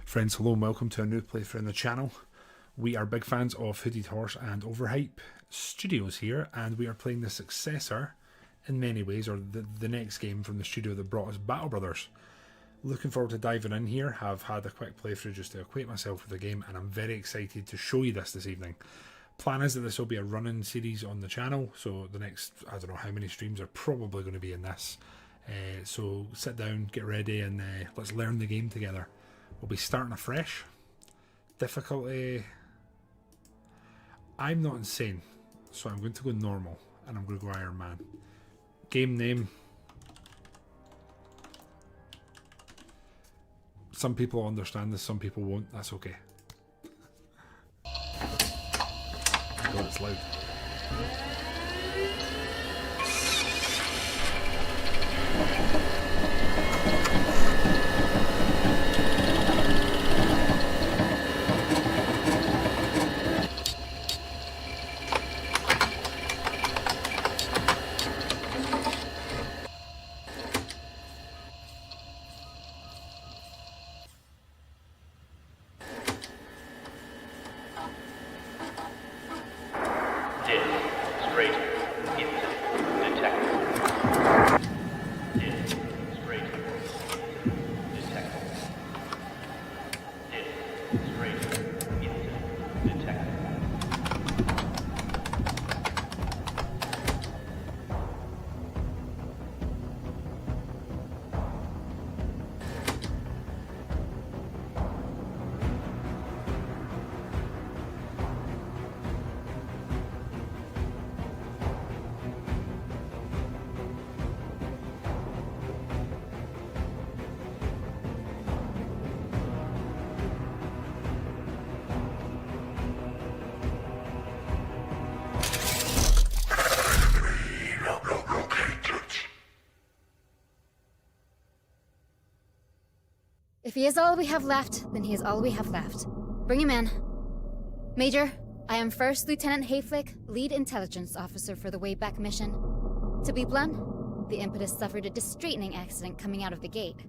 Friends, hello and welcome to a new playthrough on the channel. We are big fans of Hooded Horse and Overhype Studios here, and we are playing the successor in many ways, or the next game from the studio that brought us Battle Brothers. Looking forward to diving in here. Have had a quick playthrough just to acquaint myself with the game, and I'm very excited to show you this evening. Plan is that this will be a running series on the channel, so the next, I don't know how many streams are probably going to be in this. So sit down, get ready, and let's learn the game together. We'll be starting afresh. Difficulty, I'm not insane, so I'm going to go normal, and I'm going to go Iron Man. Game name, some people understand this, some people won't, that's okay. God, it's loud. If he is all we have left, then he is all we have left. Bring him in. Major, I am First Lieutenant Hayflick, Lead Intelligence Officer for the Wayback Mission. To be blunt, the impetus suffered a distraightening accident coming out of the gate.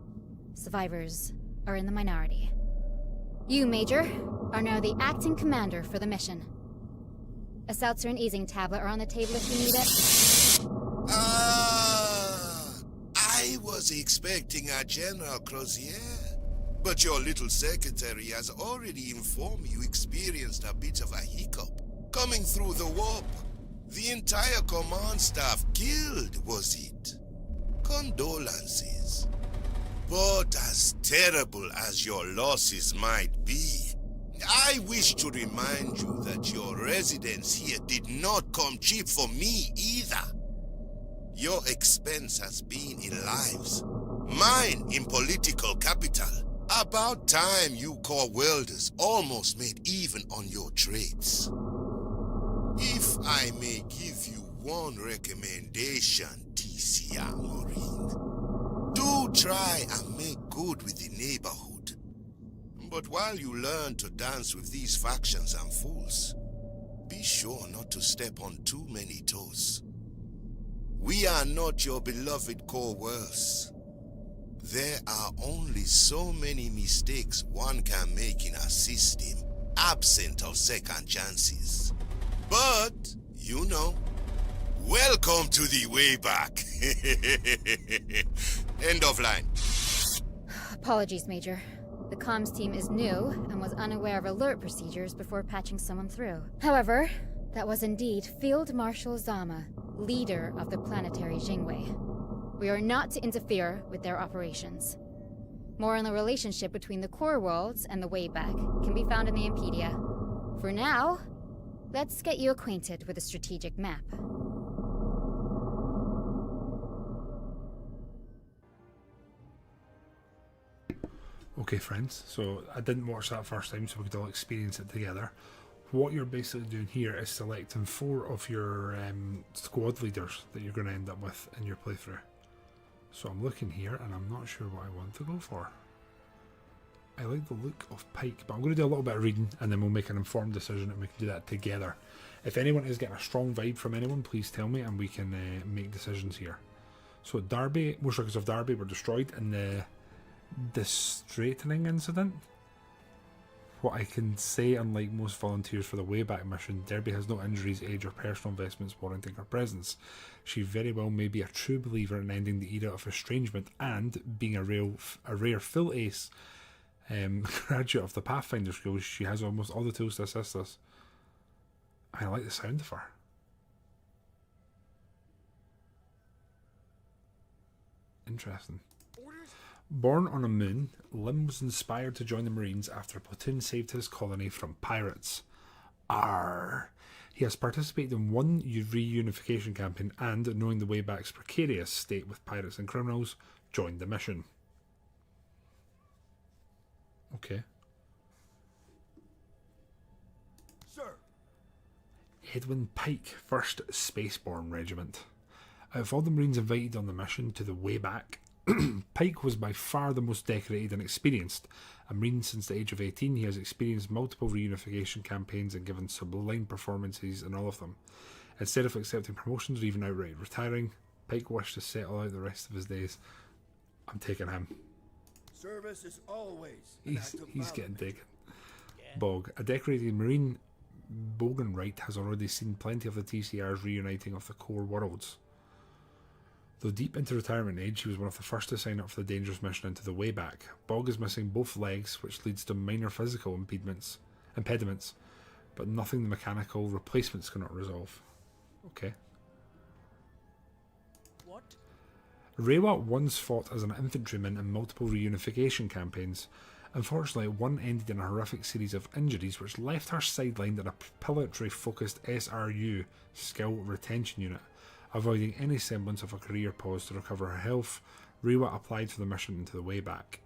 Survivors are in the minority. You, Major, are now the acting commander for the mission. A seltzer and easing tablet are on the table if you need it. I was expecting a General Crozier. But your little secretary has already informed me you experienced a bit of a hiccup. Coming through the warp. The entire command staff killed, was it? Condolences. But as terrible as your losses might be, I wish to remind you that your residence here did not come cheap for me either. Your expense has been in lives, mine in political capital. About time you core welders almost made even on your trades. If I may give you one recommendation, TCR Marine, do try and make good with the neighborhood. But while you learn to dance with these factions and fools, be sure not to step on too many toes. We are not your beloved core worlds. There are only so many mistakes one can make in a system, absent of second chances. But, you know, welcome to the way back. End of line. Apologies, Major. The comms team is new and was unaware of alert procedures before patching someone through. However, that was indeed Field Marshal Zama, leader of the planetary Jingwei. We are not to interfere with their operations. More on the relationship between the core worlds and the Wayback can be found in the Impedia. For now, let's get you acquainted with the strategic map. Okay friends, so I didn't watch that first time, so we could all experience it together. What you're basically doing here is selecting 4 of your squad leaders that you're going to end up with in your playthrough. So I'm looking here and I'm not sure what I want to go for. I like the look of Pike, but I'm going to do a little bit of reading and then we'll make an informed decision and we can do that together. If anyone is getting a strong vibe from anyone, please tell me and we can make decisions here. So Derby, motorcycles of Derby were destroyed in the The straightening incident? What I can say, unlike most volunteers for the Wayback mission, Derby has no injuries, age, or personal investments warranting her presence. She very well may be a true believer in ending the era of estrangement, and being a rare full ace graduate of the Pathfinder School, she has almost all the tools to assist us. I like the sound of her. Interesting. Born on a moon, Lim was inspired to join the Marines after a platoon saved his colony from pirates. Arr! He has participated in one reunification campaign and, knowing the Wayback's precarious state with pirates and criminals, joined the mission. Okay. Sir. Edwin Pike, 1st Spaceborne Regiment. Out of all the Marines invited on the mission to the Wayback, Pike was by far the most decorated and experienced. A Marine since the age of 18, he has experienced multiple reunification campaigns and given sublime performances in all of them. Instead of accepting promotions or even outright retiring, Pike wished to settle out the rest of his days. I'm taking him. Service is always He's getting taken. Bog. A decorated Marine, Bogenwright has already seen plenty of the TCR's reuniting of the core worlds. Though deep into retirement age, he was one of the first to sign up for the dangerous mission into the Wayback. Bog is missing both legs, which leads to minor physical impediments, but nothing the mechanical replacements cannot resolve. Okay. What? Rewa once fought as an infantryman in multiple reunification campaigns. Unfortunately, one ended in a horrific series of injuries which left her sidelined in a pilotary-focused SRU, Skill Retention Unit. Avoiding any semblance of a career pause to recover her health, Rewa applied for the mission into the Wayback.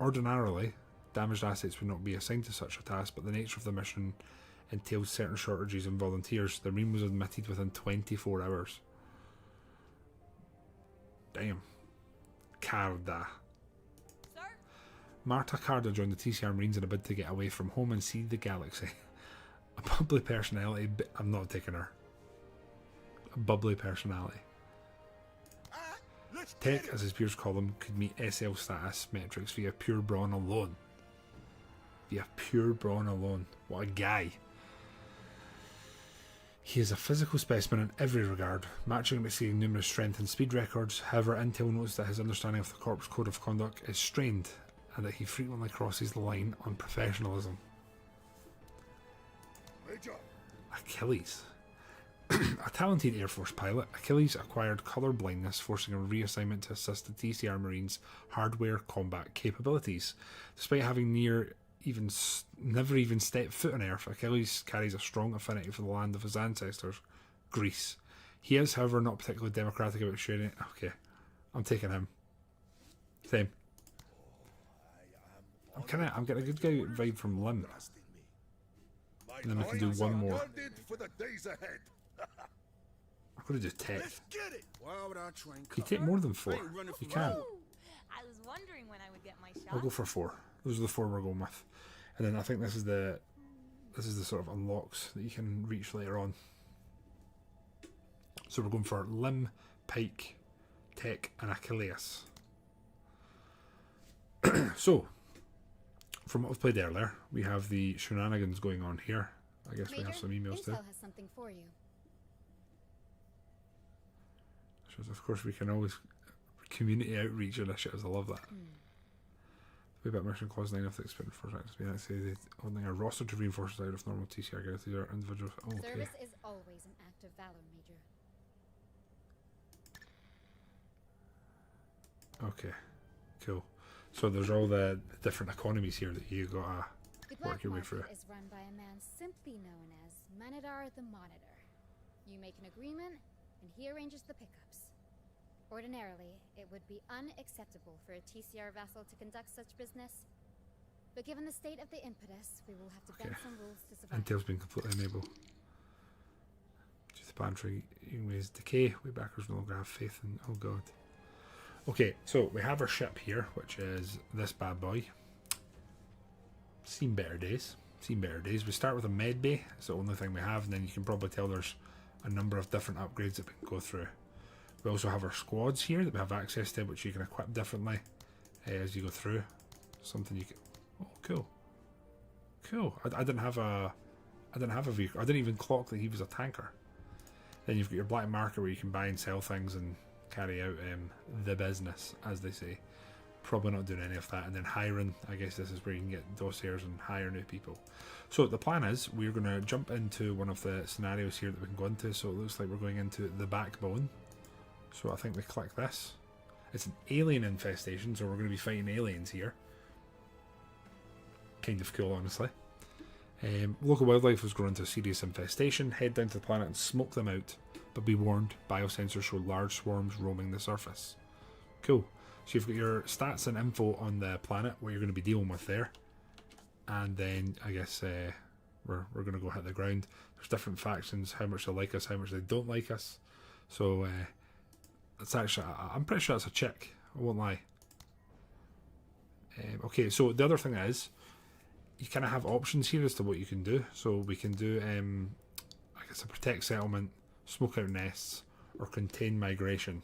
Ordinarily, damaged assets would not be assigned to such a task, but the nature of the mission entailed certain shortages in volunteers. The Marine was admitted within 24 hours. Damn. Carda. Sir? Marta Carda joined the TCR Marines in a bid to get away from home and see the galaxy. A bubbly personality, I'm not taking her. A bubbly personality. Tech, as his peers call them, could meet SL status metrics via pure brawn alone. What a guy. He is a physical specimen in every regard, matching and exceeding numerous strength and speed records. However, Intel notes that his understanding of the Corps Code of Conduct is strained, and that he frequently crosses the line on professionalism. Achilles. A talented Air Force pilot, Achilles acquired colour blindness, forcing a reassignment to assist the TCR Marines' hardware combat capabilities. Despite having never even stepped foot on Earth, Achilles carries a strong affinity for the land of his ancestors, Greece. He is, however, not particularly democratic about sharing it. Okay, I'm taking him. Same. I'm getting a good guy vibe from Lim. And then I can do one more. I'm going to do Tech. Can you take more than 4? You can. I was wondering when I would get my shot. I'll go for 4. Those are the 4 we're going with. And then I think this is the sort of unlocks that you can reach later on. So we're going for Lim, Pike, Tech, and Achilles. So, from what we've played earlier, we have the shenanigans going on here. I guess Major, we have some emails too. Intel has something for you. So of course we can always community outreach initiatives. I love that. Wayback mission clause 9 of the expected force acts. We say holding a roster to reinforce the out of normal TCR guys. These are individuals. Oh, okay. Service is always an act of valor, Major. Okay, cool. So there's all the different economies here that you gotta The work black your way through. market is run by a man simply known as Manadar the Monitor. You make an agreement, and he arranges the pickups. Ordinarily, it would be unacceptable for a TCR vassal to conduct such business. But given the state of the impetus, we will have to bend some rules to survive. Intel's been completely enabled. Due to the planetary ways decay, Waybackers no longer have faith in. Oh god. Okay, so we have our ship here, which is this bad boy. Seen better days. We start with a med bay. It's the only thing we have, and then you can probably tell there's a number of different upgrades that we can go through. We also have our squads here that we have access to, which you can equip differently as you go through. Something you can. Oh, cool. Cool. I didn't have a vehicle. I didn't even clock that he was a tanker. Then you've got your black market where you can buy and sell things and carry out the business, as they say. Probably not doing any of that. And then hiring, I guess this is where you can get dossiers and hire new people. So the plan is we're going to jump into one of the scenarios here that we can go into. So it looks like we're going into the backbone. So I think we click this. It's an alien infestation, so we're going to be fighting aliens here. Kind of cool, honestly. Local wildlife was grown into a serious infestation. Head down to the planet and smoke them out. But be warned, biosensors show large swarms roaming the surface. Cool. So you've got your stats and info on the planet, what you're going to be dealing with there. And then, I guess, we're going to go hit the ground. There's different factions, how much they like us, how much they don't like us. So, it's actually, I'm pretty sure that's a chick. I won't lie. Okay, so the other thing is, you kind of have options here as to what you can do. So we can do, I guess, a protect settlement, smoke out nests, or contain migration.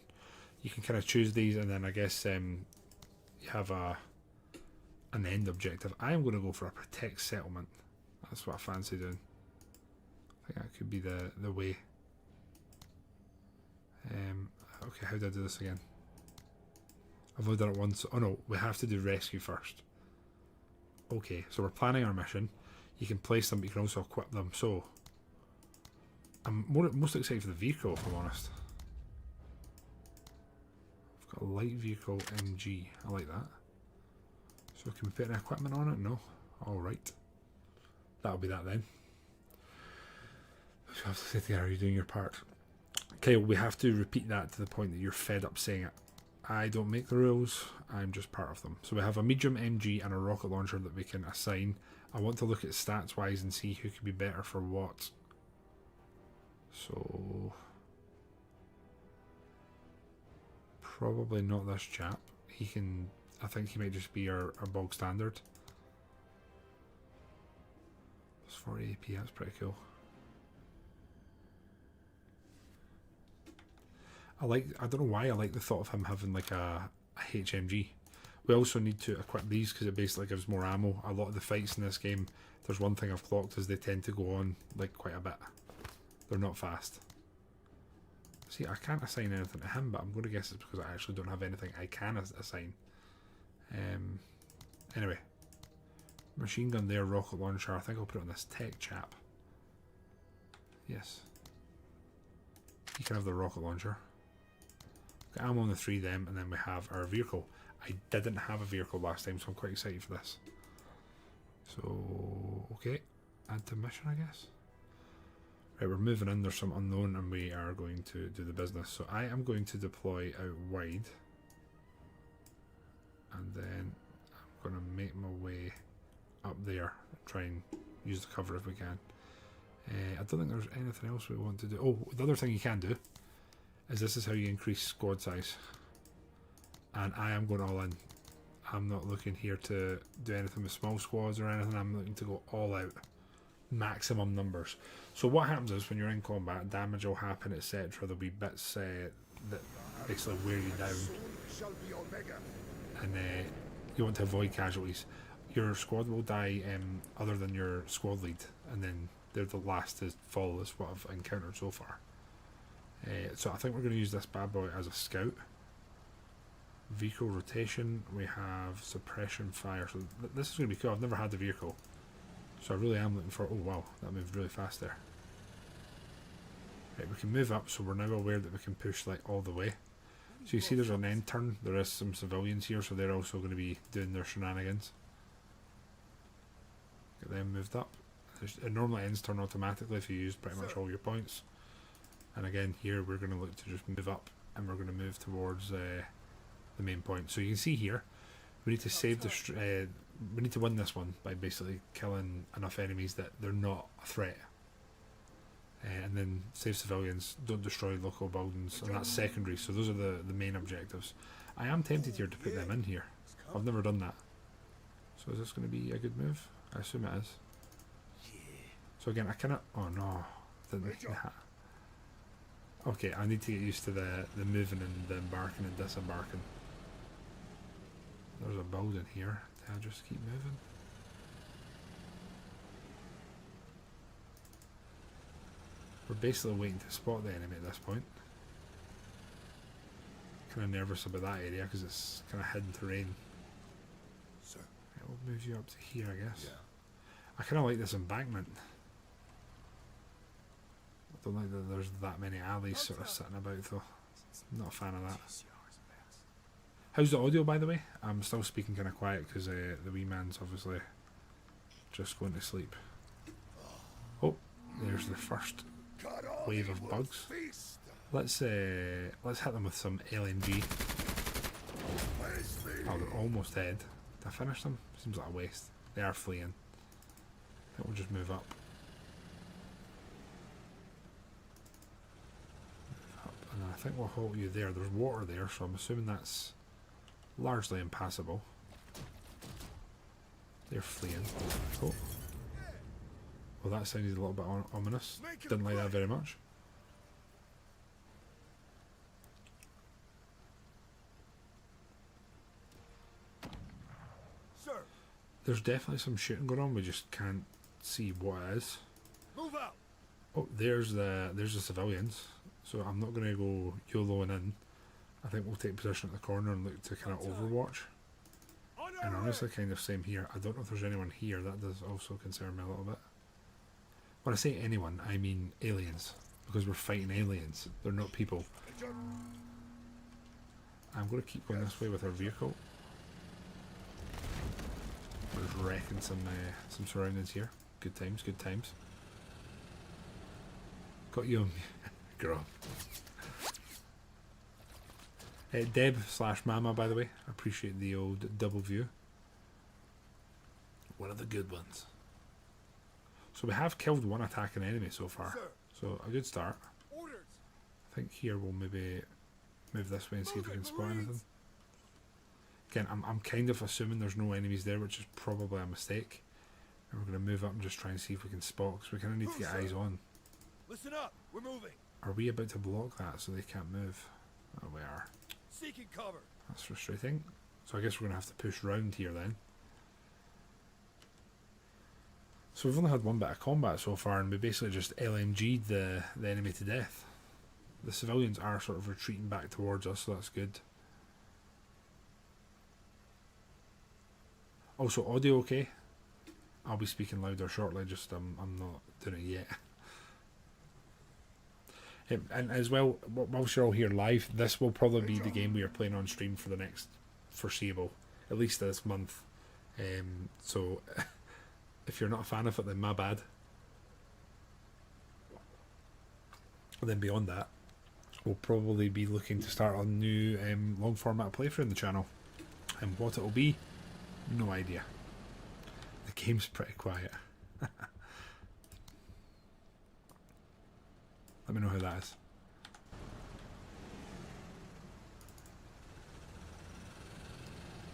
You can kind of choose these, and then I guess you have an end objective. I'm going to go for a protect settlement. That's what I fancy doing. I think that could be the way. Okay, how do I do this again? I've only done it once. Oh no, we have to do rescue first. Okay, so we're planning our mission. You can place them, but you can also equip them. So, I'm most excited for the vehicle, if I'm honest. I've got a light vehicle MG. I like that. So, can we put any equipment on it? No. Alright. That'll be that then. So I have to say to you, are you doing your part? Okay, well, we have to repeat that to the point that you're fed up saying it. I don't make the rules, I'm just part of them. So we have a medium MG and a rocket launcher that we can assign. I want to look at stats wise and see who could be better for what. So probably not this chap. He can, I think he might just be our bog standard. It's 40 AP, that's pretty cool. I don't know why I like the thought of him having like a HMG. We also need to equip these because it basically gives more ammo. A lot of the fights in this game, there's one thing I've clocked is they tend to go on like quite a bit. They're not fast. See, I can't assign anything to him, but I'm going to guess it's because I actually don't have anything I can assign. Anyway. Machine gun there, rocket launcher. I think I'll put it on this tech chap. Yes. You can have the rocket launcher. Ammo on the 3 of them, and then we have our vehicle. I didn't have a vehicle last time, so I'm quite excited for this. So, okay, add to mission, I guess. Right, we're moving in, there's some unknown, and we are going to do the business. So I am going to deploy out wide, and then I'm going to make my way up there, try and use the cover if we can. I don't think there's anything else we want to do. Oh, the other thing you can do is this is how you increase squad size. And I am going all in. I'm not looking here to do anything with small squads or anything. I'm looking to go all out. Maximum numbers. So what happens is when you're in combat, damage will happen, etc. There'll be bits that basically wear you down. And you want to avoid casualties. Your squad will die other than your squad lead. And then they're the last to fall, is what I've encountered so far. So I think we're going to use this bad boy as a scout. Vehicle rotation, we have suppression fire. So this is going to be cool. I've never had the vehicle. So I really am looking for... Oh wow, that moved really fast there. Right, we can move up, so we're now aware that we can push like all the way. So you see there's an end turn. There is some civilians here, so they're also going to be doing their shenanigans. Get them moved up. It normally ends turn automatically if you use pretty much all your points. And again, here we're going to look to just move up, and we're going to move towards the main point. So you can see here, we need to save the. We need to win this one by basically killing enough enemies that they're not a threat, and then save civilians. Don't destroy local buildings, and that's secondary. So those are the main objectives. I am tempted here to put them in here. I've never done that. So is this going to be a good move? I assume it is. So again, I cannot. Oh no! Didn't. Okay, I need to get used to the moving and the embarking and disembarking. There's a building here. Do I just keep moving? We're basically waiting to spot the enemy at this point. Kind of nervous about that area because it's kind of hidden terrain. Sir. Yeah, we'll move you up to here, I guess. Yeah. I kind of like this embankment. I don't like that there's that many alleys sort of sitting about though. Not a fan of that. How's the audio, by the way? I'm still speaking kind of quiet because the wee man's obviously just going to sleep. Oh, there's the first wave of bugs. Let's hit them with some LNG. Oh, they're almost dead. Did I finish them? Seems like a waste. They are fleeing. I think we'll just move up. And I think we'll halt you there. There's water there, so I'm assuming that's largely impassable. They're fleeing. Oh. Well, that sounded a little bit ominous. Didn't like that very much. Sir. There's definitely some shooting going on. We just can't see what it is. Move out. Oh, there's the civilians. So I'm not going to go YOLOing in. I think we'll take position at the corner and look to kind of overwatch. And honestly, kind of same here. I don't know if there's anyone here. That does also concern me a little bit. When I say anyone, I mean aliens. Because we're fighting aliens. They're not people. I'm going to keep going this way with our vehicle. We're just wrecking some surroundings here. Good times, good times. Got you on girl. Deb/Mama, by the way. I appreciate the old double view. One of the good ones. So we have killed one attacking enemy so far. So a good start. I think here we'll maybe move this way and see if we can spot anything. Again, I'm kind of assuming there's no enemies there, which is probably a mistake. And we're going to move up and just try and see if we can spot, because we kind of need to get eyes on. Listen up. We're moving. Are we about to block that so they can't move? Oh, we are. Seeking cover. That's frustrating. So I guess we're going to have to push round here then. So we've only had one bit of combat so far, and we basically just LMG'd the enemy to death. The civilians are sort of retreating back towards us, so that's good. Also, audio okay? I'll be speaking louder shortly, just I'm not doing it yet. And as well, whilst you're all here live, this will probably be the game we are playing on stream for the next foreseeable, at least this month. So, if you're not a fan of it, then my bad. And then beyond that, we'll probably be looking to start a new long format playthrough in the channel. And what it'll be, no idea. The game's pretty quiet. Let me know how that is.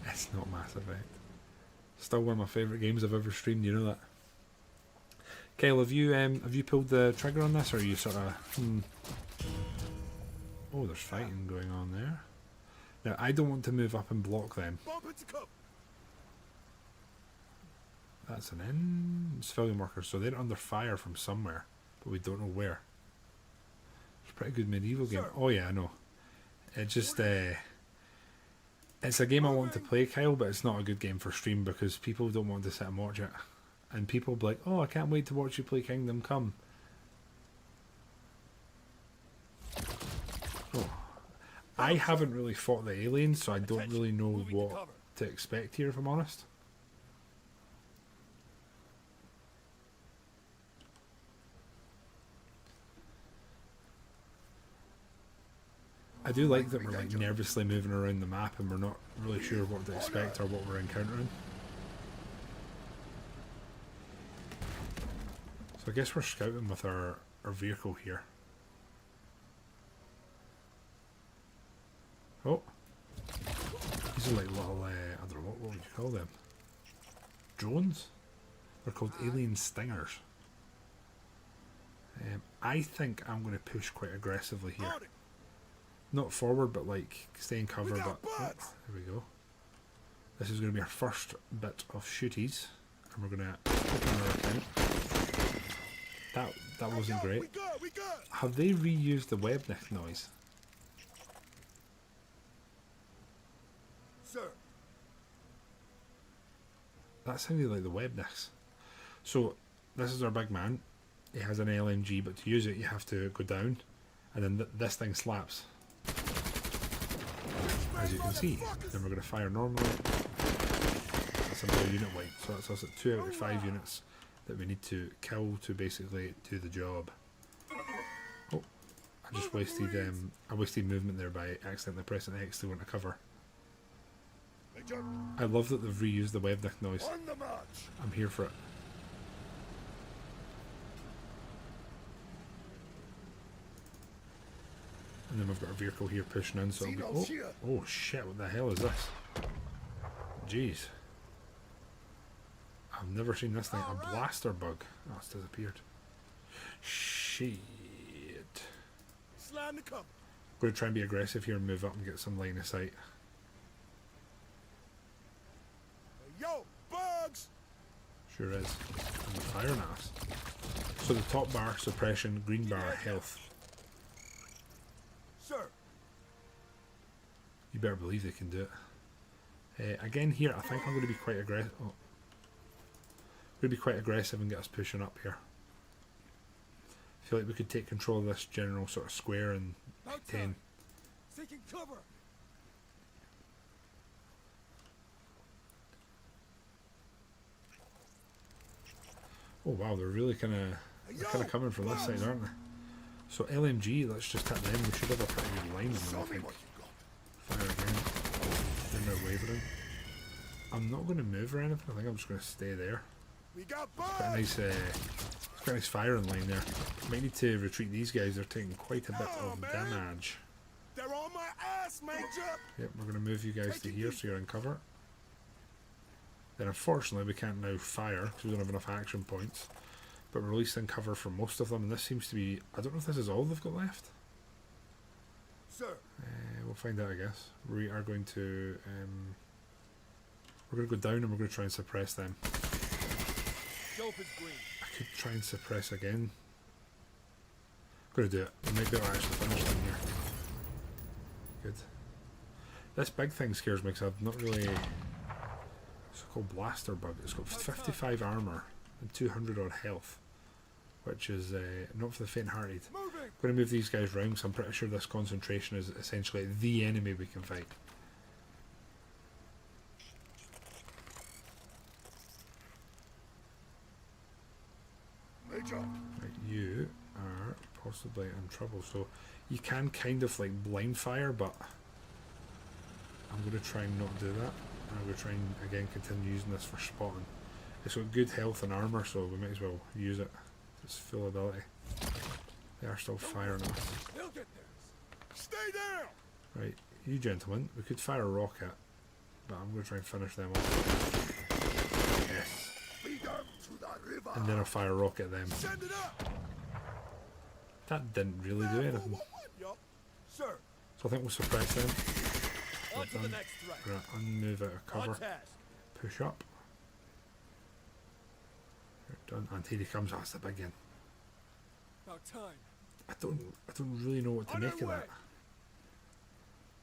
It's not Mass Effect. Still one of my favourite games I've ever streamed, you know that. Kyle, have you pulled the trigger on this, or are you sort of Oh, there's fighting going on there. Now I don't want to move up and block them. That's an in civilian workers, so they're under fire from somewhere, but we don't know where. It's a pretty good medieval game. Oh yeah, I know. It just it's a game I want to play, Kyle, but it's not a good game for stream because people don't want to sit and watch it. And people be like, oh, I can't wait to watch you play Kingdom Come. Oh. I haven't really fought the aliens, so I don't really know what to expect here, if I'm honest. I do like that we're like nervously moving around the map and we're not really sure what to expect or what we're encountering. So I guess we're scouting with our vehicle here. Oh, these are like little, I don't know, what would you call them? Drones? They're called alien stingers. I think I'm going to push quite aggressively here. Not forward, but like stay in cover. But oh, there we go. This is going to be our first bit of shooties, and we're going to open our account. That wasn't great. Have they reused the web noise? Sir. That sounded like the web nicks. So this is our big man. He has an LMG, but to use it you have to go down, and then this thing slaps, as you can see. Then we're going to fire normally. That's another unit wipe. So that's us at 2 out of 5 units that we need to kill to basically do the job. Oh, I just wasted I wasted movement there by accidentally pressing X to go into cover. I love that they've reused the web nick noise. I'm here for it. And then we've got a vehicle here pushing in, so it'll be, oh shit, what the hell is this? Jeez. I've never seen this thing. A blaster bug. Oh, it's disappeared. Shit. I'm going to try and be aggressive here and move up and get some line of sight. Yo, bugs! Sure is. And firing at us. So the top bar, suppression, green bar, health. Sir. You better believe they can do it. Again here, I think I'm going to be quite aggressive. Oh. Going to be quite aggressive and get us pushing up here. I feel like we could take control of this general sort of square in 10. Taking cover. Oh wow, they're really kind of coming from this side, aren't they? So LMG, let's just hit them. We should have a pretty good line on them, I think. Fire again. Then they're wavering. I'm not going to move or anything. I think I'm just going to stay there. We got quite a nice, quite a nice firing line there. Might need to retreat these guys. They're taking quite a bit of damage. They're on my ass, Major. Yep, we're going to move you guys to here so you're in cover. Then unfortunately we can't now fire because we don't have enough action points. But we're releasing cover for most of them, and this seems to be, I don't know if this is all they've got left. Sir. We'll find out, I guess. We are going to we're going to go down and we're going to try and suppress them. I could try and suppress again. I'm going to do it. We might be able to actually finish them here. Good. This big thing scares me because I've not really... It's called blaster bug. It's got 55 armor and 200 odd health, which is not for the faint-hearted. I'm going to move these guys round, so I'm pretty sure this concentration is essentially the enemy we can fight. Major. Right, you are possibly in trouble, so you can kind of like blind fire, but I'm going to try and not do that. I'm going to try and again continue using this for spotting. It's got good health and armor, so we might as well use it. It's full ability. They are still firing us. They'll get theirs. Stay down. Right, you gentlemen, we could fire a rocket, but I'm going to try and finish them off. Yes. And then I'll fire a rocket at them. Send it up. That didn't really do anything. Sir. So I think we'll suppress them. On to the next threat. We're going to unmove out of cover. Push up. You're done. And here he comes. That's the big one. About time. I don't really know what to make of that.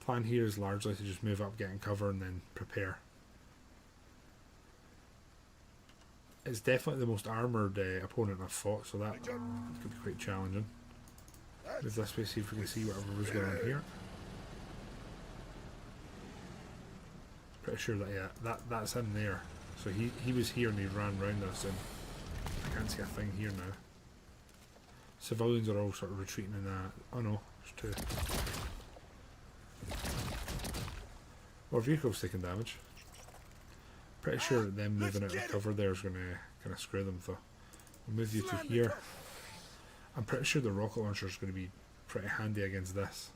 Plan here is largely to just move up, get in cover, and then prepare. It's definitely the most armoured opponent I've fought, so that could be quite challenging. Move this way, see if we can see whatever was going on here. Pretty sure that, yeah, that's him there. So he was here and he ran round us, and I can't see a thing here now. Civilians are all sort of retreating in that. Oh no, there's two. Our vehicle's taking damage. Pretty sure that them moving out of cover there is going to kind of screw them, though. We'll move you to here. I'm pretty sure the rocket launcher is going to be pretty handy against this.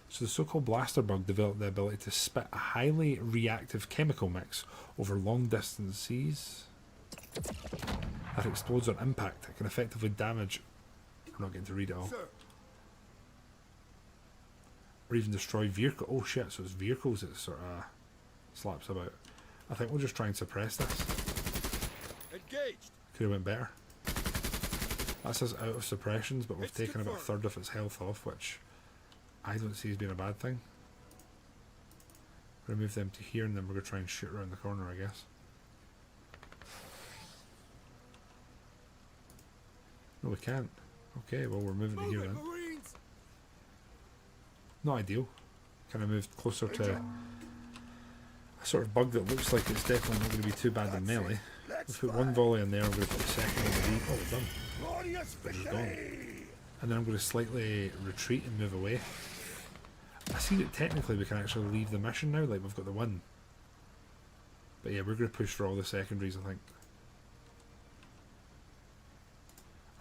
So the so-called blaster bug developed the ability to spit a highly reactive chemical mix over long distances that explodes on impact. It can effectively damage We're not getting to read it all. Or even destroy vehicle. Oh shit, so it's vehicles that sort of slaps about. I think we'll just try and suppress this. Engaged. Could have went better. That's us out of suppressions, but we've taken about a third of its health off, which I don't see as being a bad thing. Remove them to here, and then we're going to try and shoot around the corner, I guess. No, we can't. Okay, well, we're moving to here then. Not ideal. Kind of moved closer to a sort of bug that looks like it's definitely not going to be too bad in melee. We've put one volley in there, we're going to put the second on the lead. Oh, we're done. We're just gone. And then I'm going to slightly retreat and move away. I see that technically we can actually leave the mission now, like we've got the win. But yeah, we're going to push for all the secondaries, I think.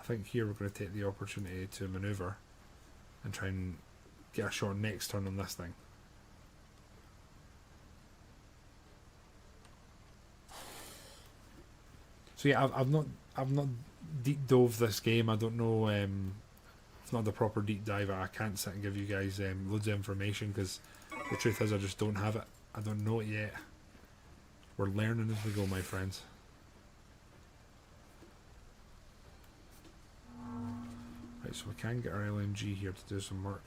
I think here we're going to take the opportunity to manoeuvre and try and get a shot next turn on this thing. So yeah, I've not deep dove this game. I don't know. It's not the proper deep dive. I can't sit and give you guys loads of information because the truth is I just don't have it. I don't know it yet. We're learning as we go, my friends. Right, so we can get our LMG here to do some work.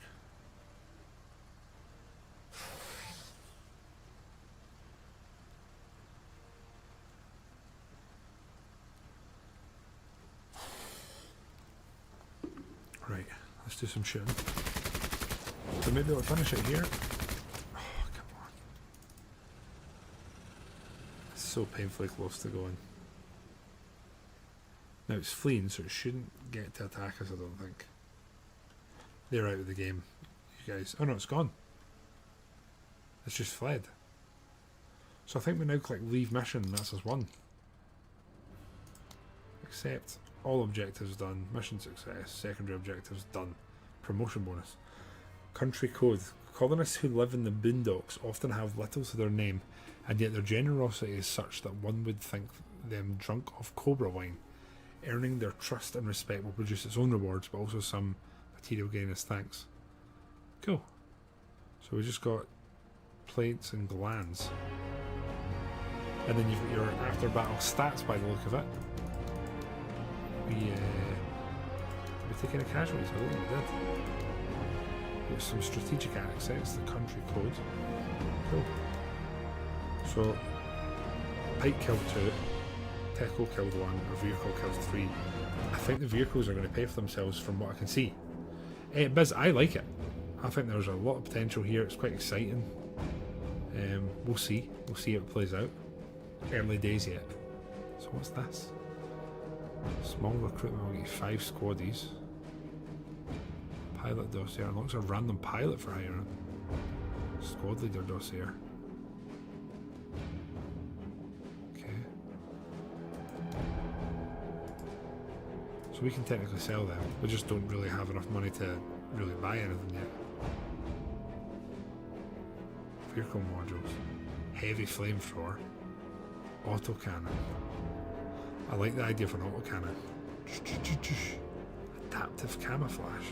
Right, let's do some shooting. So maybe I'll finish it here. Oh, come on. It's so painfully close to going. Now it's fleeing, so it shouldn't get to attack us, I don't think. They're out of the game, you guys. Oh no, it's gone. It's just fled. So I think we now click leave mission, and that's us won. Accept. All objectives done. Mission success. Secondary objectives done. Promotion bonus. Country code. Colonists who live in the boondocks often have little to their name, and yet their generosity is such that one would think them drunk of cobra wine. Earning their trust and respect will produce its own rewards, but also some material gain as thanks. Cool. So we just got plates and glands. And then you've got your after battle stats by the look of it. We taking a casualties, I don't think we did. There's some strategic access, the country code. Cool. So Pike killed 2, Teco killed 1, our vehicle killed 3. I think the vehicles are going to pay for themselves from what I can see. Biz, I like it. I think there's a lot of potential here, it's quite exciting. We'll see how it plays out. Early days yet. So what's this? Small recruitment will get 5 squaddies. Pilot dossier unlocks a random pilot for hiring. Squad leader dossier. Okay. So we can technically sell them. We just don't really have enough money to really buy anything yet. Vehicle modules. Heavy flamethrower. Autocannon. I like the idea of an autocannon. Adaptive camouflage.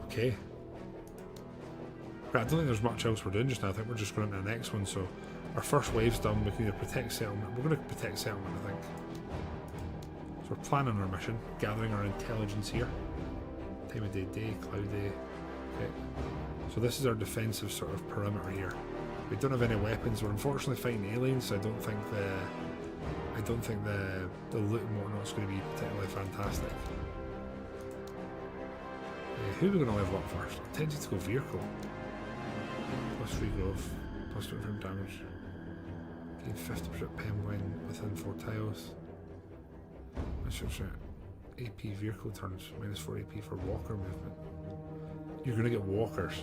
Okay. Right, I don't think there's much else we're doing just now. I think we're just going into the next one. So our first wave's done. We can either protect settlement. We're going to protect settlement, I think. So we're planning our mission, gathering our intelligence here. Time of day, cloudy. Okay. So this is our defensive sort of perimeter here. We don't have any weapons. We're unfortunately fighting aliens, so I don't think the loot and whatnot's going to be particularly fantastic. Who are we going to level up first? I'm tempted to go vehicle. Plus 3 growth, plus 25 damage. Gain 50% pen when within 4 tiles. AP vehicle turns, minus 4 AP for walker movement. You're going to get walkers.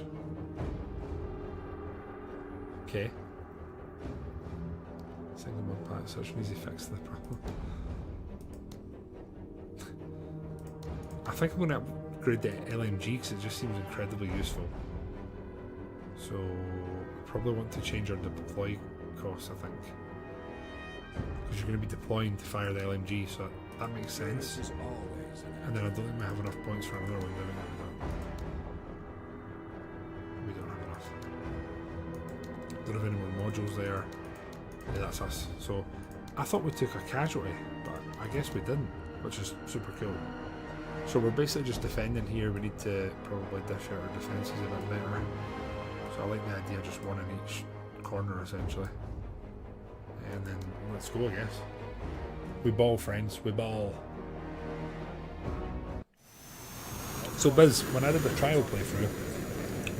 Okay. Single mod pack, such an easy fix to the problem. I think I'm going to upgrade the LMG because it just seems incredibly useful. So, I probably want to change our deploy costs, I think. Because you're going to be deploying to fire the LMG, so That makes sense. This is always an And then I don't think we have enough points for another one, do we? We don't have enough. Don't have any more modules there. Yeah, that's us. So I thought we took a casualty, but I guess we didn't, which is super cool. So we're basically just defending here. We need to probably dish out our defences a bit better. So I like the idea of just one in each corner essentially. And then let's go, I guess. We ball, friends, we ball. So Biz, when I did the trial playthrough,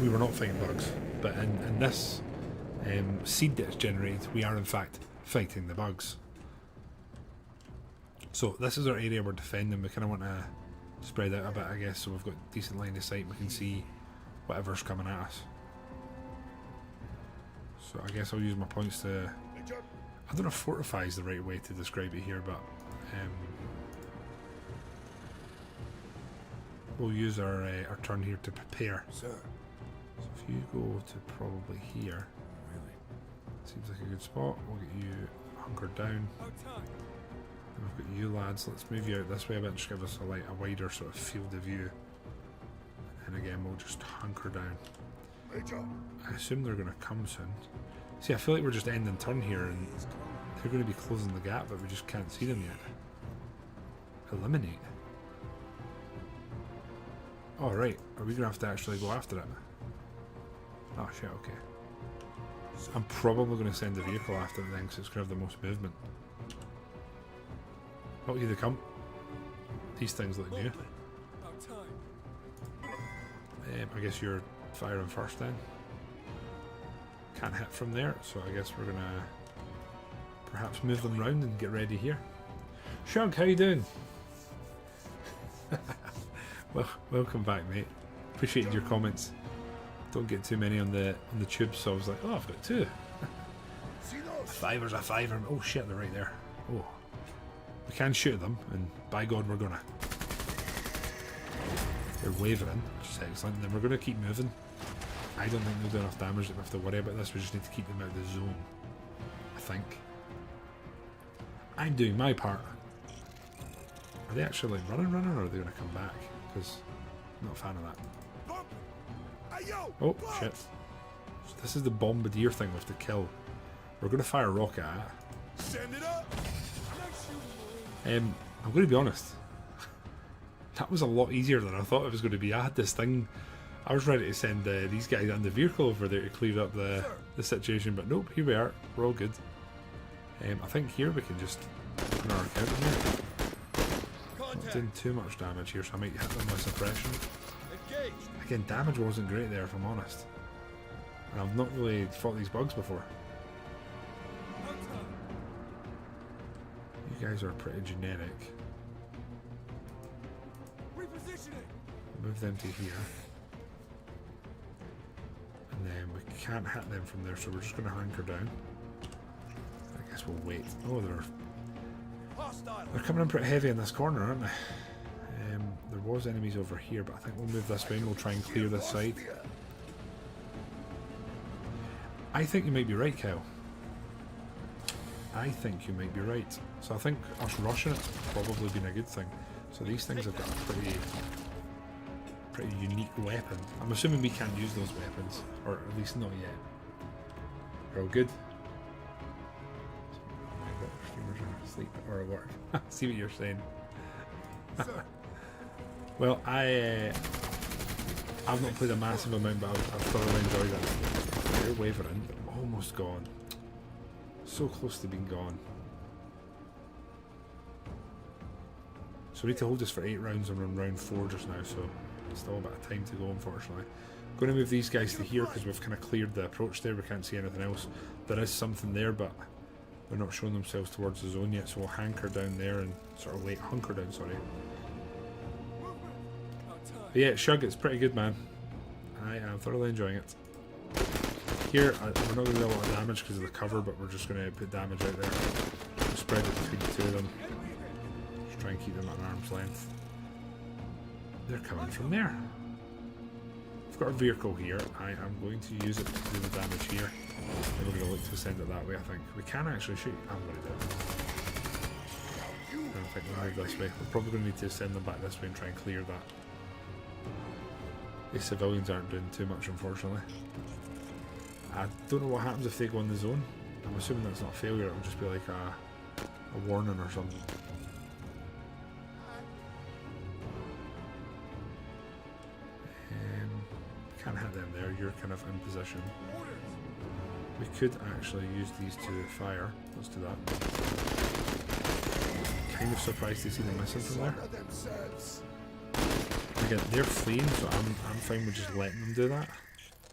we were not fighting bugs, but in this seed that's generated, we are in fact fighting the bugs. So this is our area we're defending. We kind of want to spread out a bit, I guess, so we've got decent line of sight. We can see whatever's coming at us. So I guess I'll use my points to... I don't know if fortify is the right way to describe it here, but we'll use our turn here to prepare. Sir. So if you go to probably here, Really? seems like a good spot. We'll get you hunkered down. About time. And we've got you lads. Let's move you out this way a bit, just give us a wider sort of field of view. And again, we'll just hunker down. Major. I assume they're going to come soon. See, I feel like we're just ending turn here, and they're going to be closing the gap, but we just can't see them yet. Eliminate. Oh, right. Are we going to have to actually go after it? Oh, shit, okay. I'm probably going to send the vehicle after it then, because it's going to have the most movement. Oh, here they come. These things look new. About time. I guess you're firing first then. Can't hit from there, so I guess we're going to perhaps move them round and get ready here. Shug, how you doing? Well, welcome back, mate. Appreciated your comments. Don't get too many on the tube, so I was like, oh, I've got two. A fiver's a fiver. Oh shit, they're right there. Oh, we can shoot them, and by God, we're gonna. They're wavering, which is excellent. And then we're gonna keep moving. I don't think they'll do enough damage that we have to worry about this. We just need to keep them out of the zone, I think. I'm doing my part. Are they actually like running, or are they going to come back? Because I'm not a fan of that. Oh, shit. So this is the bombardier thing we have to kill. We're going to fire a rocket at it. Send it up. I'm going to be honest. That was a lot easier than I thought it was going to be. I had this thing... I was ready to send these guys and the vehicle over there to clear up the situation, but nope, here we are. We're all good. I think here we can just open our account in here. Not doing too much damage here, so I might hit them with suppression. Engaged. Again, damage wasn't great there, if I'm honest. And I've not really fought these bugs before. About time. You guys are pretty generic. Repositioning. Move them to here. And then we can't hit them from there, so we're just going to hunker down. I guess we'll wait. Oh, Hostile. they're coming in pretty heavy in this corner, aren't they? There was enemies over here, but I think we'll move this way and we'll try and clear this side. I think you might be right, Kyle. I think you might be right. So I think us rushing it's probably been a good thing. So these things have got a pretty unique weapon. I'm assuming we can't use those weapons, or at least not yet. We're all good. Streamers are asleep or at work. See what you're saying. Well, I've not played a massive amount, but I've thoroughly enjoyed it. They're wavering, almost gone. So close to being gone. So we need to hold this for 8 rounds and we're in round 4 just now, so still a bit of time to go, unfortunately. I'm going to move these guys to here because we've kind of cleared the approach there. We can't see anything else. There is something there, but they're not showing themselves towards the zone yet, so we'll hunker down there and sort of wait. Hunker down, sorry. But yeah, Shug, it's pretty good, man. I am thoroughly enjoying it. Here, we're not going to do a lot of damage because of the cover, but we're just going to put damage out there. We'll spread it between the two of them. Just try and keep them at an arm's length. They're coming from there. We've got a vehicle here. I am going to use it to do the damage here. And we're going to look to send it that way, I think. We can actually shoot. I'm going to do it. don't think we'll move this way. We're probably going to need to send them back this way and try and clear that. These civilians aren't doing too much, unfortunately. I don't know what happens if they go in the zone. I'm assuming that's not a failure, it'll just be like a warning or something. Can't hit them there, you're kind of in position. We could actually use these to fire. Let's do that. Kind of surprised to see them missing from there. Again, they're fleeing, so I'm fine with just letting them do that.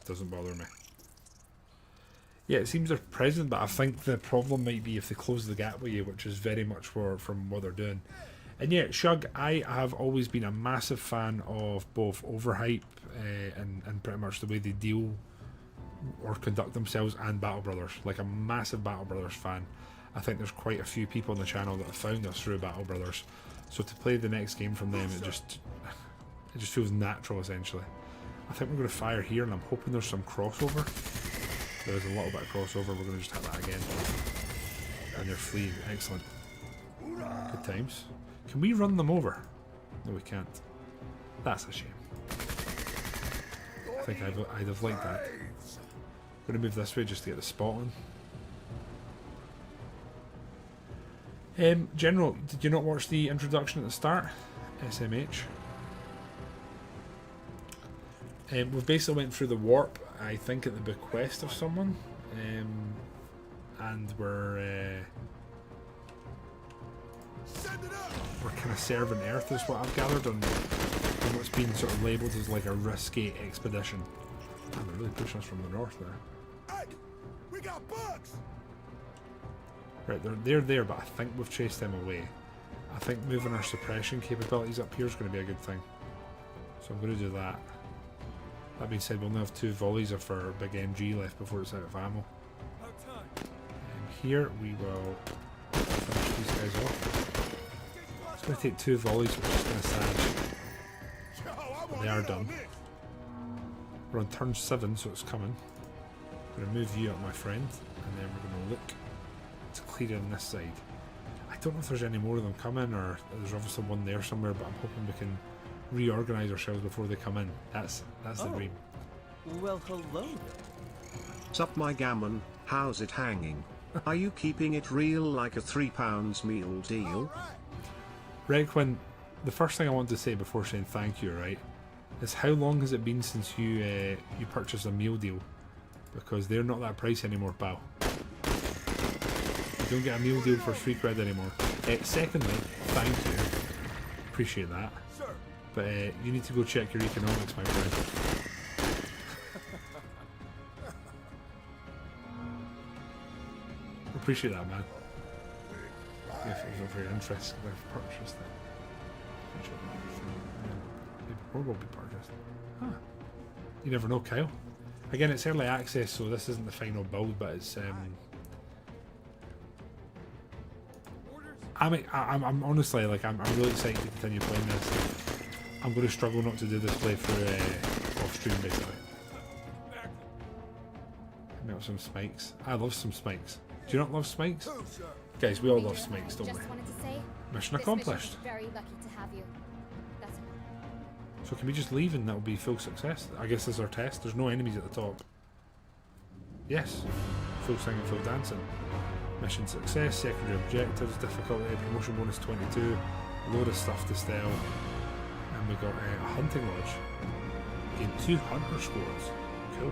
Doesn't bother me. Yeah, it seems they're present, but I think the problem might be if they close the gap with you, which is very much from what they're doing. And yeah, Shug, I have always been a massive fan of both Overhype and pretty much the way they deal or conduct themselves, and Battle Brothers. Like a massive Battle Brothers fan. I think there's quite a few people on the channel that have found us through Battle Brothers. So to play the next game from them, it just feels natural, essentially. I think we're going to fire here, and I'm hoping there's some crossover. There's a little bit of crossover. We're going to just hit that again. And they're fleeing. Excellent. Good times. Can we run them over? No, we can't. That's a shame. I think I'd have liked that. I'm going to move this way just to get the spot on. General, did you not watch the introduction at the start? SMH. We've basically went through the warp, I think at the bequest of someone. And we're kind of serving Earth is what I've gathered on what's been sort of labelled as like a risky expedition. Man, they're really pushing us from the north there. Hey, we got bugs. Right, they're there, but I think we've chased them away. I think moving our suppression capabilities up here is going to be a good thing. So I'm going to do that. That being said, we'll only have 2 volleys of our big MG left before it's out of ammo. Here we will finish these guys off. It's going to take 2 volleys, which is kind of sad. But they are done. We're on turn 7, so it's coming. I'm going to move you up, my friend, and then we're going to look to clear in this side. I don't know if there's any more of them coming, or there's obviously one there somewhere, but I'm hoping we can reorganize ourselves before they come in. That's the dream. Well, hello. Sup my gammon, how's it hanging? Are you keeping it real like a £3 meal deal? Requin, the first thing I want to say before saying thank you, right, is how long has it been since you purchased a meal deal? Because they're not that price anymore, pal. You don't get a meal deal for £3 anymore. Secondly, thank you. Appreciate that. But you need to go check your economics, my friend. Appreciate that, man. If it was of your interest, I've purchased it. Maybe more will be purchased. Huh. You never know, Kyle. Again, it's early access, so this isn't the final build, but it's I'm honestly, like, I'm really excited to continue playing this. I'm going to struggle not to do this playthrough off stream, basically. Melt some spikes. I love some spikes. Do you not love spikes? Guys, we all love spikes, don't we? Just wanted to say, Mission this accomplished. mission is very lucky to have you. That's it. So can we just leave and that'll be full success? I guess this is our test. There's no enemies at the top. Yes. Full singing, full dancing. Mission success, secondary objectives, difficulty, promotion bonus 22, load of stuff to steal. And we got a hunting lodge. Gain 2 hunter scores. Cool.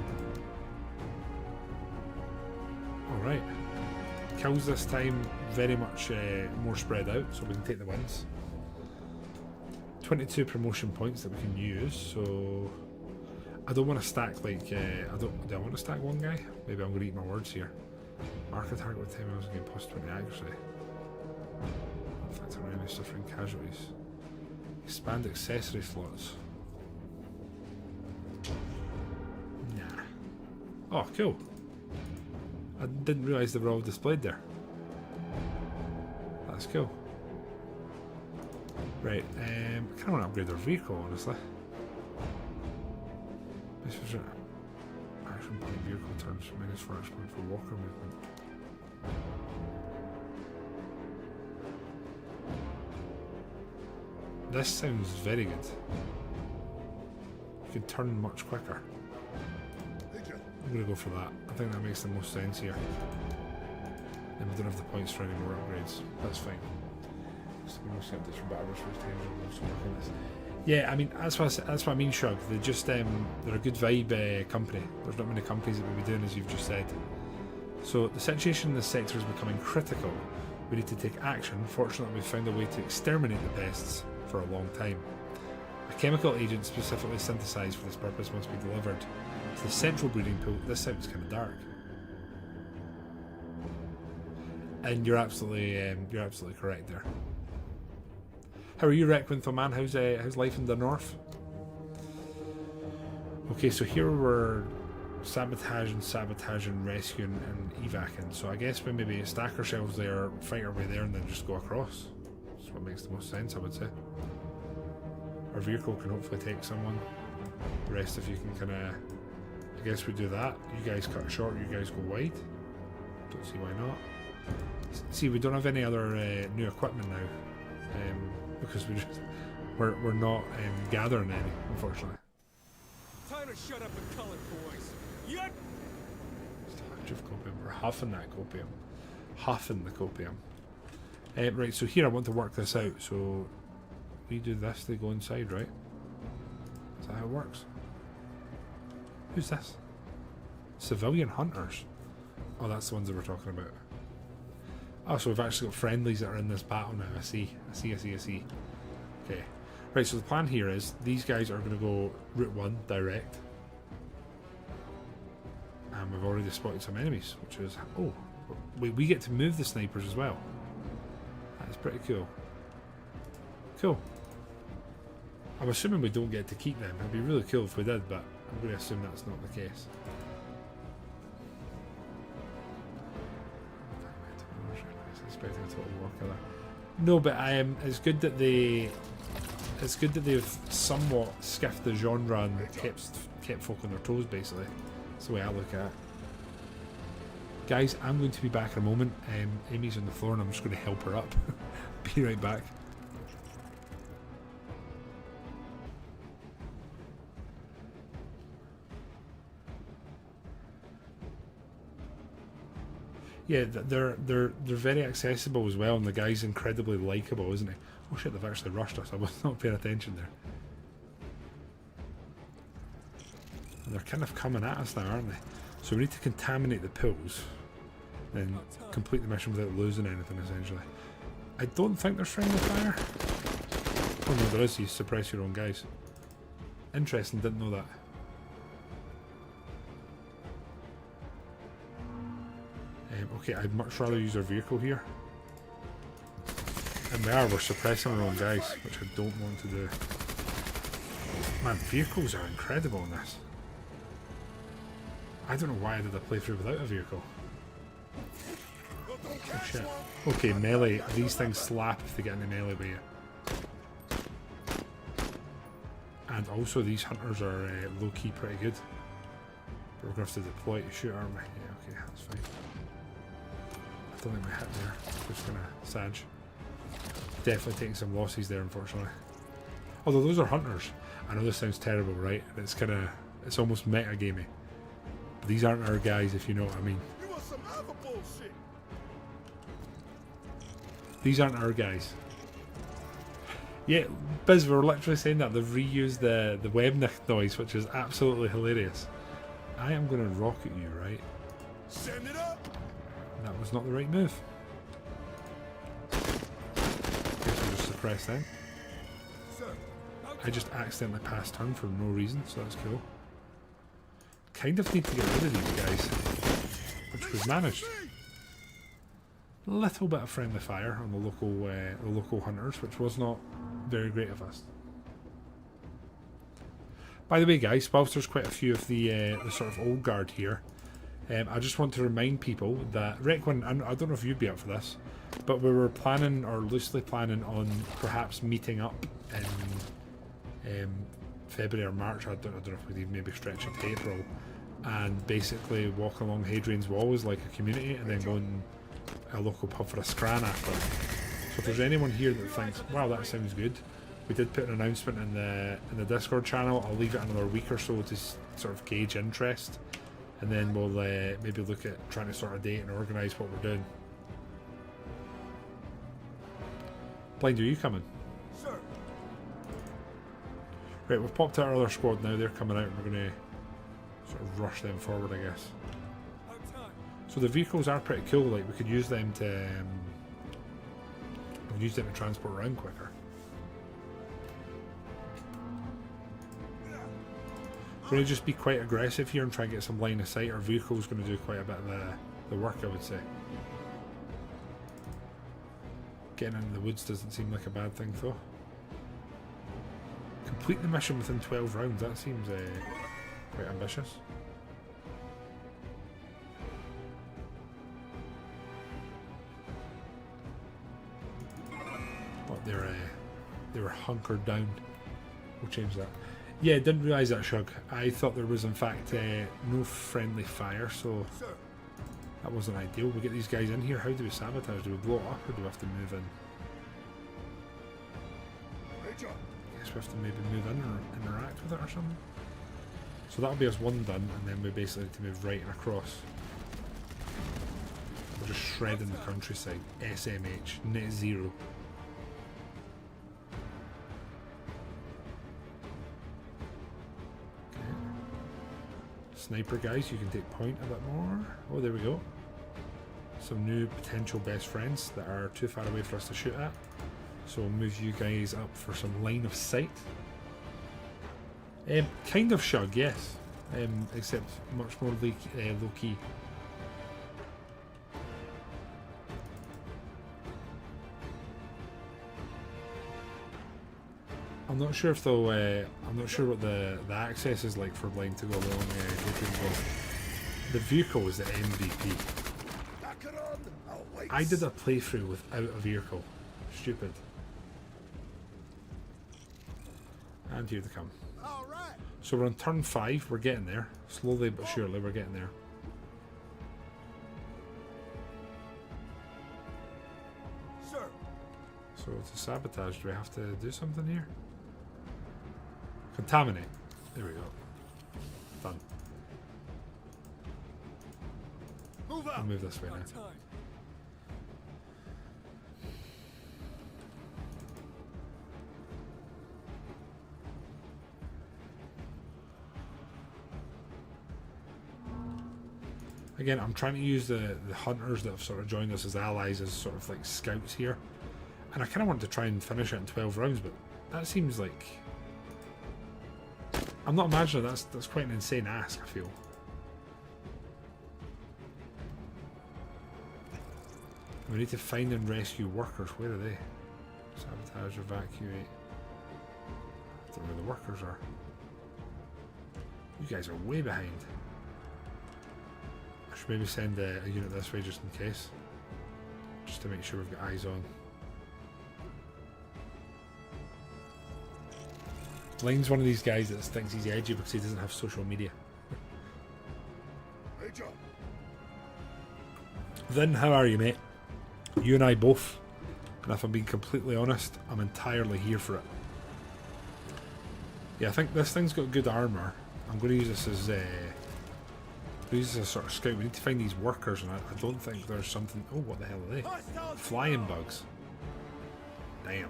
Alright. Kills this time very much more spread out, so we can take the wins. 22 promotion points that we can use, so I don't want to stack like do I want to stack one guy? Maybe I'm going to eat my words here. Mark a target with 10 miles again plus 20 accuracy. Affect an enemy suffering casualties. Expand accessory slots. Nah. Oh, cool. I didn't realise they were all displayed there. That's cool. Right, I kind of want to upgrade their vehicle, honestly. Action point vehicle turns -4 action point for walker movement. This sounds very good. You can turn much quicker. I'm going to go for that. I think that makes the most sense here. And we don't have the points for any more upgrades. That's fine. Yeah, I mean, that's what I mean, Shug. They just, they're a good vibe company. There's not many companies that would be doing as you've just said. So the situation in this sector is becoming critical. We need to take action. Fortunately, we've found a way to exterminate the pests for a long time. A chemical agent specifically synthesized for this purpose must be delivered to the central breeding pool. This sounds kind of dark. And you're absolutely correct there. How are you, Requinthal man? How's life in the north? Okay, so here we're sabotaging, rescuing, and evacing. So I guess we maybe stack ourselves there, fight our way there, and then just go across. That's what makes the most sense, I would say. Our vehicle can hopefully take someone. The rest of you can kind of... I guess we do that. You guys cut short, you guys go wide. Don't see why not. See, we don't have any other new equipment now. Because we're not gathering any, unfortunately. Time to shut up and color, boys. Yet. Of copium. We're huffing that copium. Huffing the copium. Right, so here I want to work this out. So we do this, they go inside, right? Is that how it works? Who's this? Civilian hunters. Oh, that's the ones that we're talking about. Oh, so we've actually got friendlies that are in this battle now. I see. Okay. Right, so the plan here is these guys are going to go Route 1 direct. And we've already spotted some enemies, which is... Oh, we get to move the snipers as well. That's pretty cool. Cool. I'm assuming we don't get to keep them. It'd be really cool if we did, but I'm going to assume that's not the case. Expecting a total war killer. No, but it's good that they've somewhat skiffed the genre and kept folk on their toes, basically. That's the way I look at it. Guys, I'm going to be back in a moment. Amy's on the floor and I'm just going to help her up. Be right back. Yeah, they're very accessible as well, and the guy's incredibly likeable, isn't he? Oh shit, they've actually rushed us. I was not paying attention there. And they're kind of coming at us now, aren't they? So we need to contaminate the pools, then complete the mission without losing anything, essentially. I don't think there's friendly fire. Oh no, there is. You suppress your own guys. Interesting, didn't know that. Okay, I'd much rather use our vehicle here. And we're suppressing our own guys, which I don't want to do. Man, vehicles are incredible in this. I don't know why I did a playthrough without a vehicle. Oh shit. Okay, melee. These things slap if they get in the melee with you. And also these hunters are low-key pretty good. But we're going to have to deploy to shoot, aren't we? Yeah, okay, that's fine. I don't think we hit there. Just gonna sag. Definitely taking some losses there, unfortunately. Although those are hunters. I know this sounds terrible, right? It's it's almost meta-gamey. But these aren't our guys, if you know what I mean. You want some other bullshit? These aren't our guys. Yeah, Biz, we're literally saying that. They've reused the webnick noise, which is absolutely hilarious. I am gonna rocket you, right? Send it up. That was not the right move. Guess we'll just suppress them. I just accidentally passed turn for no reason, so that's cool. Kind of need to get rid of these guys, which we've managed. A little bit of friendly fire on the local hunters, which was not very great of us. By the way, guys, whilst there's quite a few of the sort of old guard here, I just want to remind people that Requin, I don't know if you'd be up for this, but we were planning, or loosely planning, on perhaps meeting up in February or March. I don't know if we'd even maybe stretch it to April, and basically walk along Hadrian's Wall as like a community, and then go in a local pub for a scran after. So if there's anyone here that thinks, wow, that sounds good, We did put an announcement in the Discord channel. I'll leave it another week or so to sort of gauge interest, and then we'll maybe look at trying to sort a date and organise what we're doing. Blind, are you coming? Sir. Right, we've popped out our other squad now. They're coming out, and we're going to sort of rush them forward, I guess. So the vehicles are pretty cool. Like, we could use them to transport around quicker. We're going to just be quite aggressive here and try and get some line of sight. Our vehicle's going to do quite a bit of the work, I would say. Getting into the woods doesn't seem like a bad thing, though. Complete the mission within 12 rounds. That seems quite ambitious. But they were hunkered down. We'll change that. Yeah, didn't realise that, Shug. I thought there was in fact no friendly fire, so that wasn't ideal. We get these guys in here. How do we sabotage? Do we blow it up, or do we have to move in? I guess we have to maybe move in or interact with it or something. So that'll be us one done, and then we basically need to move right and across. We're just shredding the countryside. SMH, net zero. Sniper guys, you can take point a bit more. Oh, there we go. Some new potential best friends that are too far away for us to shoot at. So we'll move you guys up for some line of sight. Kind of Shug, yes. Except much more low key. I'm not sure if though. I'm not sure what the access is like for Blind to go along. The vehicle is the MVP. I did a playthrough without a vehicle. Stupid. And here they come. So we're on turn 5. We're getting there. Slowly but surely, we're getting there. Sir. So to sabotage, do we have to do something here? Contaminate. There we go. Done. I'll move this way now. Again, I'm trying to use the hunters that have sort of joined us as allies as sort of like scouts here. And I kind of want to try and finish it in 12 rounds, but that seems like... I'm not imagining that's quite an insane ask, I feel. We need to find and rescue workers. Where are they? Sabotage, evacuate. I don't know where the workers are. You guys are way behind. I should maybe send a unit this way just in case. Just to make sure we've got eyes on. Blind's one of these guys that thinks he's edgy because he doesn't have social media. Then, how are you, mate? You and I both. And if I'm being completely honest, I'm entirely here for it. Yeah, I think this thing's got good armour. I'm going to use this as a sort of scout. We need to find these workers, and I don't think there's something... Oh, what the hell are they? Flying bugs. Damn.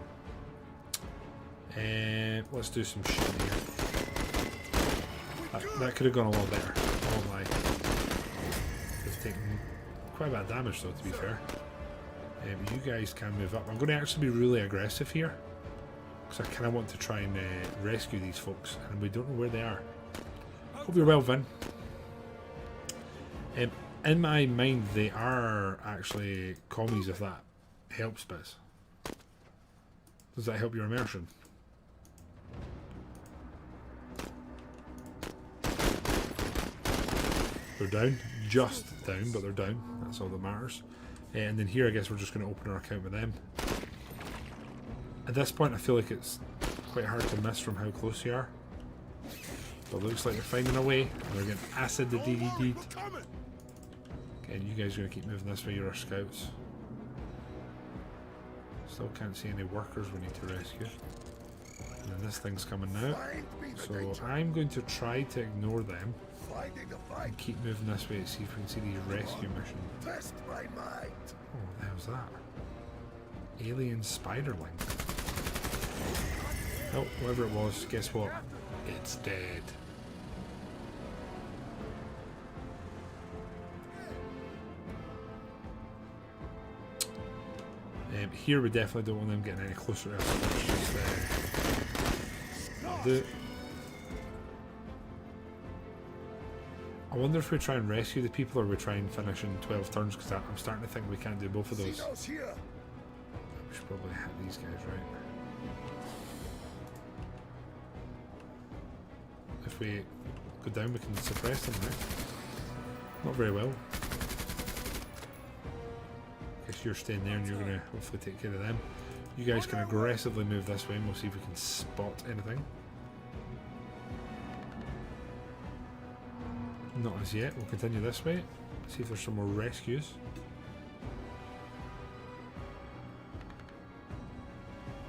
Let's do some shit here. That could have gone a lot better. Oh my. It's taken quite a bit of damage though, to be fair. You guys can move up. I'm going to actually be really aggressive here, because I kind of want to try and rescue these folks, and we don't know where they are. Hope you're well, Vin. In my mind, they are actually commies, if that helps, Biz. Does that help your immersion? They're down. Just down, but they're down. That's all that matters. And then here, I guess we're just going to open our account with them. At this point, I feel like it's quite hard to miss from how close you are. But it looks like they're finding a way. And they're getting acid the DDD. And you guys are going to keep moving this way. You're our scouts. Still can't see any workers we need to rescue. And this thing's coming now. So I'm going to try to ignore them and keep moving this way to see if we can see these rescue missions. Oh, what the hell's that? Alien spiderling. Oh, whatever it was, guess what? It's dead. Here we definitely don't want them getting any closer to us. Let's just do. I wonder if we try and rescue the people or we try and finish in 12 turns, because I'm starting to think we can't do both of those. We should probably hit these guys, right? If we go down, we can suppress them, right? Not very well. Guess you're staying there and you're going to hopefully take care of them. You guys can aggressively move this way and we'll see if we can spot anything. Not as yet. We'll continue this way. See if there's some more rescues.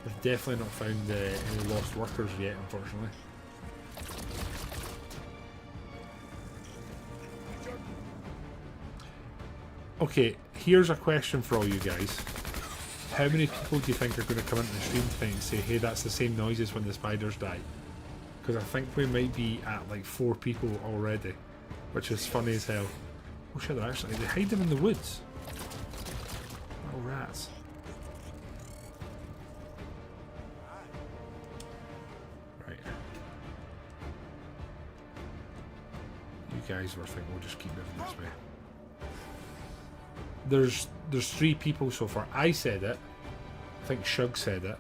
We've definitely not found any lost workers yet, unfortunately. Okay, here's a question for all you guys. How many people do you think are going to come into the stream tonight and say, hey, that's the same noise as when the spiders die? Because I think we might be at like 4 people already, which is funny as hell. Oh shit, they hide them in the woods. Little rats. Right. You guys were thinking we'll just keep moving this way. There's 3 people so far. I said it. I think Shug said it.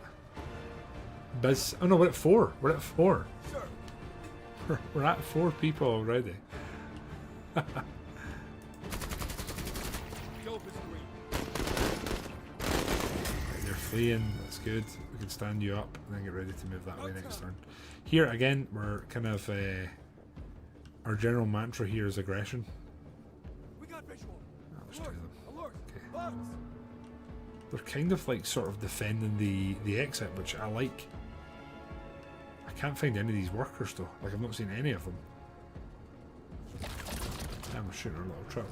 Biz. Oh no, we're at 4. We're at 4. We're at 4 people already. They're fleeing. That's good. We can stand you up and then get ready to move that way next turn. Here again, we're kind of our general mantra here is aggression. We got visual. Let's do them. Okay. Bugs. They're kind of like sort of defending the exit, which I like. I can't find any of these workers though. Like I've not seen any of them. I'm shooting our little truck.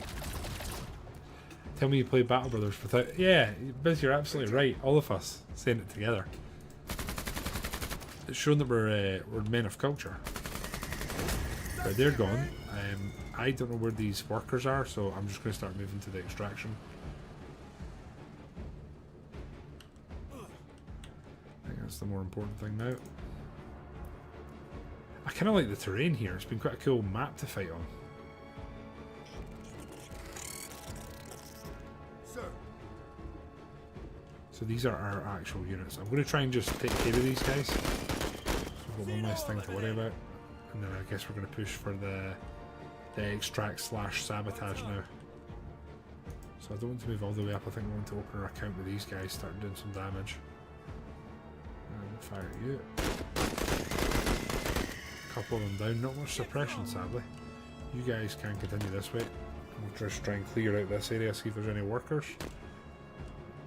Tell me you play Battle Brothers without... Yeah, Biz, you're absolutely right. All of us saying it together. It's shown that we're men of culture. But they're gone. I don't know where these workers are, so I'm just going to start moving to the extraction. I think that's the more important thing now. I kind of like the terrain here. It's been quite a cool map to fight on. So these are our actual units. I'm going to try and just take care of these guys. So we've got one less thing to worry about. And then I guess we're going to push for the extract / sabotage now. So I don't want to move all the way up. I think I want to open our account with these guys, start doing some damage. And fire at you. A couple of them down. Not much suppression, sadly. You guys can continue this way. We'll just try and clear out this area, see if there's any workers.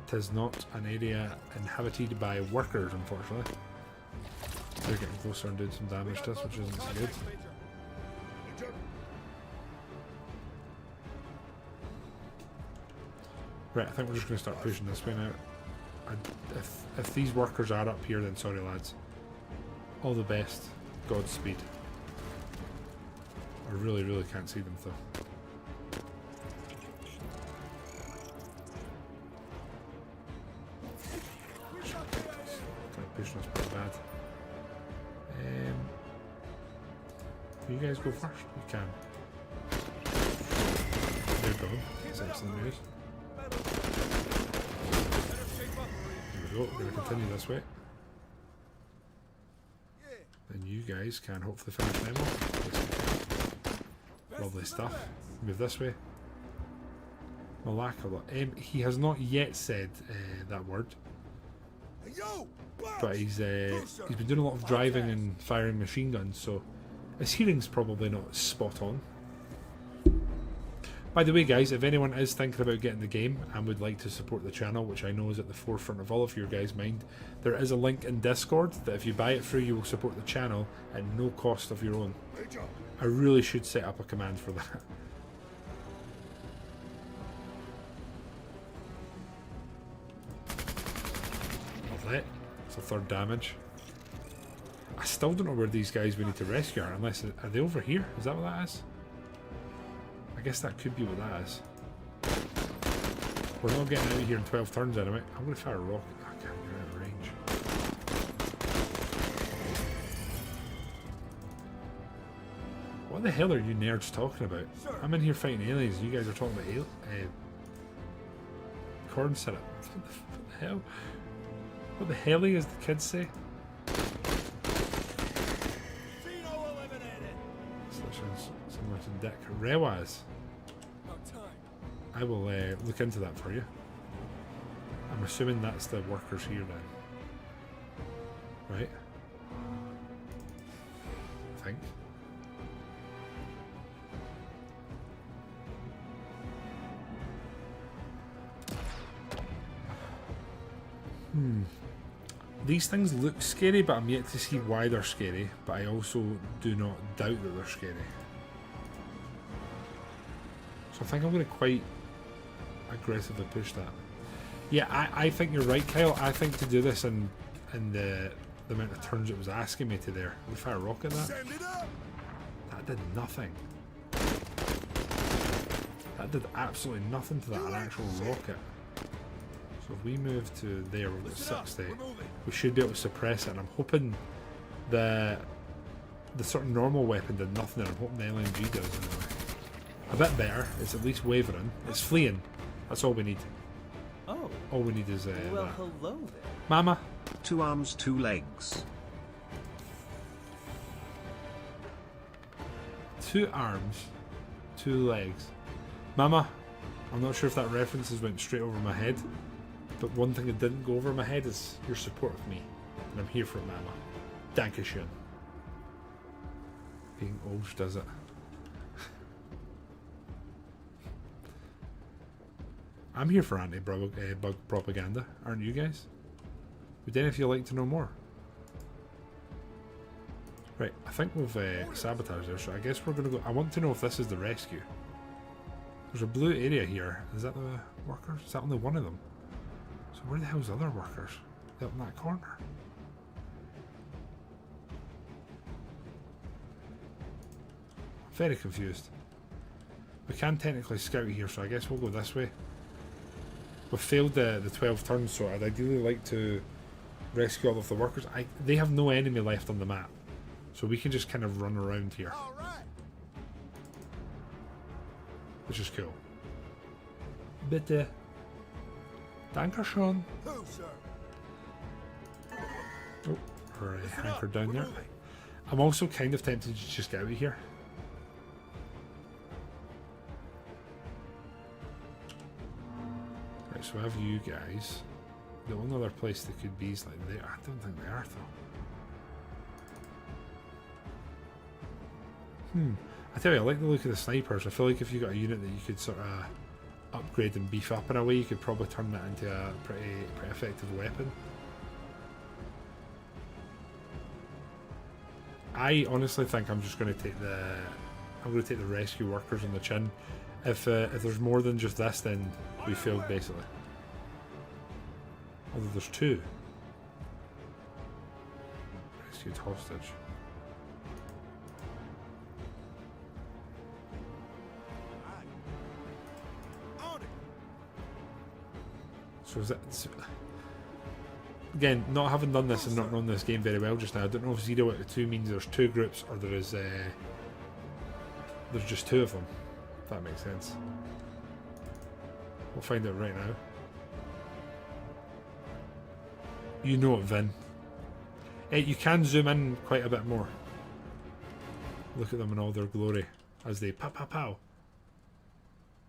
It is not an area inhabited by workers, unfortunately. They're getting closer and doing some damage to us, which isn't so good. Right, I think we're just going to start pushing this way now. If these workers are up here, then sorry lads. All the best. Godspeed. I really, really can't see them though. Pushing us pretty bad. You guys go first? You can. They're gone. That's excellent news. Here we go. We're going to continue this way. Then you guys can hopefully finish them off. Lovely stuff. Move this way. Malakala. He has not yet said that word. But he's been doing a lot of driving and firing machine guns, so his hearing's probably not spot on. By the way, guys, if anyone is thinking about getting the game and would like to support the channel, which I know is at the forefront of all of your guys' mind, there is a link in Discord that if you buy it through, you will support the channel at no cost of your own. I really should set up a command for that. Lovely. It's a third damage. I still don't know where these guys we need to rescue are, unless... Are they over here? Is that what that is? I guess that could be what that is. We're not getting out of here in 12 turns anyway. I'm going to fire a rocket. I can't get out of range. What the hell are you nerds talking about? I'm in here fighting aliens. You guys are talking about corn syrup. What the hell? What the hell is the kids say? Similar to Dick. Rewas. I will look into that for you. I'm assuming that's the workers here then. Right? I think. These things look scary, but I'm yet to see why they're scary. But I also do not doubt that they're scary. So I think I'm going to quite aggressively push that. Yeah, I think you're right, Kyle. I think to do this in the amount of turns it was asking me to there. We fire a rocket at that? That did nothing. That did absolutely nothing to that, an actual rocket. So if we move to there, we've got 60. We should be able to suppress it, and I'm hoping the sort of normal weapon did nothing, and I'm hoping the LMG does anyway. A bit better. It's at least wavering. It's fleeing. That's all we need. Oh. All we need is Well, that. hello there. Mama. 2 arms, 2 legs. 2 arms, 2 legs. Mama. I'm not sure if that references went straight over my head, but one thing that didn't go over my head is your support of me. And I'm here for it, Mama. Dankeschön. Being Olsh does it. I'm here for anti-bug propaganda, aren't you guys? Would any of you like to know more? Right, I think we've sabotaged there, so I guess we're going to go... I want to know if this is the rescue. There's a blue area here. Is that the workers? Is that only one of them? So where the hell's the other workers? They're up in that corner. I'm very confused. We can technically scout here, so I guess we'll go this way. We've failed the 12 turns, so I'd ideally like to rescue all of the workers. They have no enemy left on the map, so we can just kind of run around here. Which is cool. Bitte. Dankeschön. Oh, we're hankered down there. I'm also kind of tempted to just get out of here. Right, so I have you guys. The only other place they could be is like there. I don't think they are though. I tell you, I like the look of the snipers. I feel like if you got a unit that you could sort of upgrade and beef up in a way, you could probably turn that into a pretty effective weapon. I honestly think I'm just going to take the rescue workers on the chin. If there's more than just this, then we failed basically. Although there's 2. Rescued hostage. So is that... Again, not having done this and not knowing this game very well just now, I don't know if 0 out of 2 means there's 2 groups or there's just 2 of them. If that makes sense. We'll find out right now. You know it, Vin. You can zoom in quite a bit more. Look at them in all their glory as they pow pow pow.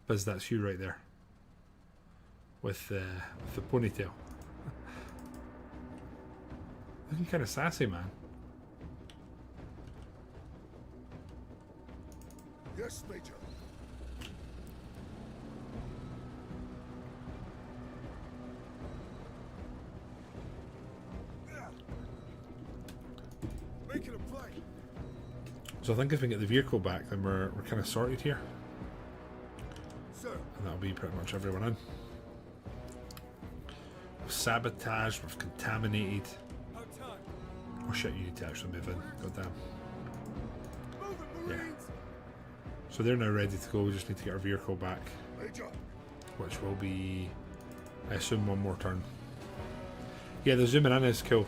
Biz, that's you right there. With the ponytail. Looking kind of sassy, man. Yes, Major. So I think if we get the vehicle back, then we're kind of sorted here. Sir. And that'll be pretty much everyone in. We've sabotaged, we've contaminated. Oh shit, you need to actually move in. Goddamn. Yeah. So they're now ready to go. We just need to get our vehicle back. Which will be, I assume, one more turn. Yeah, the zooming in is cool.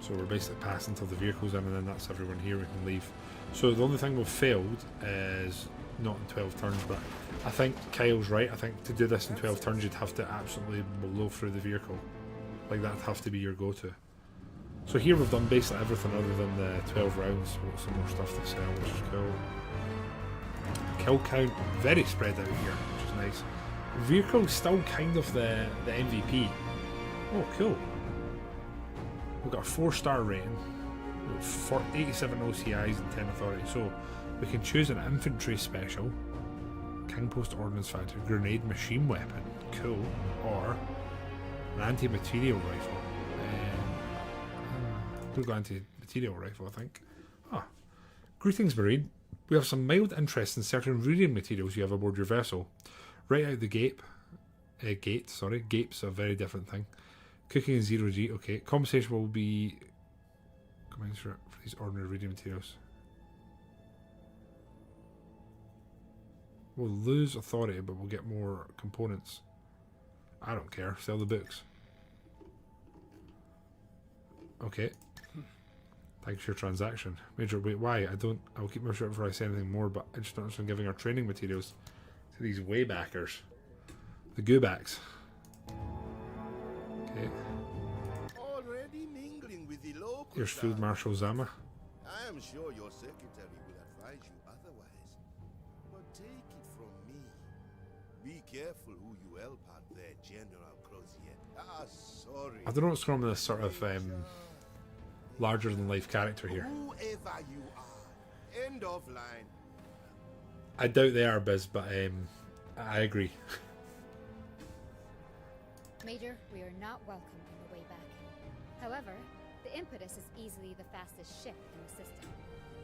So we're basically passing until the vehicle's in, and then that's everyone here. We can leave. So the only thing we've failed is not in 12 turns, but I think Kyle's right. I think to do this in 12 turns, you'd have to absolutely blow through the vehicle. Like, that'd have to be your go-to. So here we've done basically everything other than the 12 rounds. We've got some more stuff to sell, which is cool. Kill count, very spread out here, which is nice. Vehicle's still kind of the MVP. Oh, cool. We've got a 4-star rating. We've got 87 OCIs and 10 authority. So we can choose an infantry special, King Post Ordnance Factory, grenade machine weapon, cool, or an anti-material rifle. We'll go anti-material rifle, I think. Ah. Greetings, Marine. We have some mild interest in certain reading materials you have aboard your vessel. Right out the gate. Gate's a very different thing. Cooking in 0G, okay. Compensation will be commensurate for these ordinary reading materials. We'll lose authority, but we'll get more components. I don't care. Sell the books. Okay. Thanks for your transaction. Major, wait, why? I'll keep my shirt before I say anything more, but I just don't understand giving our training materials to these waybackers. The goobacks. Okay. Already mingling with the locals. Here's Field Marshal Zama. I am sure your secretary will advise you otherwise. But take it from me. Be careful who you help out there, General Crozier. Ah, sorry. I don't know what's going on with this sort of larger than life character here. Whoever you are. End of line. I doubt they are, Biz, but I agree. Major, we are not welcome on the way back. However, the impetus is easily the fastest ship in the system.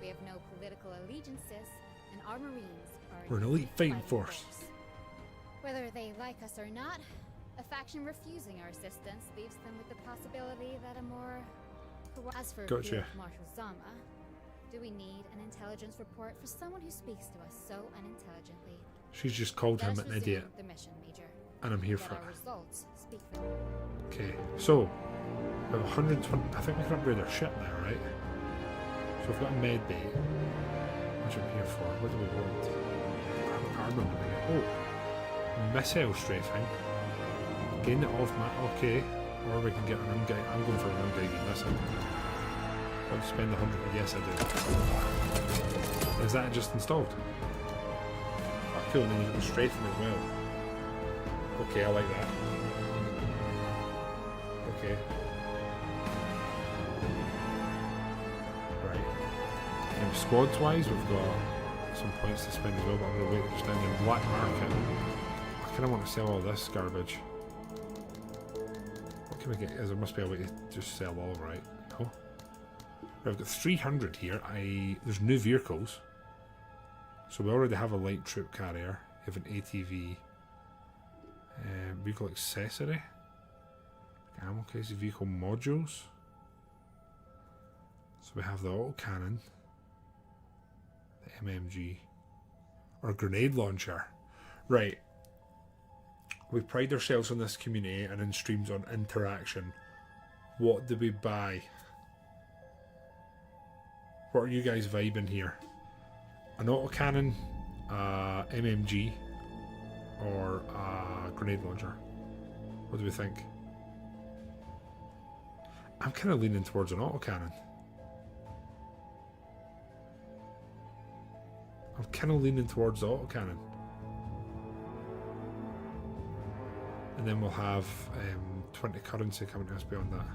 We have no political allegiances, and our Marines are We're an elite fighting force. Whether they like us or not, a faction refusing our assistance leaves them with the possibility that a more... As for Gotcha. Field Marshal Zama, do we need an intelligence report for someone who speaks to us so unintelligently? She's just called Let him us an resume idiot, the mission, Major. and I'm here Let for it. our results speak for them. Okay, so we have 120. I think we can upgrade our ship now, right? So we've got a med bay, which I'm here for. What do we want? Armament. Oh, missile strafing. Gain it off my. Okay, or we can get an unguided. I'm going for an unguided missile. Want to spend 100? Yes, I do. Is that just installed? Oh, cool. And then you can strafing as well. Okay, I like that. Okay. Right. Squads wise, we've got some points to spend as well, but I'm going to wait just down the black market. I kind of want to sell all this garbage. What can we get? There must be a way to just sell all, right? No. Right, I've got 300 here. There's new vehicles. So we already have a light troop carrier. We have an ATV. Vehicle accessory. Ammo case, vehicle modules. So we have the autocannon, the MMG, or grenade launcher. Right. We pride ourselves on this community and in streams on interaction. What do we buy? What are you guys vibing here? An autocannon, MMG, or a grenade launcher? What do we think? I'm kind of leaning towards an autocannon. I'm kind of leaning towards the autocannon. And then we'll have 20 currency coming to us beyond that.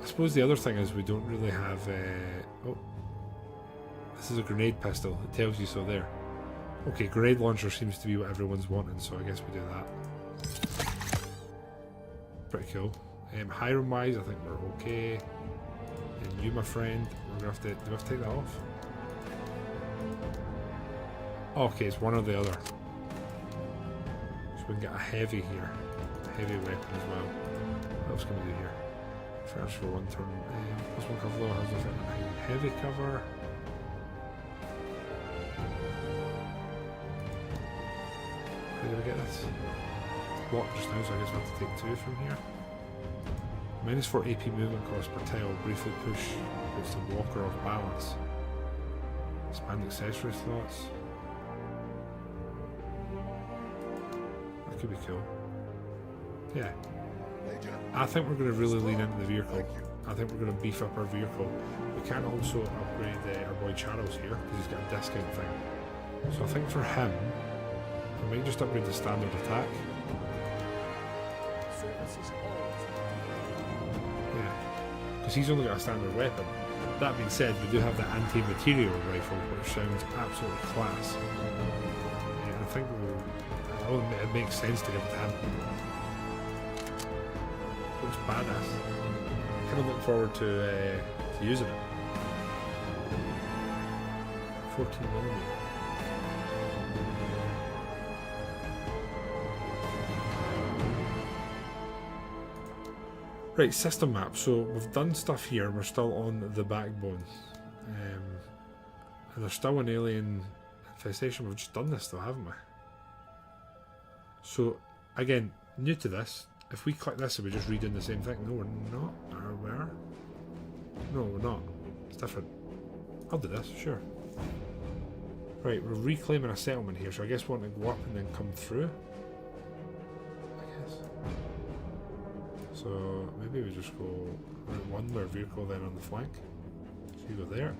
I suppose the other thing is we don't really have... oh, this is a grenade pistol. It tells you so there. Okay, grenade launcher seems to be what everyone's wanting, so I guess we do that. pretty cool. Hiram wise, I think we're okay. And you, my friend, we're gonna have to. Do we have to take that off? Okay, it's one or the other. So we can get a heavy here. A heavy weapon as well. What else can we do here? First for one turn. Plus one cover low has nothing. Heavy cover. How do we get this? Block just now, so I guess we have to take 2 from here. -4 AP movement cost per tile. Briefly push puts the walker off balance. Expand accessory slots. That could be cool. Yeah. I think we're going to really lean into the vehicle. I think we're going to beef up our vehicle. We can also upgrade our boy Charles here because he's got a discount thing. So I think for him, we might just upgrade the standard attack. Yeah, because he's only got a standard weapon. That being said, we do have the anti-material rifle, which sounds absolutely class. Yeah, I think it makes sense to give it to him. Looks badass. Kind of look forward to using it. 14mm. Right, system map. So we've done stuff here. We're still on the backbone, and there's still an alien infestation. We've just done this though, haven't we? So again, new to this. If we click this, are we just redoing the same thing? No, we're not. Or we are? No, we're not. It's different. I'll do this, sure. Right, we're reclaiming a settlement here, so I guess we want to go up and then come through. I guess. So maybe we just go route 1 with our vehicle then on the flank. So you go there.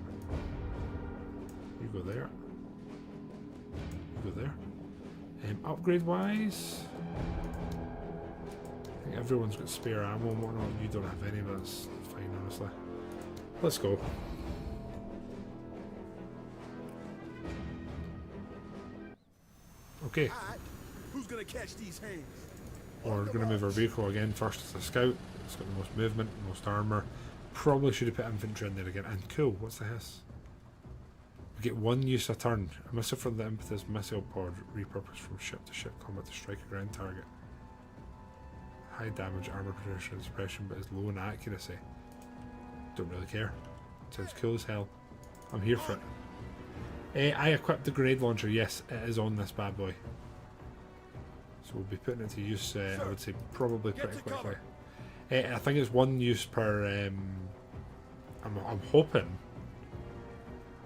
You go there. You go there. Upgrade wise, I think everyone's got spare ammo and whatnot. You don't have any, but that's fine, honestly. Let's go. Okay. Who's gonna catch these hands? We're going to move our vehicle again. First as a scout. It's got the most movement, most armour. Probably should have put infantry in there again. And cool, what's this? We get 1 use a turn. A missile from the impetus missile pod repurposed from ship to ship combat to strike a ground target. High damage, armour protection, suppression, but is low in accuracy. Don't really care. Sounds cool as hell. I'm here for it. I equipped the grenade launcher. Yes, it is on this bad boy. So we'll be putting it to use, I would say, probably pretty quickly. I think it's 1 use per... I'm hoping...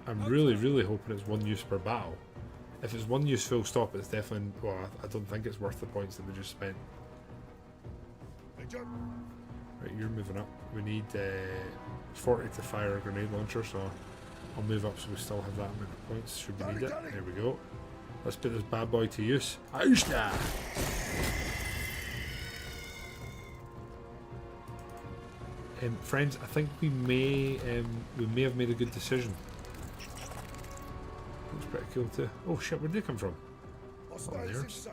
I'm really hoping it's 1 use per battle. If it's 1 use full stop, it's definitely... Well, I don't think it's worth the points that we just spent. Right, you're moving up. We need 40 to fire a grenade launcher, so I'll move up so we still have that amount of points. Should we need it? There we go. Let's put this bad boy to use. Aishta! Friends, I think we may have made a good decision. Looks pretty cool too. Oh shit, where'd they come from? Oh, theirs.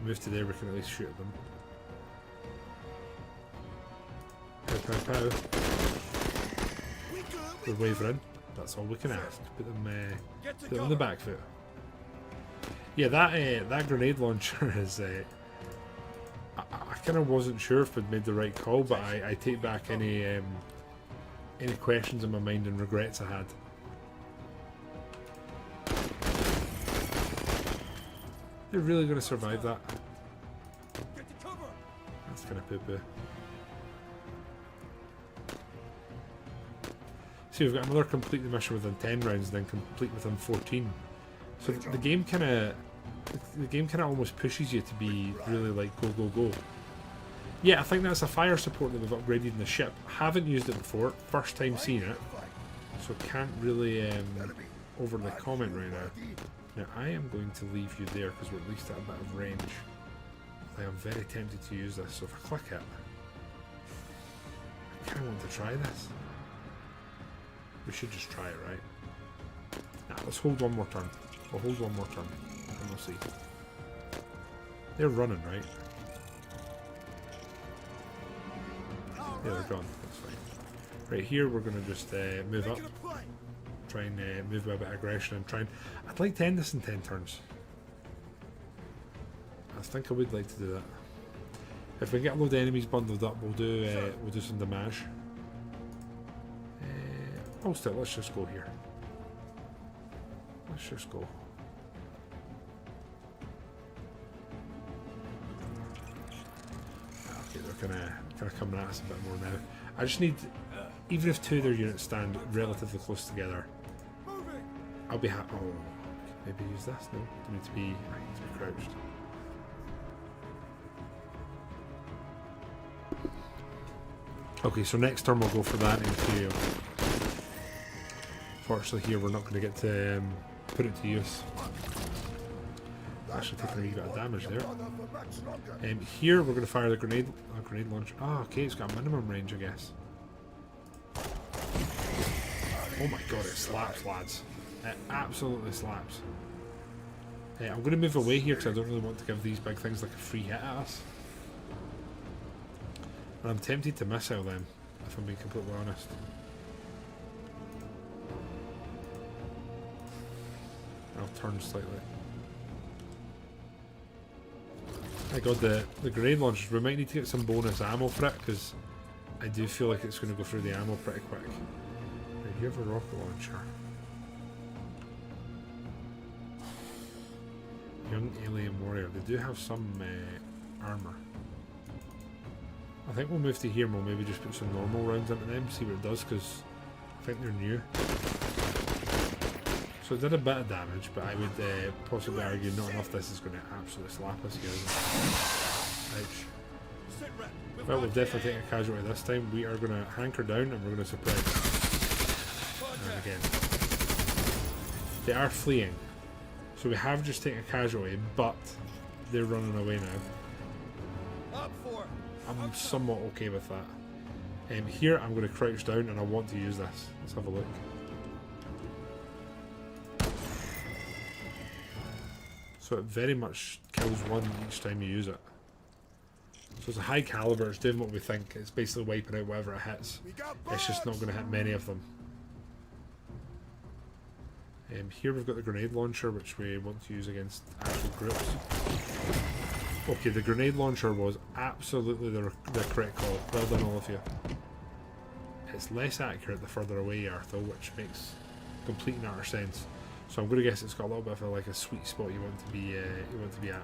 Move to there, we can at least shoot at them. Pow pow pow. We're wavering. That's all we can ask. Put them on the back foot. Yeah, that grenade launcher is. I kind of wasn't sure if we'd made the right call, but I take back any questions in my mind and regrets I had. They're really going to survive that. That's kind of poo-poo. See, we've got another complete the mission within 10 rounds, then complete within 14. So the game kind of almost pushes you to be really like go go go. Yeah, I think that's a fire support that we've upgraded in the ship. Haven't used it before, first time seeing it, so can't really overly comment right now. Now I am going to leave you there because we're at least at a bit of range. I am very tempted to use this, so if I click it, I kind of want to try this. We should just try it, right? Nah, let's hold 1 more turn. We'll hold 1 more turn, and we'll see. They're running, right? Yeah, they're gone. That's fine. Right here, we're going to just move up. Try and move with a bit of aggression and try and... I'd like to end this in 10 turns. I think I would like to do that. If we get a load of enemies bundled up, we'll do some damage. Oh, still, let's just go here. Let's just go. Okay, they're kind of coming at us a bit more now. I just need, even if 2 of their units stand relatively close together, I'll be happy. Oh, maybe use this. No, I need to be crouched. Okay, so next turn we'll go for that Imperial. Fortunately here we're not going to get to put it to use. Actually taking a wee bit of damage there. Here we're going to fire the grenade launcher. Ah, okay, it's got a minimum range, I guess. Oh my god, it slaps, lads. It absolutely slaps. I'm going to move away here because I don't really want to give these big things like a free hit at us. And I'm tempted to missile them, if I'm being completely honest. I'll turn slightly. My god, the grenade launchers, we might need to get some bonus ammo for it, because I do feel like it's going to go through the ammo pretty quick. Right, you have a rocket launcher. Young alien warrior, they do have some armour. I think we'll move to here and we'll maybe just put some normal rounds into them, see what it does, because I think they're new. So it did a bit of damage, but I would possibly argue not enough. This is going to absolutely slap us here, isn't it? Ouch. Well, we'll definitely take a casualty this time. We are going to hanker down and we're going to suppress. And again. They are fleeing. So we have just taken a casualty, but they're running away now. I'm somewhat okay with that. Here I'm going to crouch down and I want to use this. Let's have a look. So it very much kills one each time you use it. So it's a high caliber, it's doing what we think. It's basically wiping out whatever it hits. It's just not going to hit many of them. Here we've got the grenade launcher, which we want to use against actual groups. Okay, the grenade launcher was absolutely the correct call. Well done, all of you. It's less accurate the further away you are, though, which makes complete and utter sense. So I'm going to guess it's got a little bit of like a sweet spot you want to be at.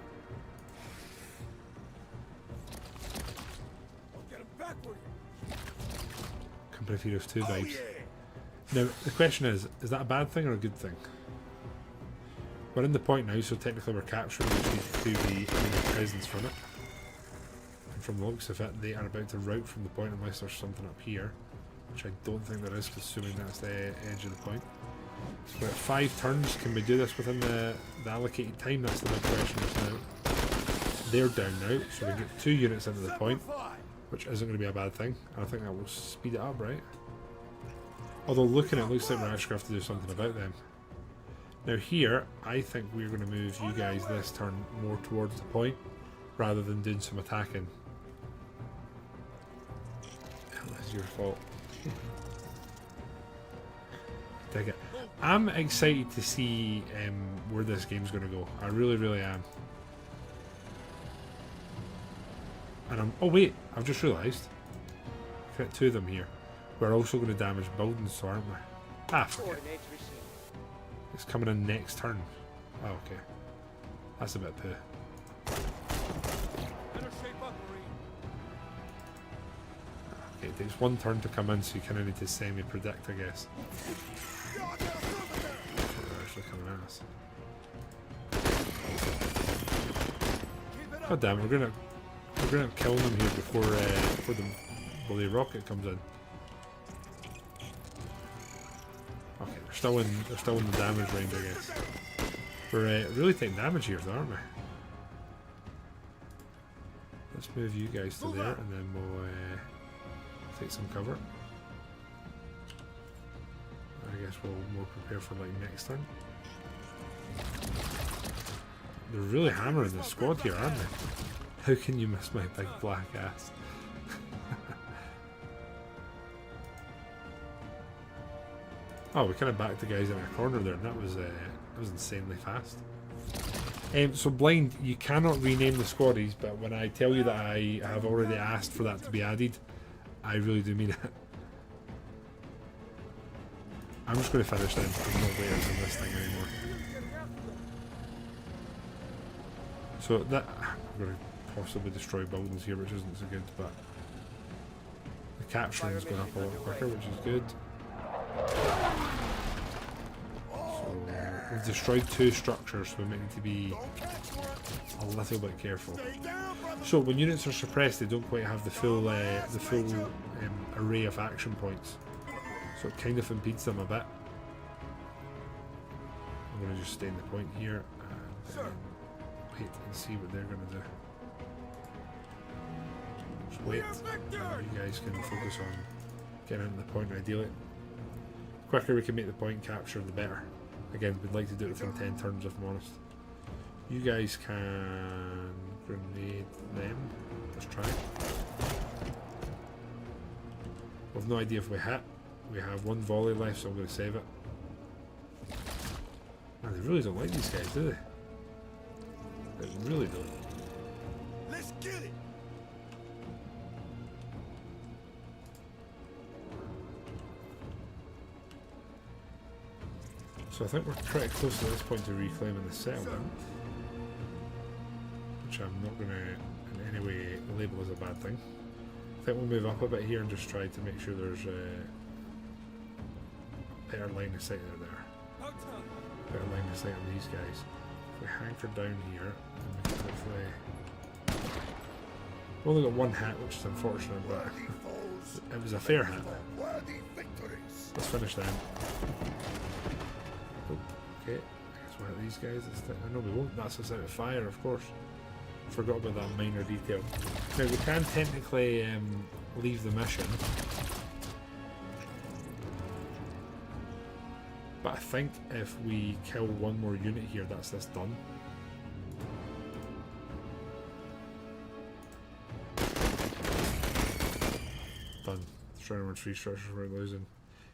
Company of Heroes 2 vibes. Now the question is that a bad thing or a good thing? We're in the point now, so technically we're capturing the enemy presence from it. And from the looks of it, they are about to rout from the point unless there's something up here, which I don't think there is, assuming that's the edge of the point. We're at 5 turns. Can we do this within the allocated time? That's the big question just now. They're down now, so we get 2 units into the point, which isn't going to be a bad thing. And I think that will speed it up, right? Although looking at it, looks like we're actually going to have to do something about them. Now here, I think we're going to move you guys this turn more towards the point, rather than doing some attacking. That's your fault. Dig it. I'm excited to see where this game's going to go. I really, really am. And oh wait, I've just realised. We've got 2 of them here. We're also going to damage buildings, so aren't we? Ah, forget it. It's coming in next turn. Oh, okay. That's a bit poo. Okay, it takes 1 turn to come in, so you kind of need to semi-predict, I guess. They're actually coming at us. God damn, we're gonna kill them here before the bloody rocket comes in. Okay, they're still in the damage range, I guess. We're really taking damage here, though, aren't we? Let's move you guys to there, and then we'll take some cover. I guess we'll more prepare for like next turn. They're really hammering the squad here, aren't they? How can you miss my big black ass? Oh, we kind of backed the guys in our corner there, and that was insanely fast. So blind, you cannot rename the squaddies, but when I tell you that I have already asked for that to be added, I really do mean it. I'm just going to finish then. I'm not waiting on this thing anymore. So that I'm going to possibly destroy buildings here, which isn't so good, but the capturing is going up a lot quicker, which is good. So we've destroyed 2 structures, so we might need to be a little bit careful. So when units are suppressed, they don't quite have the full array of action points, so it kind of impedes them a bit. I'm going to just stay in the point here and wait and see what they're going to do. Just wait. You guys can focus on getting into the point ideally. The quicker we can make the point capture, the better. Again, we'd like to do it within 10 turns if I'm honest. You guys can grenade them. Let's try. We've no idea if we hit. We have 1 volley left, so I'm going to save it. Man, they really don't like these guys, do they? They really don't. Let's get it. So I think we're pretty close to this point to reclaiming the settlement, which I'm not going to in any way label as a bad thing. I think we'll move up a bit here and just try to make sure there's a better line of sight out there. Better line of sight on these guys. If we hanker down here, then we can hopefully... We've only got 1 hit, which is unfortunate, but it was a fair hit. Let's finish them. Okay, I guess we'll hit these guys. No, we won't. That's us out of fire, of course. Forgot about that minor detail. Now, we can technically leave the mission, but I think if we kill 1 more unit here, that's this done. Done. Destroying our 3 structures we're losing.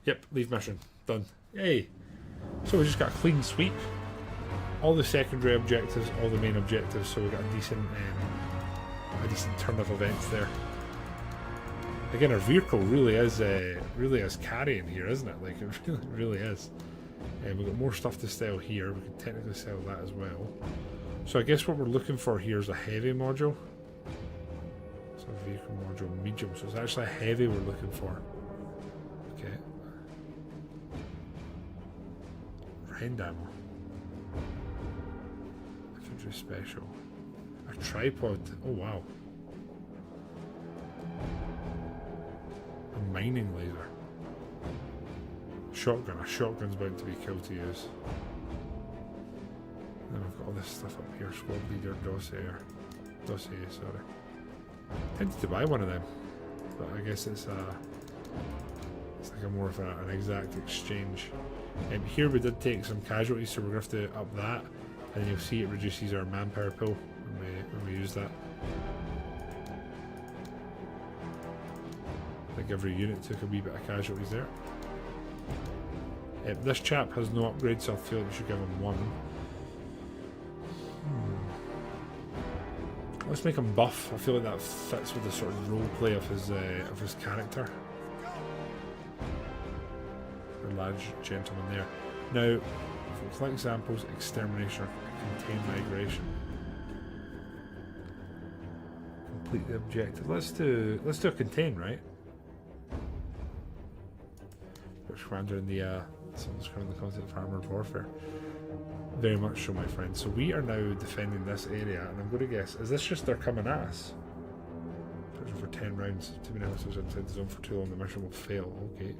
Yep, leave mission. Done. Yay! So we just got a clean sweep. All the secondary objectives, all the main objectives, so we got a decent turn of events there. Again, our vehicle really is carrying here, isn't it? Like, it really is. And we've got more stuff to sell here. We can technically sell that as well. So I guess what we're looking for here is a heavy module. So a vehicle module medium. So it's actually a heavy we're looking for. Okay. Hand ammo. Infantry special. A tripod. Oh wow. A mining laser. Shotgun. A shotgun's about to be killed to use. And then we've got all this stuff up here. Squad leader, dossier, sorry. Tempted to buy one of them, but I guess it's like a more of an exact exchange. Here we did take some casualties, so we're going to have to up that, and you'll see it reduces our manpower pool when we use that. I think every unit took a wee bit of casualties there. This chap has no upgrades, so I feel like we should give him 1. Let's make him buff. I feel like that fits with the sort of role play of his character. The large gentleman there. Now, for collect examples, extermination or contain migration. Complete the objective. Let's do a contain, right? Which commander in the someone's currently the concept of armored warfare. Very much so, my friend. So we are now defending this area, and I'm going to guess, is this just they're coming at us? For 10 rounds. Too many hostiles inside the zone for too long, the mission will fail. Okay.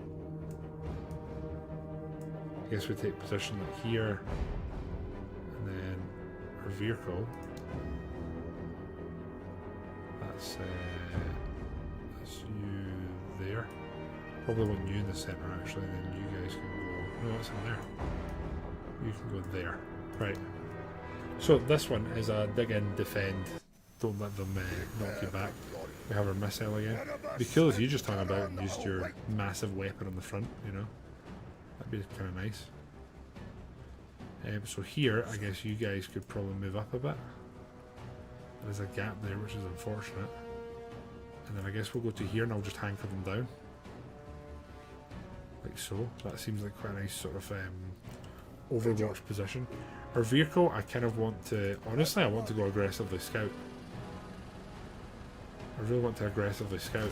I guess we take position like here, and then our vehicle. That's you there. Probably want you in the center actually, and then you guys can go. No, it's in there. You can go there. Right. So this one is a dig in, defend, don't let them knock you back. We have our missile again. It'd be cool if you just hung about and used your massive weapon on the front, you know. That'd be kind of nice. So here, I guess you guys could probably move up a bit. There's a gap there, which is unfortunate. And then I guess we'll go to here and I'll just anchor them down. Like so. That seems like quite a nice sort of overwatch position. Our vehicle, I kind of want to... Honestly, I want to go aggressively scout. I really want to aggressively scout.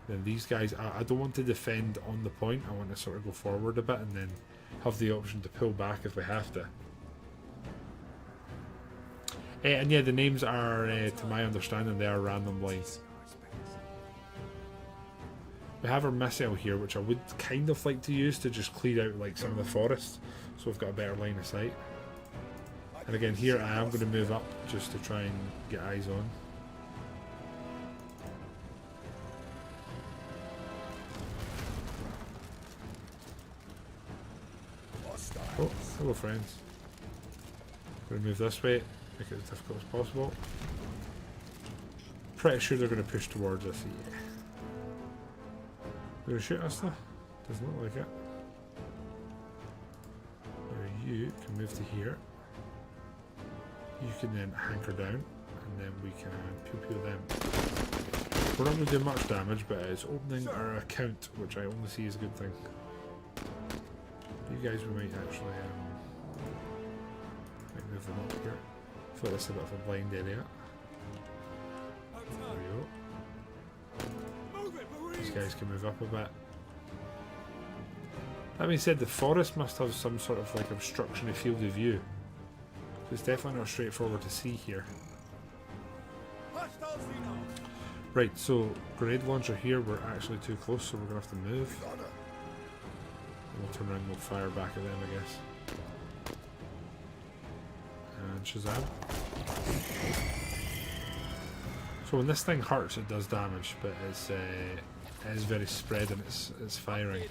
Then these guys, I don't want to defend on the point. I want to sort of go forward a bit and then have the option to pull back if we have to. And yeah, the names are, to my understanding, they are random lines. We have our missile here, which I would kind of like to use to just clear out like some of the forest, so we've got a better line of sight. And again, here I am going to move up just to try and get eyes on. Oh, hello friends. Going to move this way, make it as difficult as possible. Pretty sure they're going to push towards us. Yeah. They're going to shoot us though? Doesn't look like it. Now you can move to here. You can then hanker down, and then we can pew-pew them. We're not going to do much damage, but it's opening our account, which I only see as a good thing. You guys, we might actually might move them up here. I feel like this is a bit of a blind area. There we go. These guys can move up a bit. That being said, the forest must have some sort of like obstruction of field of view. It's definitely not straightforward to see here. Right, so grenade launcher here, we're actually too close, so we're going to have to move. We'll turn around and we'll fire back at them, I guess. And Shazam. So when this thing hurts, it does damage, but it is very spread in its firing.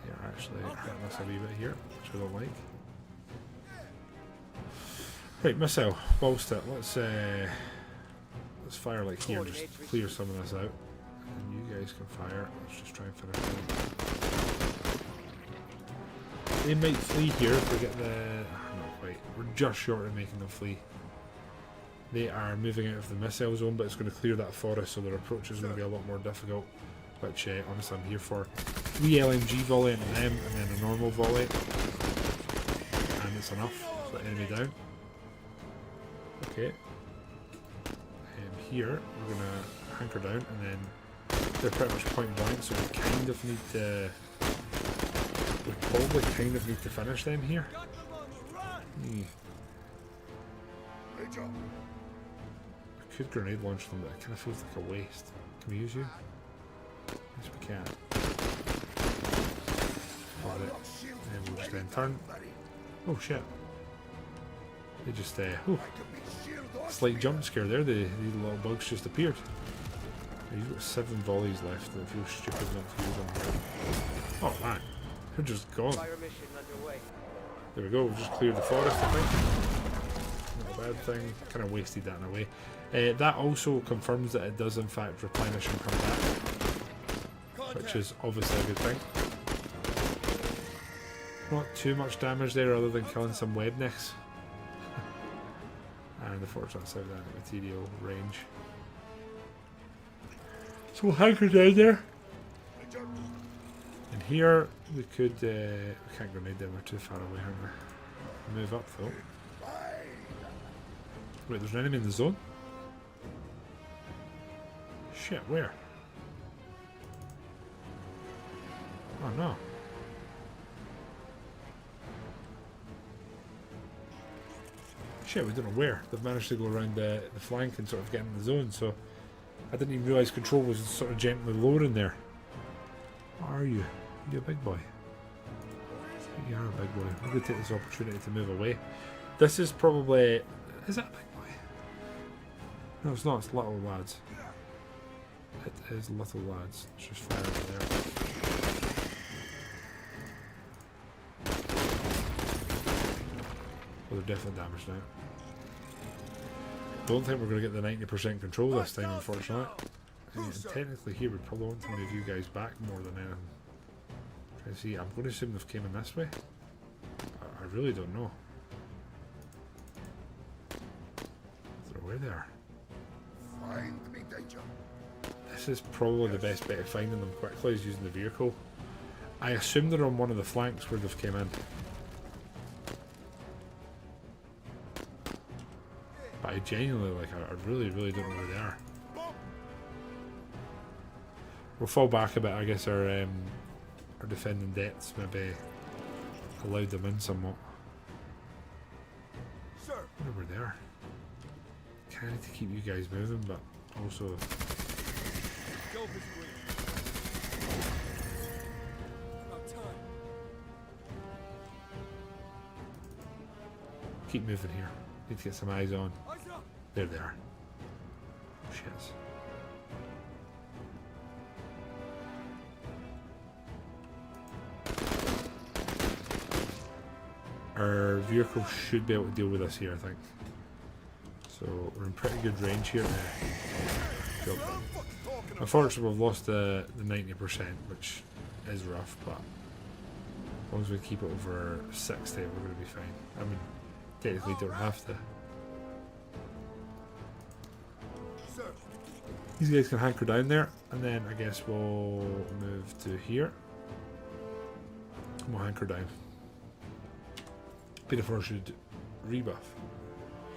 They're actually hitting us a wee bit here, which I don't like. Right, missile, bolster it. Let's fire like here, just clear some of this out. And you guys can fire. Let's just try and finish it. They might flee here if we get the... Not quite. We're just short of making them flee. They are moving out of the missile zone, but it's going to clear that forest, so their approach is going to be a lot more difficult. Which, honestly, I'm here for. 3 LMG volley into them, and then a normal volley. And it's enough. So enemy down. Okay. Here, we're going to hanker down, and then they're pretty much point blank, so we kind of need to... We probably kind of need to finish them here. I could grenade launch them, but it kind of feels like a waste. Can we use you? Yes, we can. Got it. And we'll just then turn. Oh shit. They just, slight jump scare there, the little bugs just appeared. You've got 7 volleys left, and it feels stupid not to use them. Oh man, they're just gone. There we go, we've just cleared the forest, I think. Not a bad thing, kind of wasted that in a way. That also confirms that it does in fact replenish and come back, which is obviously a good thing. Not too much damage there other than killing some web necks. And the fortress out that material range. So we'll hanker down there. And here we could we can't grenade them, we're too far away, aren't we? Move up though. Wait, there's an enemy in the zone? Shit, where? Oh no. Shit, we don't know where. They've managed to go around the flank and sort of get in the zone, so I didn't even realise control was sort of gently lowering there. What are you? You're a big boy. You are a big boy. I'm going to take this opportunity to move away. This is probably... Is that a big boy? No, it's not. It's little lads. It is little lads. Let's just fire over there. definitely damaged now. Don't think we're going to get the 90% control this time, unfortunately. And technically here we probably want to move you guys back more than anything. Trying to see, I'm going to assume they've came in this way. I really don't know. I don't know where they are. Find me danger. This is probably the best bet of finding them quickly is using the vehicle. I assume they're on one of the flanks where they've came in. But I genuinely, like, I really don't know where they are. We'll fall back a bit. I guess our defending depths maybe allowed them in somewhat. Sir. I wonder where they are. Kind of to keep you guys moving, but also Dope is green. About time. keep moving here. Need to get some eyes on. Eyes up. There they are. Shit. Our vehicle should be able to deal with us here, I think. So we're in pretty good range here now. Job done. Unfortunately, we've lost the 90%, which is rough, but as long as we keep it over 60, we're going to be fine. I mean, technically don't have to. These guys can hanker down there, and then I guess we'll move to here. And we'll hanker down. Before should rebuff.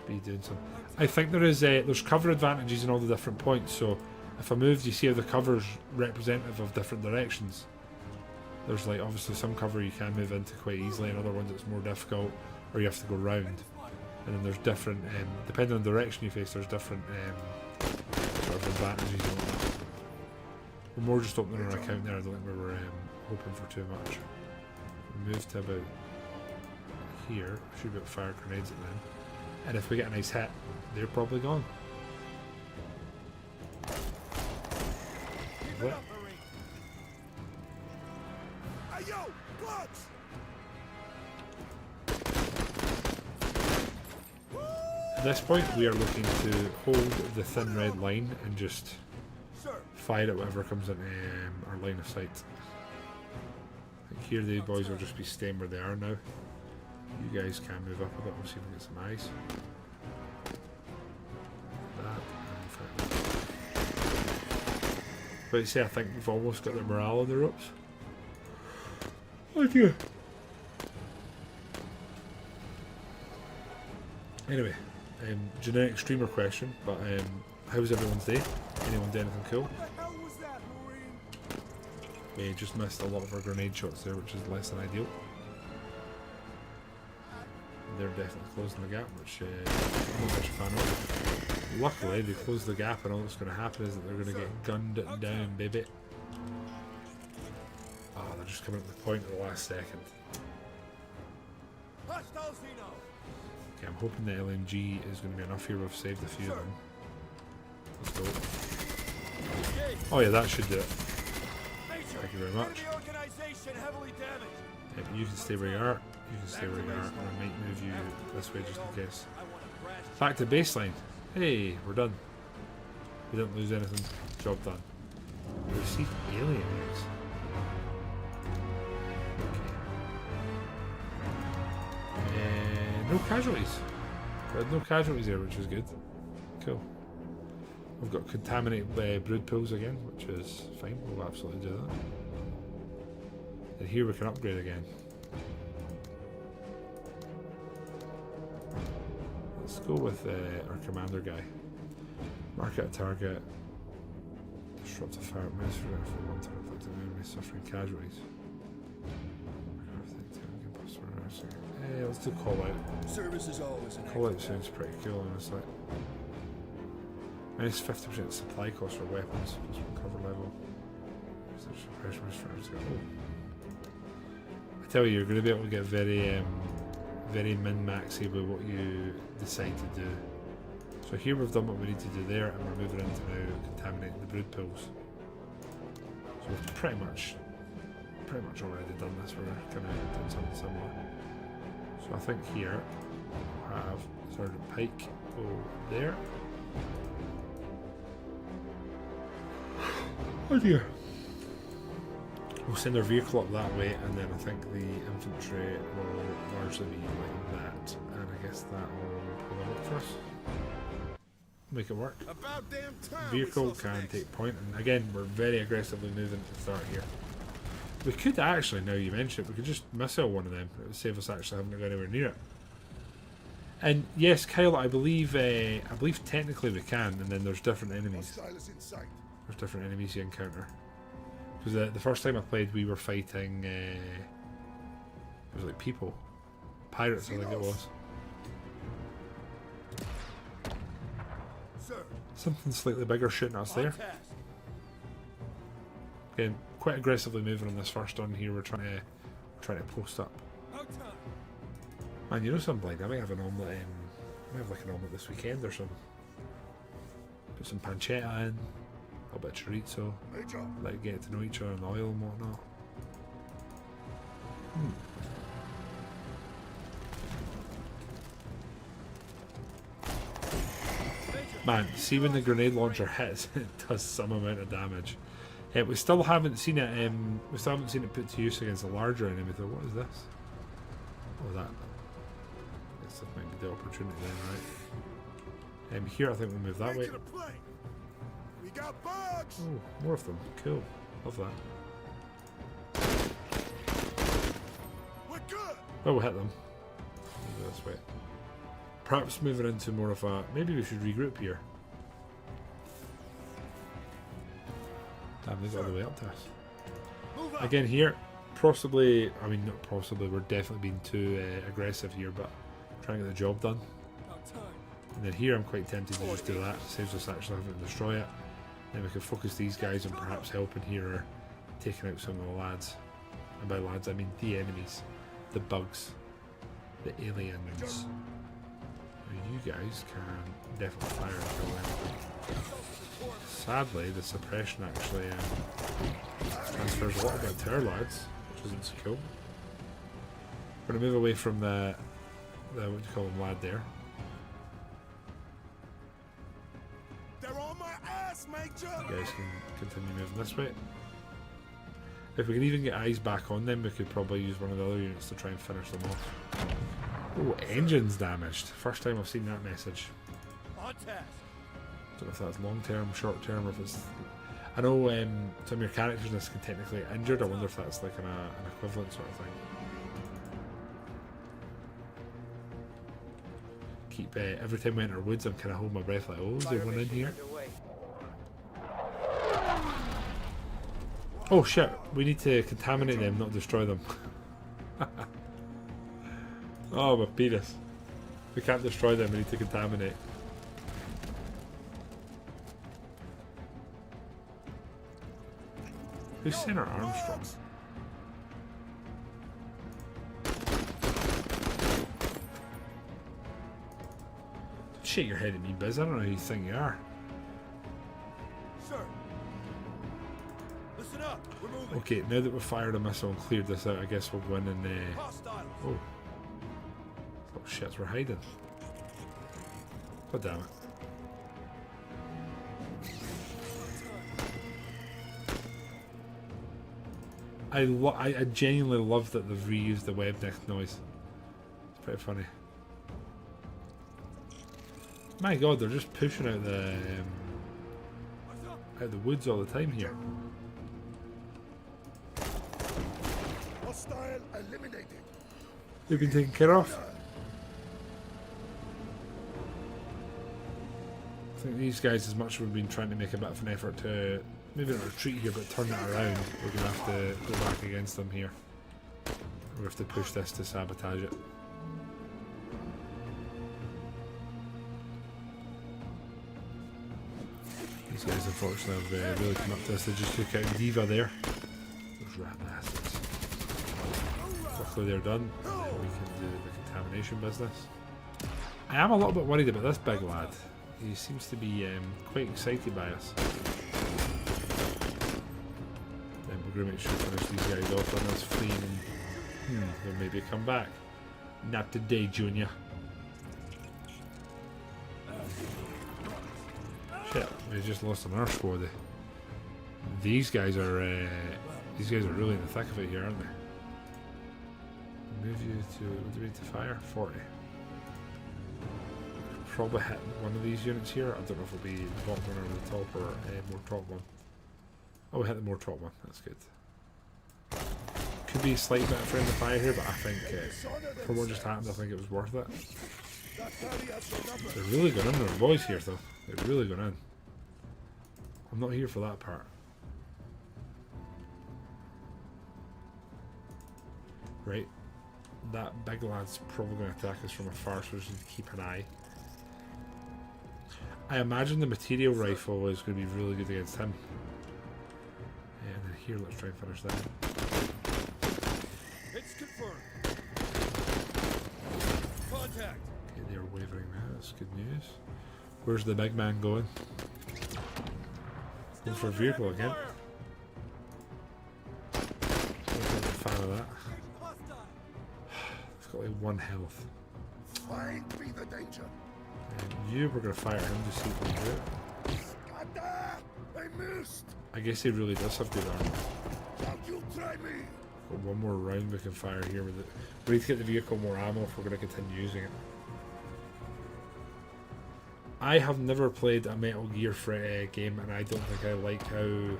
Be doing some. I think there is there's cover advantages in all the different points. So if I move, you see how the cover's representative of different directions. There's like obviously some cover you can move into quite easily, and other ones it's more difficult, or you have to go round. And then there's different, depending on the direction you face, there's different sort of advantages. And all that. We're more just opening our account there. I don't think we were hoping for too much. We move to about here, should be able to fire grenades at them, and if we get a nice hit, they're probably gone. What? At this point, we are looking to hold the thin red line and just fire at whatever comes into our line of sight. I think here the boys will just be staying where they are now. You guys can move up a bit. We'll see if we get some eyes. That. But you see, I think we've almost got the morale on the ropes. Oh dear. Anyway, generic streamer question, but how was everyone's day? Anyone do anything cool? We just missed a lot of our grenade shots there, which is less than ideal. They're definitely closing the gap, which I'm not much a fan of. Luckily, they closed the gap, and all that's going to happen is that they're going to get gunned down, baby. Oh, they're just coming at the point at the last second. Okay, I'm hoping the LMG is going to be enough here. We've saved a few of them. Let's go. Oh yeah, that should do it. Thank you very much. Yep, you can stay where you are. You can stay where you are, and I might move you this way just in case. Back to baseline. Hey, we're done. We didn't lose anything. Job done. We received aliens. Okay. No casualties. We had no casualties there, which is good. Cool. We've got contaminated brood pools again, which is fine. We'll absolutely do that. And here we can upgrade again. Let's go with our commander guy. Mark out a target. Disrupt a fire at mouse for one turn inflicting enemy suffering casualties. Hey, let's do call out. Service is always an call out sounds pretty cool, honestly. Minus 50% supply cost for weapons, plus one cover level. I tell you, you're going to be able to get very min-maxy with what you decide to do. So here we've done what we need to do there, and we're moving into now contaminating the brood pools. So we've pretty much already done this. We're kind of doing something similar. So I think here, have Sergeant Pike go there. Oh dear. We'll send our vehicle up that way, and then I think the infantry will largely be like that. And I guess that will probably work for us. Make it work. About damn time. Vehicle can take point, and again, we're very aggressively moving at the start here. We could actually, now you mention it, we could just missile one of them. It would save us actually having to go anywhere near it. And yes, Kyle, I believe technically we can, and then there's different enemies. There's different enemies you encounter. Because the first time I played, we were fighting. It was like people, pirates, I think it was. Something slightly bigger shooting us there. Again, quite aggressively moving on this first one here. We're trying to post up. Man, you know something, like I might have an omelette. I might have like an omelette this weekend or something. Put some pancetta in, a little bit of chorizo. Let it get to know each other in the oil and whatnot. Man, see when the grenade launcher hits, it does some amount of damage. We still haven't seen it. We still haven't seen it put to use against a larger enemy. Though, what is this? Oh, that. I guess that might be the opportunity then, right? Here, I think we'll move that way. We got bugs. Oh, more of them. Cool. Love that. We're good. Oh, we'll hit them. We'll go this way. Perhaps moving into more of a... Maybe we should regroup here. Damn, they got all the way up to us. Again here, possibly... I mean, not possibly, we're definitely being too aggressive here, but trying to get the job done. And then here I'm quite tempted to just do that. It saves us actually having to destroy it. Then we can focus these guys on perhaps helping here or taking out some of the lads. And by lads, I mean the enemies. The bugs. The aliens. You guys can definitely fire and kill them. Sadly, the suppression actually transfers a lot about to our lads, which isn't so cool. We're going to move away from the what do you call him, lad there. They're on my ass, Major. You guys can continue moving this way. If we can even get eyes back on them, we could probably use one of the other units to try and finish them off. Oh, engines damaged. First time I've seen that message. On task. Don't know if that's long term, short term, or if it's... I know some of your characters in this can technically get injured. I wonder if that's like an equivalent sort of thing. Keep every time we enter woods, I'm kind of holding my breath like, oh, is there one in here? Oh shit, we need to contaminate them, not destroy them. Oh, my penis. We can't destroy them, we need to contaminate. Who's Senator Armstrong? Don't shake your head at me, Biz. I don't know who you think you are. Sir. Listen up. We're moving. Okay, now that we've fired a missile and cleared this out, I guess we'll go in and... Oh. Oh, shit, we're hiding. God damn it. I genuinely love that they've reused the web neck noise. It's pretty funny. My god, they're just pushing out the woods all the time here. Hostile eliminated. They've been taken care of. I think these guys, as much as we've been trying to make a bit of an effort to maybe not retreat here, but turn it around, we're going to have to go back against them here. We have to push this to sabotage it. These guys, unfortunately, have really come up to us. They just took out Diva there. Those rat bastards. Luckily, they're done. And then we can do the contamination business. I am a little bit worried about this big lad. He seems to be quite excited by us. Then we're going to make sure to finish these guys off on us fleeing. They'll maybe come back. Not today, Junior. Shit, we just lost another squad. These guys are really in the thick of it here, aren't they? Move you to, what do we need to fire? 40. Probably hit one of these units here. I don't know if it'll be the bottom one or the top or more top one. Oh, we hit the more top one. That's good. Could be a slight bit of friendly fire here, but I think for what just happened, I think it was worth it. They're really going in there, boys here though. They're really going in. I'm not here for that part. Right. That big lad's probably going to attack us from afar, so we just need to keep an eye. I imagine the material rifle is going to be really good against him. And then here, let's try and finish that. It's confirmed. Contact. Okay, they're wavering now. That's good news. Where's the big man going? Going for a vehicle again. I'm not a fan of that. It's got like 1 health. Find me the danger. And you, we're going to fire him to see if we can do it. I missed. I guess he really does have good armor. Don't you try me. Got one more round we can fire here with it. We need to get the vehicle more ammo if we're going to continue using it. I have never played a Metal Gear game, and I don't think I like how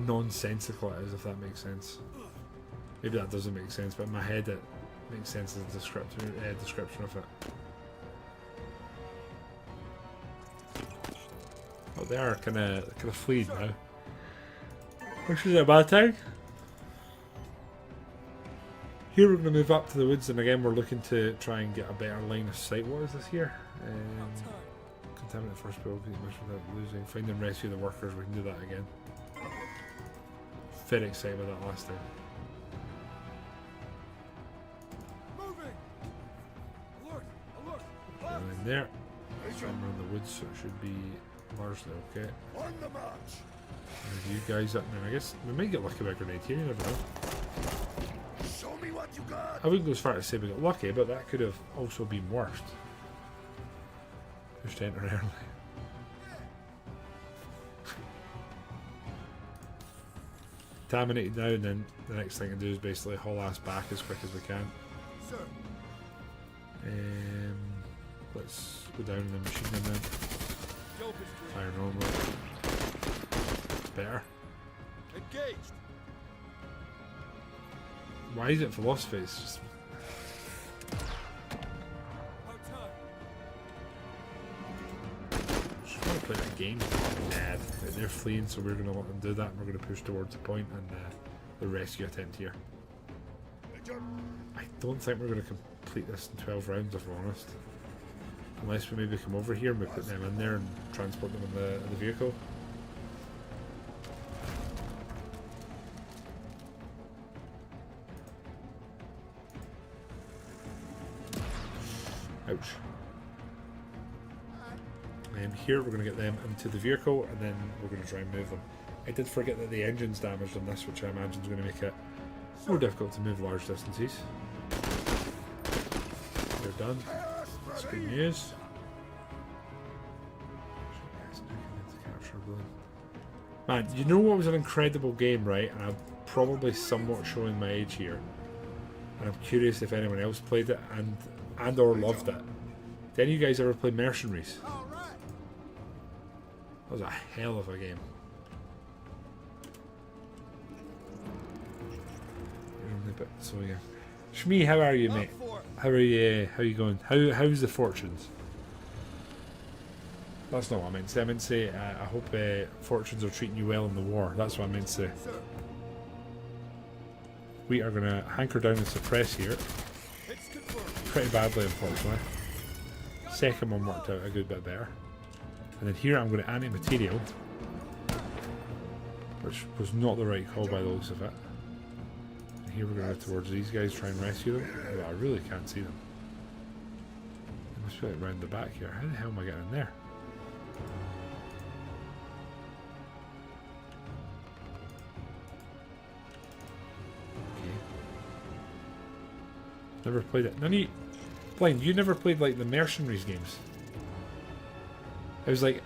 nonsensical it is, if that makes sense. Maybe that doesn't make sense, but in my head it makes sense as a description of it. Oh, they are kind of fleeing now, which is a bad thing. Here we're going to move up to the woods, and again we're looking to try and get a better line of sight. What is this here? Contaminate first build mission without losing. Find and rescue the workers. We can do that again. Very excited about that last time. Moving. Alert. Alert. And in there. Try and run the woods, so it should be largely okay. On the march. Move you guys up now. I guess we might get lucky with a grenade here. You never know. Show me what you got. I wouldn't go as far to say we got lucky, but that could have also been worse. Pushed enter early. Contaminated now, and then the next thing to do is basically haul ass back as quick as we can. Sir. Let's go down in the machine gun then. Fire normally. Better. Engaged. Why is it philosophy? It's just... just want to play that game. Nah, they're fleeing, so we're going to let them do that, and we're going to push towards the point and the rescue attempt here. I don't think we're going to complete this in 12 rounds, if we're honest. Unless we maybe come over here and we put them in there and transport them in the vehicle. Ouch. And here we're going to get them into the vehicle, and then we're going to try and move them. I did forget that the engine's damaged on this, which I imagine is going to make it more difficult to move large distances. They're done. That's good news. Man, you know what was an incredible game, right? And I'm probably somewhat showing my age here. And I'm curious if anyone else played it and or loved it. Did any of you guys ever play Mercenaries? That was a hell of a game. So yeah. Shmee, how are you, mate? How are you? How you going? How's the fortunes? That's not what I meant to say. I meant to say I hope fortunes are treating you well in the war. That's what I meant to say. We are going to hanker down and suppress here. Pretty badly, unfortunately. Second one worked out a good bit better. And then here I'm going to anti-material, which was not the right call by the looks of it. And here we're going to go towards these guys, try and rescue them. But I really can't see them. They must be like round the back here. How the hell am I getting in there? Never played it. None of you... Blind, you never played like the Mercenaries games? It was like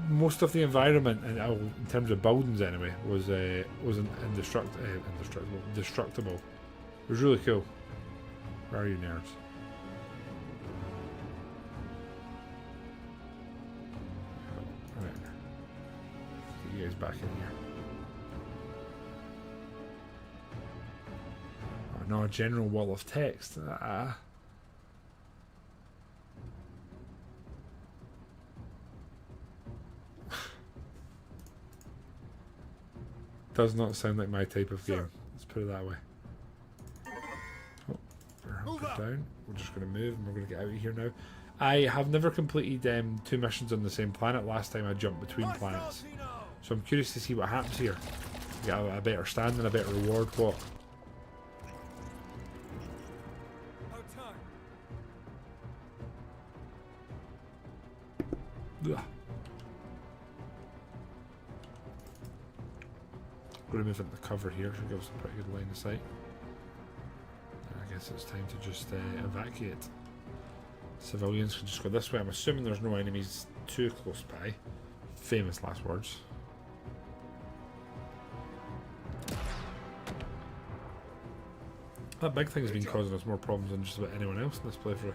most of the environment, and in terms of buildings anyway, was destructible. It was really cool. Where are you, nerds? Alright. Get you guys back in here. Oh no, a general wall of text. Does not sound like my type of game. Let's put it that way. Oh, we're hunkered down. We're just going to move and we're going to get out of here now. I have never completed 2 missions on the same planet. Last time I jumped between planets. So I'm curious to see what happens here. Get a better stand and a better reward. What? Ugh. Going to move into the cover here, should give us a pretty good line of sight. I guess it's time to just evacuate. Civilians can just go this way. I'm assuming there's no enemies too close by. Famous last words. That big thing's been causing us more problems than just about anyone else in this playthrough.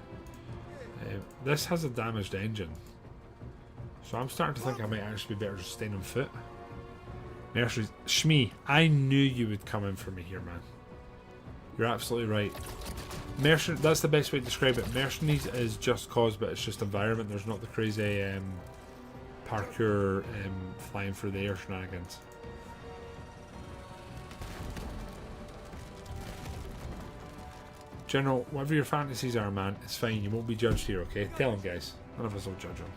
This has a damaged engine, so I'm starting to think I might actually be better just staying on foot. Mercenaries, Shmee, I knew you would come in for me here, man. You're absolutely right. That's the best way to describe it. Mercenaries is just cause, but it's just environment. There's not the crazy parkour flying through the air shenanigans. General, whatever your fantasies are, man, it's fine. You won't be judged here, okay? Tell him, guys. None of us will judge him.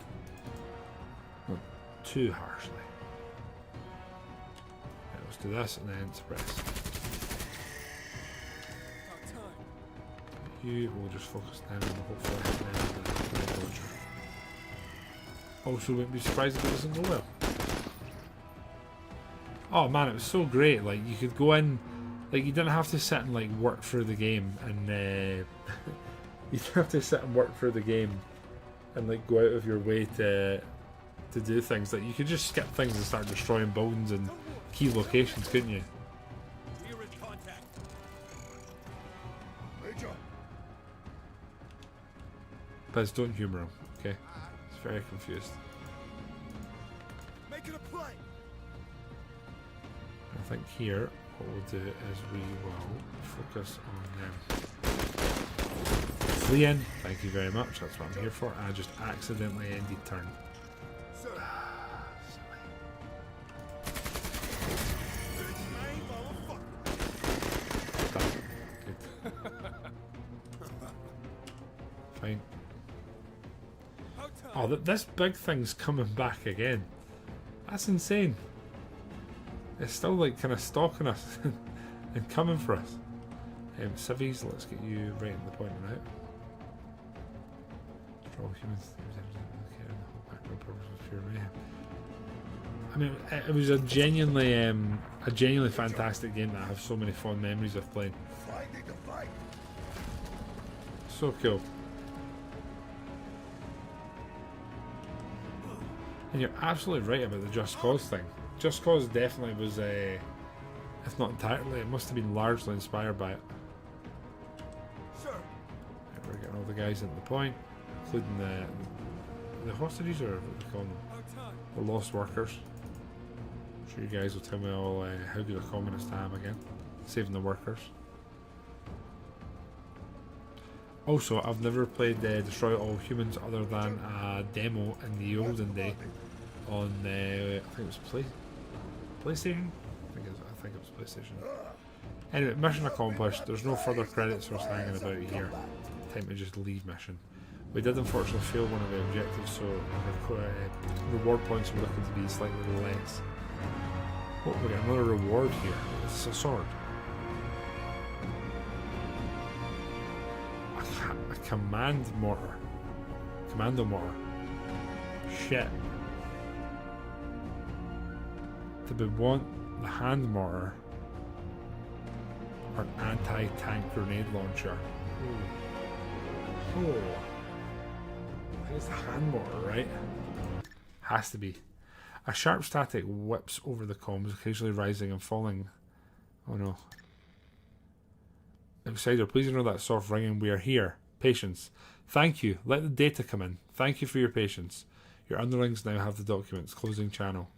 Not too harshly. Do this and then suppress. You will just focus down on the hopefully. Also, wouldn't be surprised if it doesn't go well. Oh man, it was so great. Like you could go in, like you didn't have to sit and like work through the game, and you didn't have to sit and work through the game, and like go out of your way to do things. Like you could just skip things and start destroying buildings and key locations, couldn't you? We're in contact. Major. Biz, don't humour him, okay? He's very confused. Make it a play. I think here, what we'll do is we will focus on fleeing. Thank you very much, that's what I'm here for. I just accidentally ended turn. Sir. Fine. Oh, this big thing's coming back again. That's insane. It's still like kind of stalking us and coming for us. Civies, let's get you right in the point now. For all humans, the whole background purpose was pure mayhem. I mean, it was a genuinely fantastic game that I have so many fond memories of playing. So cool. And you're absolutely right about the Just Cause thing. Just Cause definitely was, if not entirely, it must have been largely inspired by it. Sure. Right, we're getting all the guys into the point, including the hostages, or what do we call them? The lost workers. I'm sure you guys will tell me all how good a communist I am again. Saving the workers. Also, I've never played Destroy All Humans other than a demo in the olden day on I think it was PlayStation. I think it was PlayStation. Anyway, mission accomplished. There's no further credits for us hanging about here. Time to just leave mission. We did unfortunately fail one of the objectives, so reward points are looking to be slightly less. Oh, we got another reward here. It's a sword. A commando mortar. Shit. Do we want the hand mortar or an anti-tank grenade launcher? Oh, I think it's the hand mortar, right? has to be. A sharp static whips over the comms, occasionally rising and falling. Oh no. Outsider, please ignore that soft ringing. We are here. Patience. Thank you. Let the data come in. Thank you for your patience. Your underlings now have the documents. Closing channel.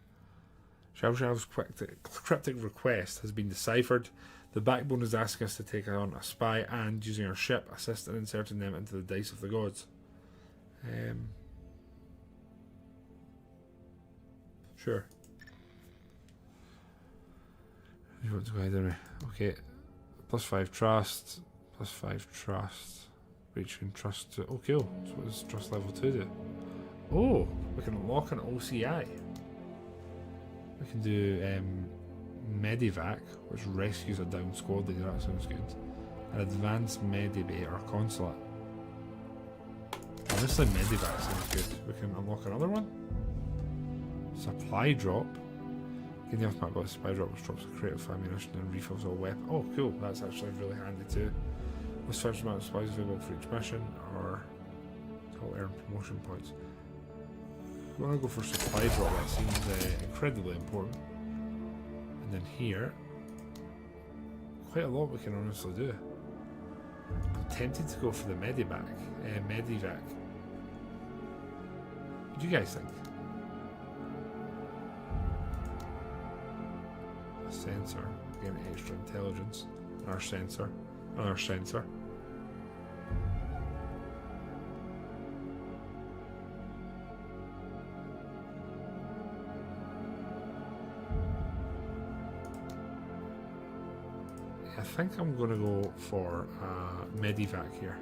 Shav's cryptic request has been deciphered. The backbone is asking us to take on a spy and, using our ship, assist in inserting them into the dice of the gods. Sure. You want to go ahead anyway. Okay. +5 trust. +5 trust. Reaching trust to... Oh, cool. So what does trust level 2 do? Oh! We can unlock an OCI. We can do Medivac, which rescues a downed squad leader. That sounds good. An advanced Medibay or consulate. Honestly, Medivac sounds good. We can unlock another one. Supply drop. Gain the off-map by the supply drop, which drops a crate of ammunition and refills all weapons. Oh, cool. That's actually really handy too. This first amount of supplies available for each mission, or to earn promotion points. We want to go for supply drop. That seems incredibly important. And then here, quite a lot we can honestly do. I'm tempted to go for the Medivac. What do you guys think? A sensor, again extra intelligence. Another sensor. Another sensor. I think I'm going to go for Medivac here.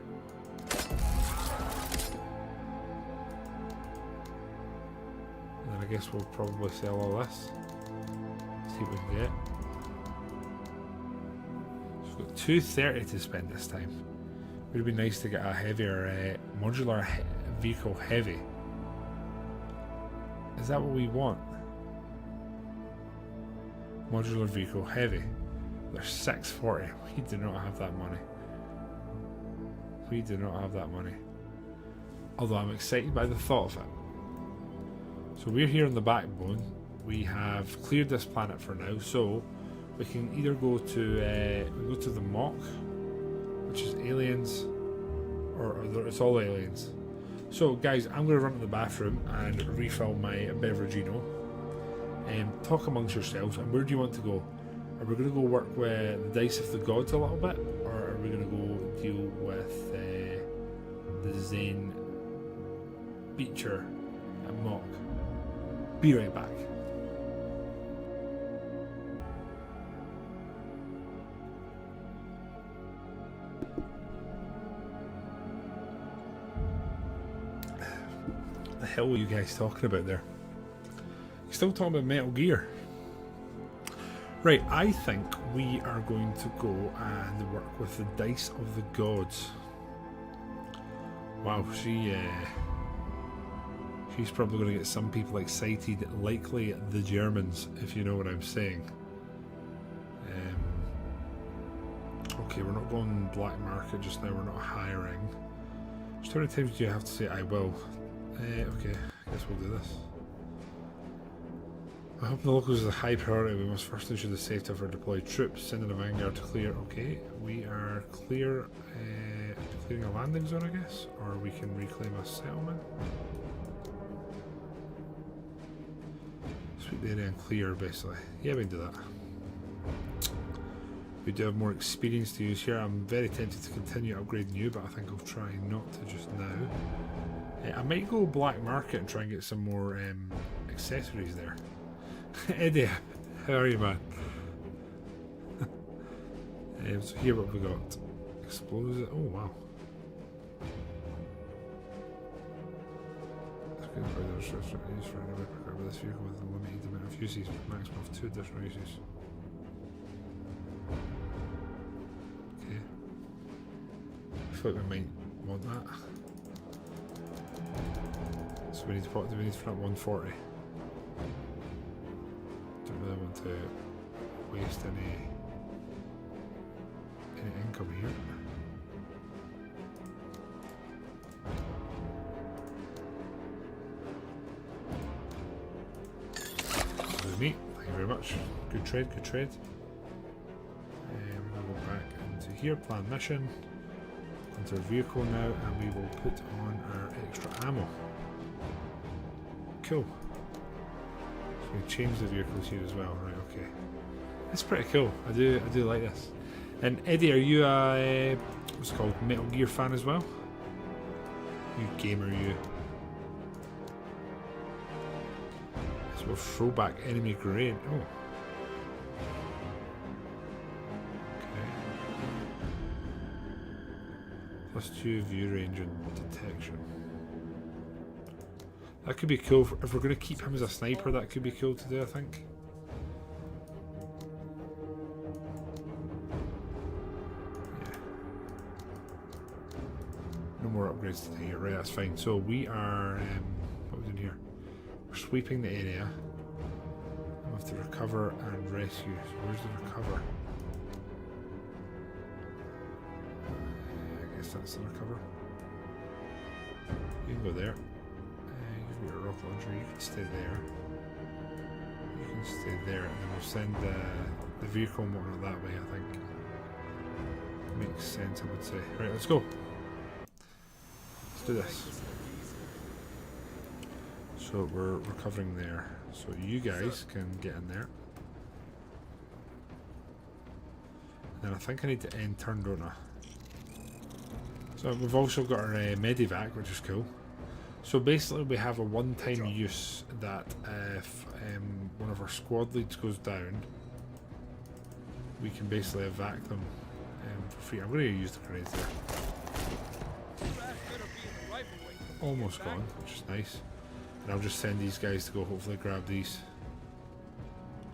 And then I guess we'll probably sell all this. See what we can get. So we've got 230 to spend this time. It would be nice to get a heavier modular vehicle heavy. Is that what we want? Modular vehicle heavy. There's 640. We do not have that money. We do not have that money. Although I'm excited by the thought of it. So we're here on the backbone. We have cleared this planet for now, so we can either go to the Mock, which is aliens, or it's all aliens. So guys, I'm going to run to the bathroom and refill my beveragino. Talk amongst yourselves. And where do you want to go? Are we going to go work with the Dice of the Gods a little bit, or are we going to go deal with the Zane Beecher at Mock? Be right back. What the hell were you guys talking about there? You're still talking about Metal Gear. Right, I think we are going to go and work with the Dice of the Gods. Wow, she's probably going to get some people excited, likely the Germans, if you know what I'm saying. Okay, we're not going black market just now, we're not hiring. Just how many times do you have to say I will? Okay, I guess we'll do this. I hope the locals is a high priority. We must first ensure the safety of our deployed troops. Sending a vanguard to clear. Okay, we are clear. Clearing a landing zone, I guess, or we can reclaim a settlement. Sweep the area and clear, basically. Yeah, we can do that. We do have more experience to use here. I'm very tempted to continue upgrading you, but I think I'll try not to just now. I might go black market and try and get some more accessories there. Eddie, how are you, man? So here what we got. Explosive. Oh wow. Used for any weapon with this vehicle with a limited amount of uses, maximum of 2 additional uses. Okay. I feel like we might want that. So we need to put. Do we need to print 140? Don't really want to waste any income here. very much. Good trade, good trade. We're going to go back into here, plan mission. Into our vehicle now, and we will put on our extra ammo. Cool. So we change the vehicles here as well, right? Okay. It's pretty cool. I do like this. And Eddie, are you a what's it called, Metal Gear fan as well? You gamer, you. So we'll throw back enemy grenade. Oh. +2 view range and detection. That could be cool. If we're going to keep him as a sniper, that could be cool to do, I think. Yeah. No more upgrades today. Right, that's fine. So we are... what are we doing here? We're sweeping the area. We have to recover and rescue. So where's the recover? That's the recover. You can go there. You've got your rocket launcher. You can stay there. You can stay there, and then we'll send the vehicle and whatnot that way. I think makes sense. I would say. Right, let's go. Let's do this. So we're recovering there. So you guys can get in there. And then I think I need to end turn, don't I? So we've also got our medivac, which is cool. So basically we have a one-time use that if one of our squad leads goes down, we can basically evac them for free. I'm going to use the grenades there. Almost gone, which is nice. And I'll just send these guys to go hopefully grab these.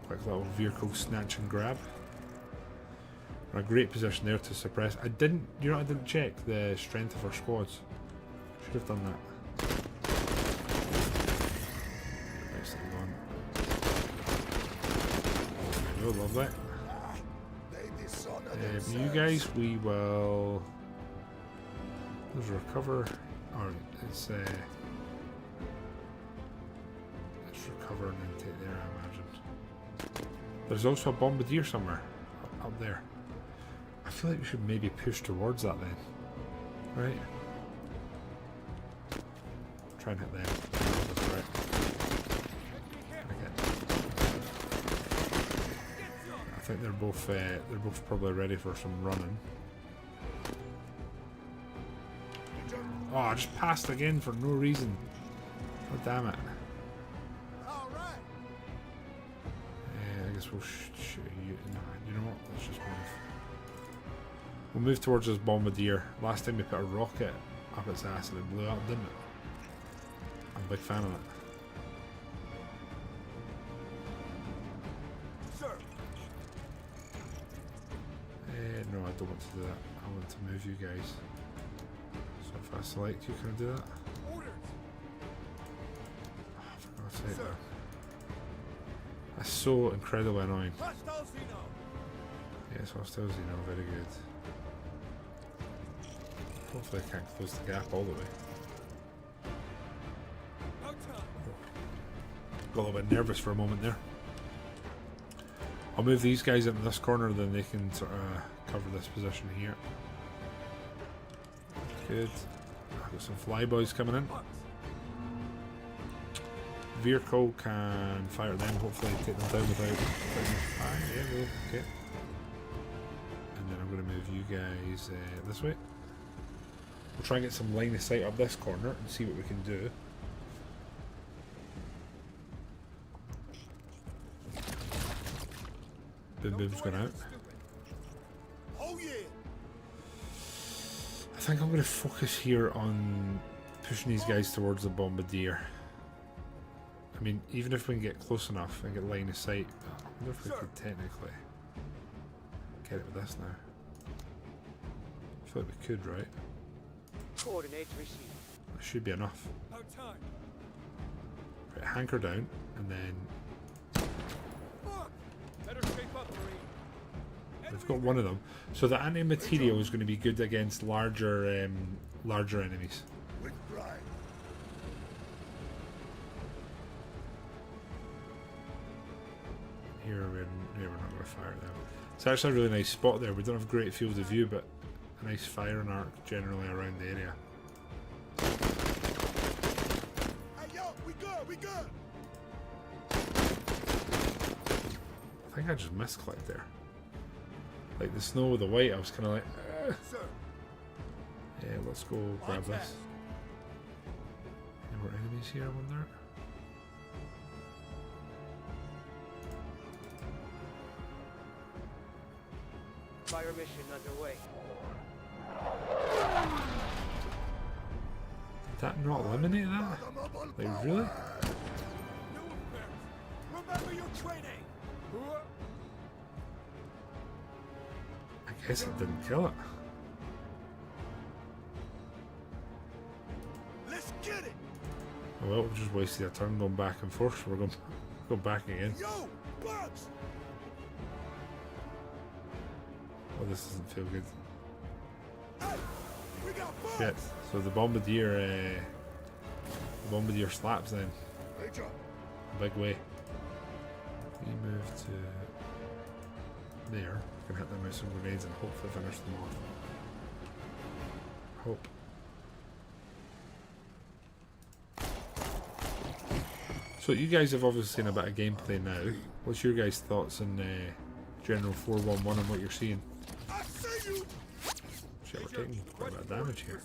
Quick little vehicle snatch and grab. We're in a great position there to suppress. I didn't check the strength of our squads. Should have done that. Nicely done. There we go, lovely. You guys, we will... There's a recover. Alright, let's recover and then take there, I imagine. There's also a bombardier somewhere. Up there. I feel like we should maybe push towards that then. Right? Try and hit them. That's right. I think they're both probably ready for some running. Oh, I just passed again for no reason. Oh, damn it. I guess we'll shoot you. No, you know what? Let's just move. We'll move towards this bombardier. Last time we put a rocket up its ass and it blew up, didn't it? I'm a big fan of it. Sir. No, I don't want to do that. I want to move you guys. So if I select you, can I do that? Orders. Oh, for God's sake. That's so incredibly annoying. Yes, hostile Xeno, very good. Hopefully I can't close the gap all the way. Got a little bit nervous for a moment there. I'll move these guys into this corner, then they can sort of cover this position here. Good. I've got some flyboys coming in. Vehicle can fire them, hopefully take them down without fire. Yeah, no, okay. And then I'm going to move you guys this way. We'll try and get some line of sight up this corner and see what we can do. Boom boom's gone out. Oh yeah. I think I'm going to focus here on pushing these guys towards the bombardier. I mean, even if we can get close enough and get line of sight, I wonder if we could technically get it with this now. I feel like we could, right? Coordinates received. That should be enough. About time. Right, hanker down, and then Fuck. Better shape up, Marine. we've got one of them. So the anti-material is going to be good against larger enemies. With pride. here, we're not going to fire at them. It's actually a really nice spot there. We don't have a great field of view, but a nice firing arc generally around the area. Hey, yo, we good, we good. I think I just misclicked there. Like the snow with the white, I was kind of like, Sir, yeah, let's go grab this. Any more enemies here, I wonder? Fire mission underway. Did that not eliminate that? Like, really? New affairs. Remember your training. I guess it didn't kill it. let's get it. Oh well, we've just wasted a turn going back and forth. We're going go back again. Yo, Bugs. Oh, this doesn't feel good. Hey, we got Bugs. Shit. So the bombardier slaps then. Major. A big way. We move to there. We can hit them with some grenades and hopefully finish them off. Hope. So you guys have obviously seen a bit of gameplay now. What's your guys' thoughts on General 411 and what you're seeing? I see you. Shit, we're taking quite a bit of damage here.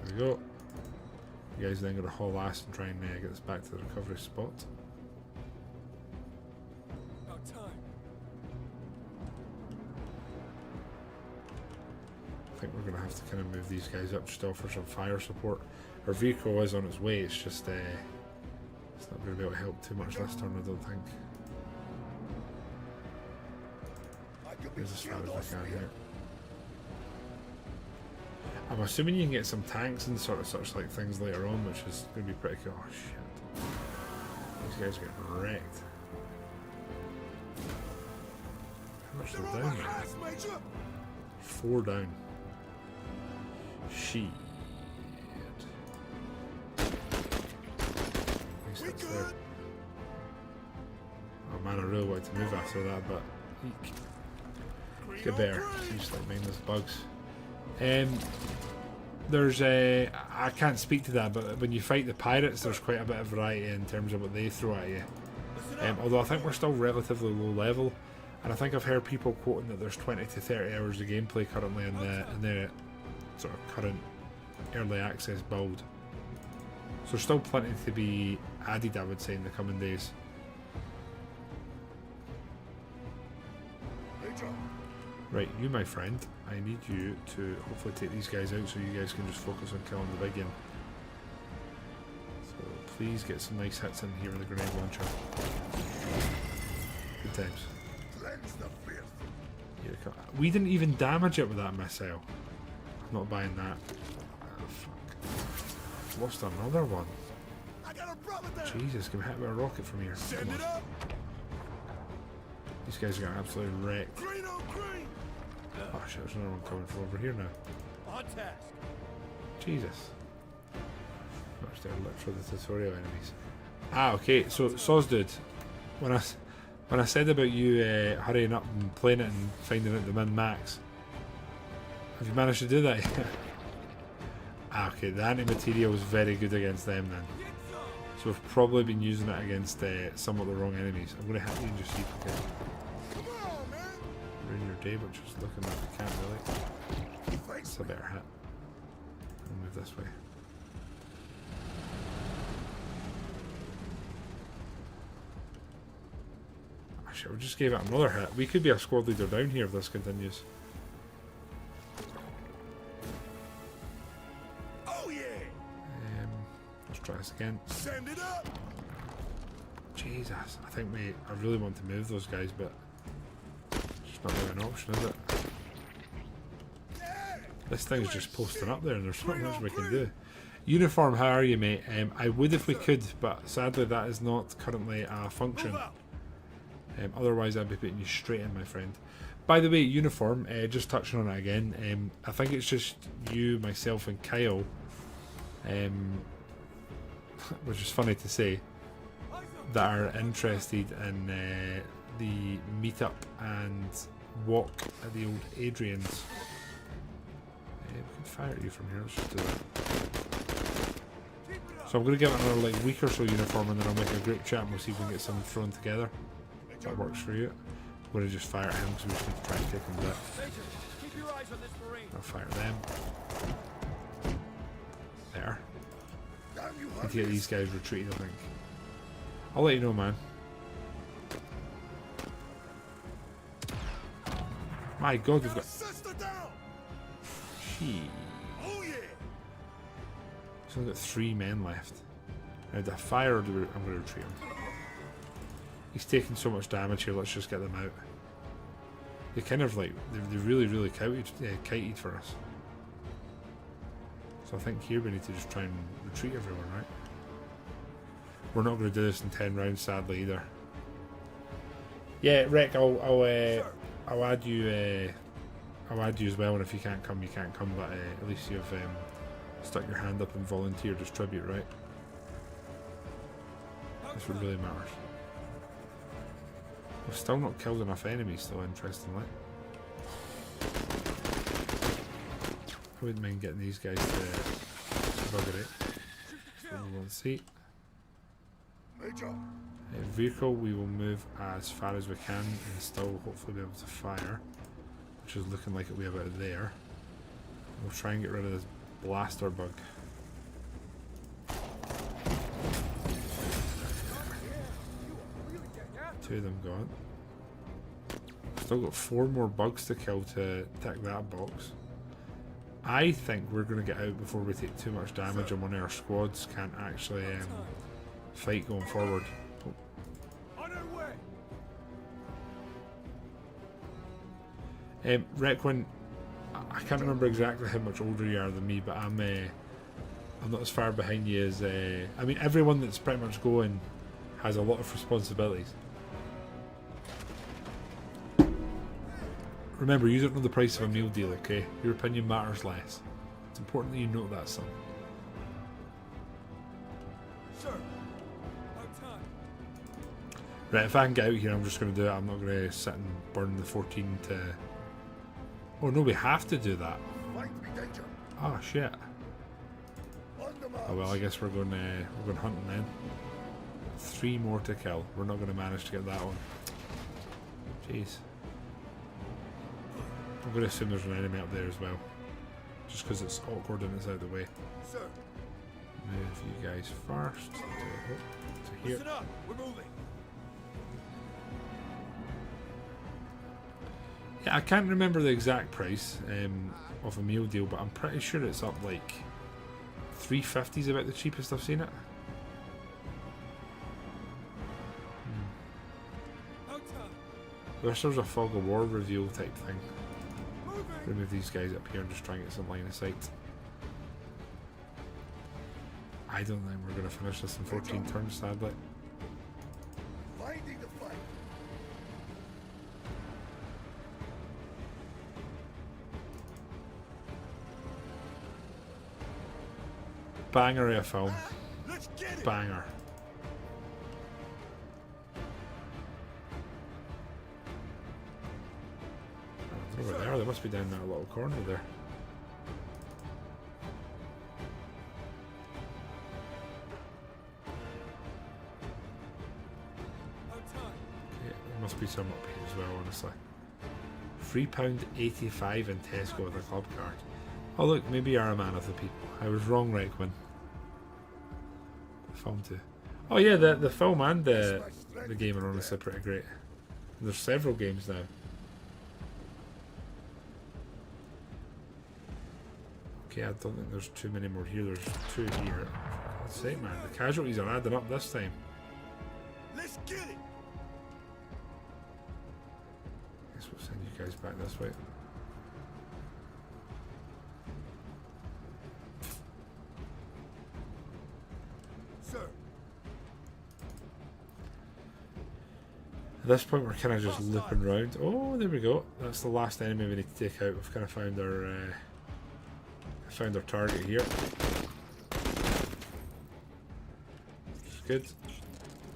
There we go. You guys then got to haul ass and try and get us back to the recovery spot. About time. I think we're going to have to kind of move these guys up just to offer some fire support. Our vehicle is on its way, it's just it's not going to be able to help too much this turn, I don't think. Here's as far as I can here. I'm assuming you can get some tanks and such like things later on, which is going to be pretty cool. Oh shit. These guys are getting wrecked. How much are down now? 4 down. Shit. Nice hits there. Oh man, I really wanted to move after that, but eek. Get better. Just like mindless bugs. There's I can't speak to that, but when you fight the pirates, there's quite a bit of variety in terms of what they throw at you. Although I think we're still relatively low level, and I think I've heard people quoting that there's 20 to 30 hours of gameplay currently in the sort of current early access build. So there's still plenty to be added, I would say, in the coming days. Right, you my friend, I need you to hopefully take these guys out so you guys can just focus on killing the big one. So please get some nice hits in here with the grenade launcher. Good times. Here it comes. We didn't even damage it with that missile. I'm not buying that. Oh, fuck. Lost another one. Jesus, can we hit with a rocket from here? Come on. These guys are getting absolutely wrecked. Oh shit, there's another one coming from over here now. On task. Jesus. Much there, look for the tutorial enemies. Ah, okay, so Sosdude, when I said about you hurrying up and playing it and finding out the min-max, have you managed to do that yet? Ah, okay, the anti-material was very good against them then. So we've probably been using it against somewhat the wrong enemies. I'm going to hit you and just see if we can ruin your day, but just looking like we can't really. It's a better hit. I'll move this way. Oh shit, we just gave it another hit. We could be a squad leader down here if this continues. Oh yeah. Let's try this again. Send it up. Jesus, I think I really want to move those guys, but it's not really an option, is it? This thing's just posting up there and there's not much we can do. Uniform, how are you, mate? I would if we could, but sadly that is not currently a function. Otherwise I'd be putting you straight in, my friend. By the way, uniform, just touching on it again, I think it's just you, myself and Kyle which is funny to say, that are interested in the meetup and walk at the old Adrian's. We can fire at you from here. Let's just do that. So I'm going to give it another like week or so uniform, and then I'll make a group chat and we'll see if we can get something thrown together. If that works for you. I'm going to just fire at him because we just need to try and take him down. I'll fire them. There. Need to get these guys retreated, I think. I'll let you know, man. My god, we've got... Gee. He's only got 3 men left. Now, the fire, I'm going to retreat him. He's taking so much damage here, let's just get them out. They kind of like, they really kited for us. So I think here we need to just try and retreat everyone, right? We're not going to do this in 10 rounds, sadly, either. Yeah, Rec, I'll add you. I'll add you as well, and if you can't come, you can't come. But at least you've stuck your hand up and volunteered as tribute, right? That's what really matters. We've still not killed enough enemies, though. Interestingly, I wouldn't mind getting these guys to bugger it. That's what we want to see. Vehicle, we will move as far as we can and still hopefully be able to fire, which is looking like it'll be about there. We'll try and get rid of this blaster bug. Two of them gone. Still got 4 more bugs to kill to tick that box. I think we're going to get out before we take too much damage and one of our squads can't actually fight going forward. Requin, I can't remember exactly how much older you are than me, but I'm not as far behind you as I mean, everyone that's pretty much going has a lot of responsibilities. Remember, you don't know the price of a meal deal, okay? Your opinion matters less. It's important that you note that, son. Right, if I can get out here, I'm just going to do it. I'm not going to sit and burn the 14 to... Oh no, we have to do that. Oh shit. Oh well, I guess we're going hunting then. 3 more to kill. We're not going to manage to get that one. Jeez. I'm going to assume there's an enemy up there as well. Just because it's awkward and it's out of the way. Move you guys first to here. Listen up, we're moving. Yeah, I can't remember the exact price of a meal deal, but I'm pretty sure it's up like 350 is about the cheapest I've seen it. Wish there was a fog of war reveal type thing. Remove these guys up here and just try and get some line of sight. I don't think we're going to finish this in 14 turns, sadly. Banger of a film. Banger. Over there, they must be down that little corner there. Yeah, there must be some up here as well, honestly. £3.85 in Tesco with a club card. Oh look, maybe you are a man of the people. I was wrong, Reichman. The film too. Oh yeah, the film and the game are honestly pretty great. There's several games now. Okay, I don't think there's too many more here. There's 2 here. For God's sake, man, the casualties are adding up this time. Let's get it. Guess we'll send you guys back this way. At this point, we're kind of just looping around. Oh, there we go. That's the last enemy we need to take out. We've kind of found our target here. good.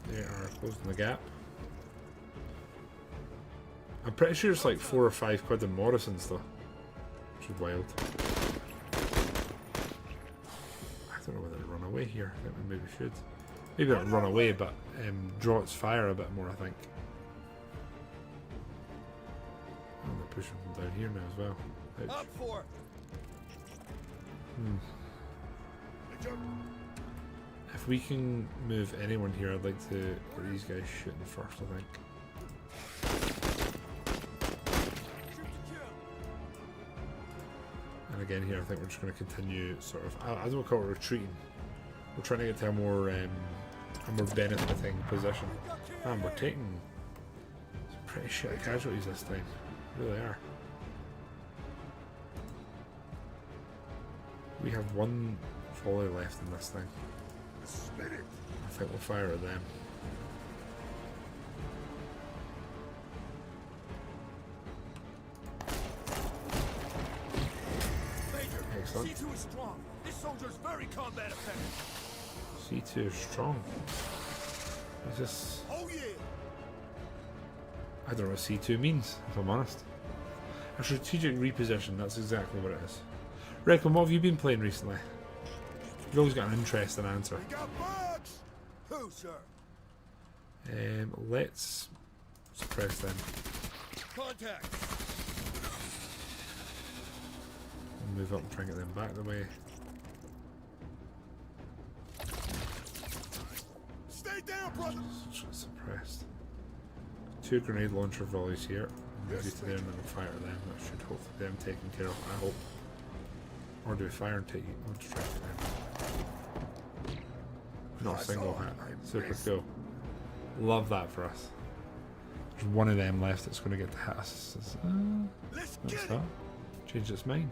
They are closing the gap. I'm pretty sure it's like 4 or 5 quid in Morrison's though. Which is wild. I don't know whether to run away here. I think we maybe should. Maybe not run away, but draw its fire a bit more, I think. Oh, they're pushing from down here now as well. Ouch. Up for. If we can move anyone here, I'd like to get these guys shooting first, I think. And again here, I think we're just going to continue sort of, I don't call it retreating. We're trying to get to a more benefiting position. Man, we're taking some pretty shit casualties this time. We really are. We have one volley left in this thing. I think we'll fire at them. Excellent. C2 is strong. This soldier's very combat effective. C2 is strong. Is this? Oh yeah. I don't know what C2 means, if I'm honest. A strategic reposition, that's exactly what it is. Recklin, what have you been playing recently? You've always got an interesting answer. We got bugs. Who, sir? Let's suppress them. Contact. We'll move up and try and get them back the way. Stay down, brother. Just get suppressed. 2 grenade launcher volleys here. Move you to there and then we'll fire at them. That should hopefully be them taken care of, I hope. Or do we fire and take you? We'll just try to them. Not a single hit. Super cool. Love that for us. There's one of them left that's going to get to hit us. Let's What's get that? it. Changed its mind.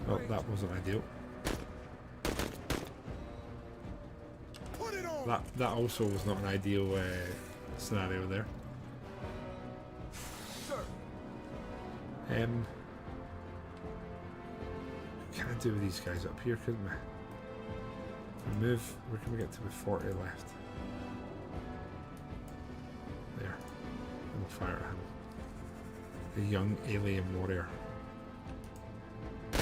Well, that wasn't ideal. Put it on. That also was not an ideal scenario there. Sir. Can't do with these guys up here, couldn't we? If we move, where can we get to with 40 left? There. And we'll fire at him. The young alien warrior. He's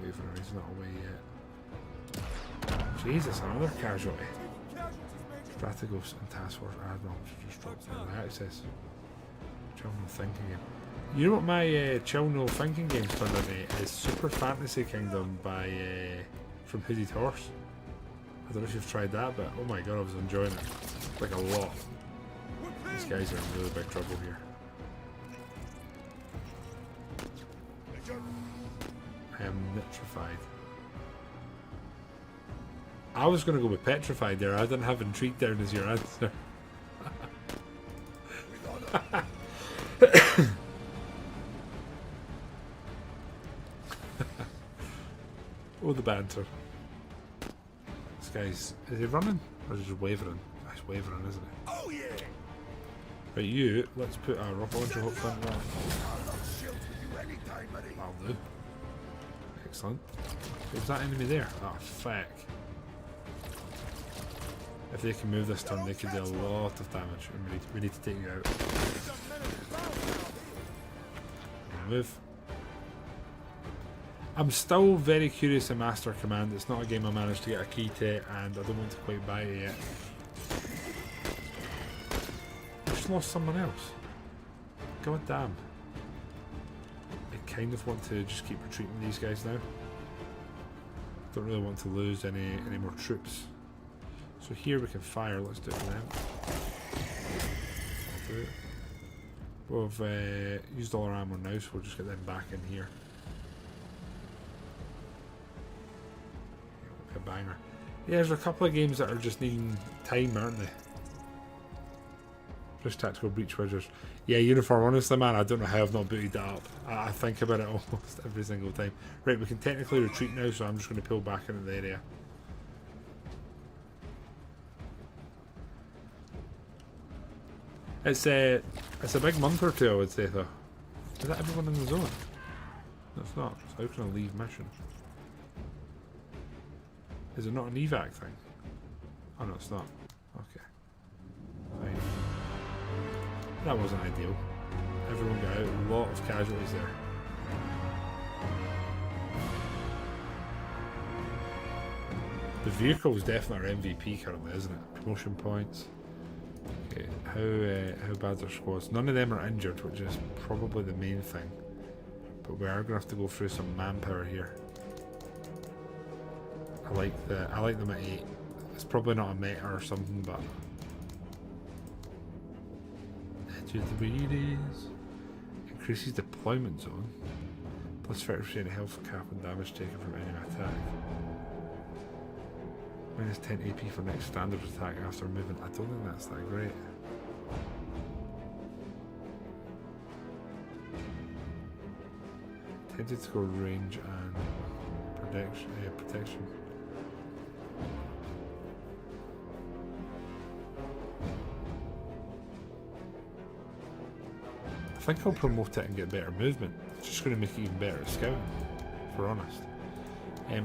waving, he's not away yet. Jesus, another casualty. Strategos and Task Force Admiral just dropped out of access. Chill No Thinking Game. You know what my Chill No Thinking game's turned into is Super Fantasy Kingdom by from Hooded Horse. I don't know if you've tried that, but oh my god, I was enjoying it like a lot. These guys are in really big trouble here. I am nitrified. I was going to go with petrified there. I didn't have intrigued down as your answer. Oh, the banter. This guy's... Is he running? Or is he just wavering? Oh, he's wavering, isn't he? Oh yeah. Right, you, let's put a rocket launcher hook front that. That'll do. Excellent. Was that enemy there? Oh, fuck. If they can move this turn, they could do a lot of damage. And we need to take you out. Move. I'm still very curious in Master Command. It's not a game I managed to get a key to, and I don't want to quite buy it yet. I just lost someone else. God damn. I kind of want to just keep retreating these guys now. Don't really want to lose any more troops. So here we can fire. Let's do it for them. I'll do it. We've used all our ammo now, so we'll just get them back in here. A banger. Yeah, there's a couple of games that are just needing time, aren't they? Just Tactical Breach Wizards. Yeah, Uniform, honestly, man, I don't know how I've not booted that up. I think about it almost every single time. Right, we can technically retreat now, so I'm just going to pull back into the area. It's a big month or two, I would say, though. Is that everyone in the zone? No, it's not. So how can I leave mission? Is it not an evac thing? Oh no, it's not. Okay. Fine. That wasn't ideal. Everyone got out. A lot of casualties there. The vehicle is definitely our MVP currently, isn't it? Promotion points. Okay, how bad's our squads? None of them are injured, which is probably the main thing. But we are gonna have to go through some manpower here. I like them at 8. It's probably not a meta or something, but edge of the breeders. Increases deployment zone. Plus 30% health cap and damage taken from enemy attack. Minus 10 AP for next standard attack after movement. I don't think that's that great. Tempted to go range and protection. I think I'll promote it and get better movement. It's just going to make it even better at scouting, if we're honest.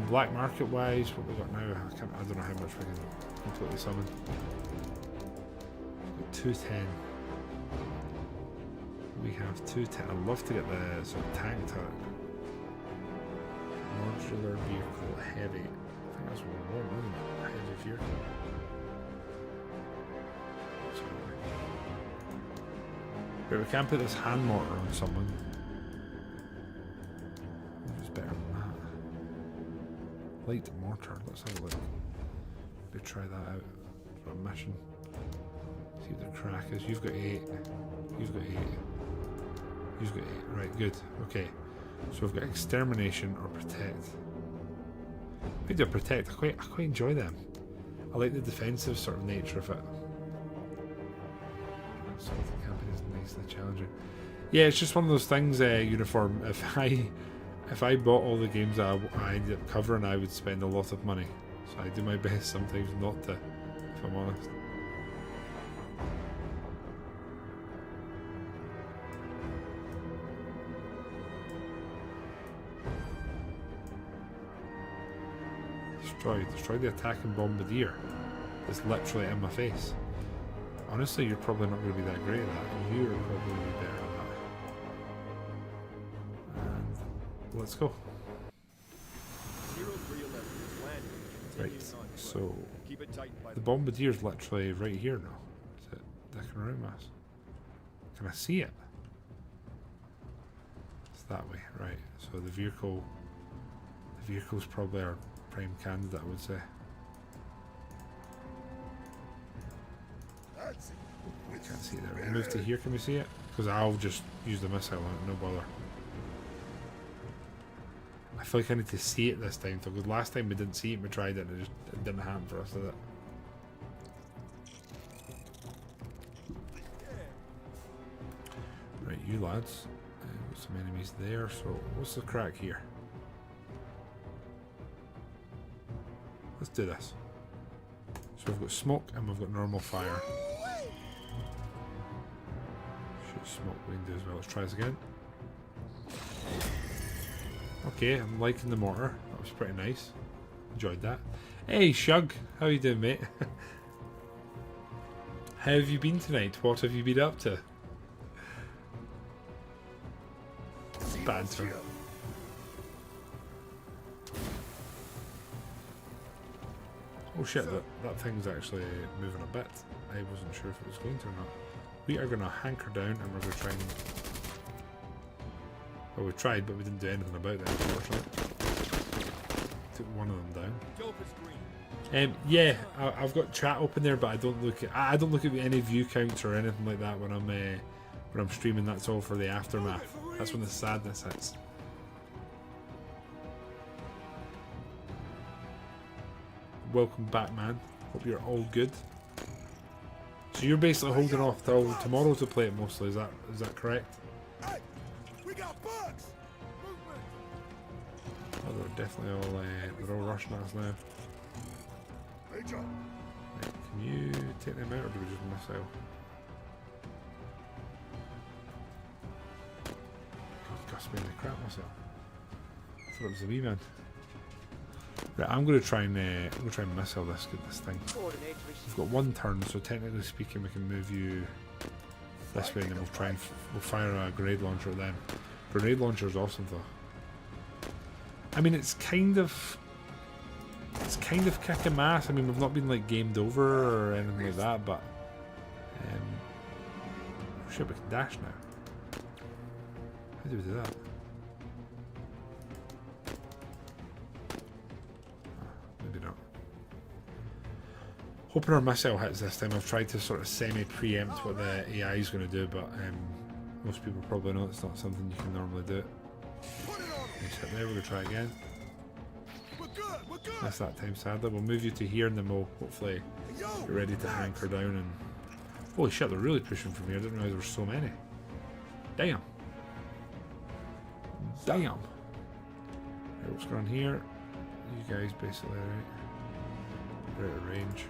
Black market wise, what we got now? I don't know how much we can completely summon. 210. We have 210. I'd love to get the sort of tank turret. Modular vehicle heavy. I think that's what we want, isn't it? A heavy vehicle. Right, we can put this hand mortar on someone. Who's better than that? Light mortar, let's have a look. Maybe try that out for a mission. See what the crack is. You've got 8. You've got 8. You've got 8. Right, good. Okay. So we've got extermination or protect. We do protect. I quite enjoy them. I like the defensive sort of nature of it. Sort of the campaign is nicely challenging. Yeah, it's just one of those things. Uniform. If I bought all the games that I ended up covering, I would spend a lot of money. So I do my best sometimes not to, if I'm honest. Destroy the attacking bombardier. It's literally in my face. Honestly, you're probably not going to be that great at that. You're probably going to be better at that. And let's go. Right, so the bombardier's literally right here now. Is it dicking around us? Can I see it? It's that way, right. So the vehicle's probably our prime candidate, I would say. I can't see it there. We'll move to here, can we see it? Because I'll just use the missile on it, no bother. I feel like I need to see it this time, because last time we didn't see it, we tried it and it didn't happen for us, did it? Right, you lads. Got some enemies there, so what's the crack here? Let's do this. So we've got smoke and we've got normal fire. Shoot smoke we can do as well. Let's try this again. Okay, I'm liking the mortar. That was pretty nice. Enjoyed that. Hey Shug, how you doing, mate? How have you been tonight? What have you been up to? Banter. Oh shit, that thing's actually moving a bit. I wasn't sure if it was going to or not. We are going to hanker down and we're going to try and... Well, we tried, but we didn't do anything about it, unfortunately. Took one of them down. Yeah, I've got chat open there, but I don't look at any view counts or anything like that when I'm streaming. That's all for the aftermath. That's when the sadness hits. Welcome back, man. Hope you're all good. So you're basically holding off till tomorrow to play it mostly. Is that correct? Hey, we got bugs. Oh, they're definitely all they're all rushing at us now. Right, can you take them out, or do we just miss out? God, Gus made me crap myself. thought it was the wee man. Right, I'm gonna try and missile this thing. Coordinates We've received. got one turn, so technically speaking, we can move you this way, and then we'll try and we'll fire a grenade launcher at them. Grenade launcher is awesome, though. I mean, it's kind of kicking ass. I mean, we've not been like gamed over or anything like that, but oh shit, we can dash now. How do we do that? Maybe not. Hoping our missile hits this time. I've tried to sort of semi-preempt what the AI is going to do, but most people probably know it's not something you can normally do. Nice hit there, we're going to try again. That's that time, sadly. We'll move you to here and then we'll hopefully get ready to hanker down and... Holy shit, they're really pushing from here. I didn't realise there were so many. Damn. Damn. Right, what's going on here? You guys basically, right? They're out of range.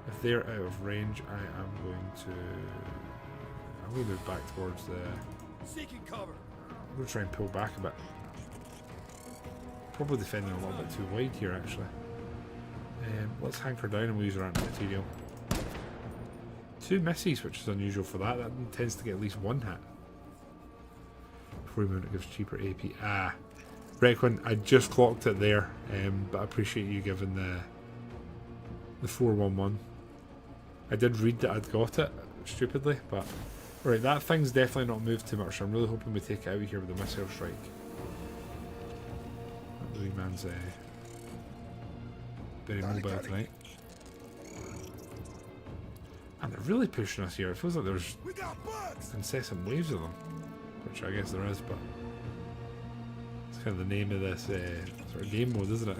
If they're out of range, I'm going to move back towards the... Seeking cover. I'm going to try and pull back a bit. Probably defending a little bit too wide here, actually. Let's hanker down and we'll use our anti-material. 2 misses, which is unusual for that. That tends to get at least 1 hit. Before we move it, gives cheaper AP. Ah, Requin, I just clocked it there, but I appreciate you giving the 411. I did read that I'd got it, stupidly, but... Right, that thing's definitely not moved too much, so I'm really hoping we take it out of here with a missile strike. That wee man's very mobile tonight. And they're really pushing us here. It feels like there's incessant waves of them, which I guess there is, but it's kind of the name of this sort of game mode, isn't it?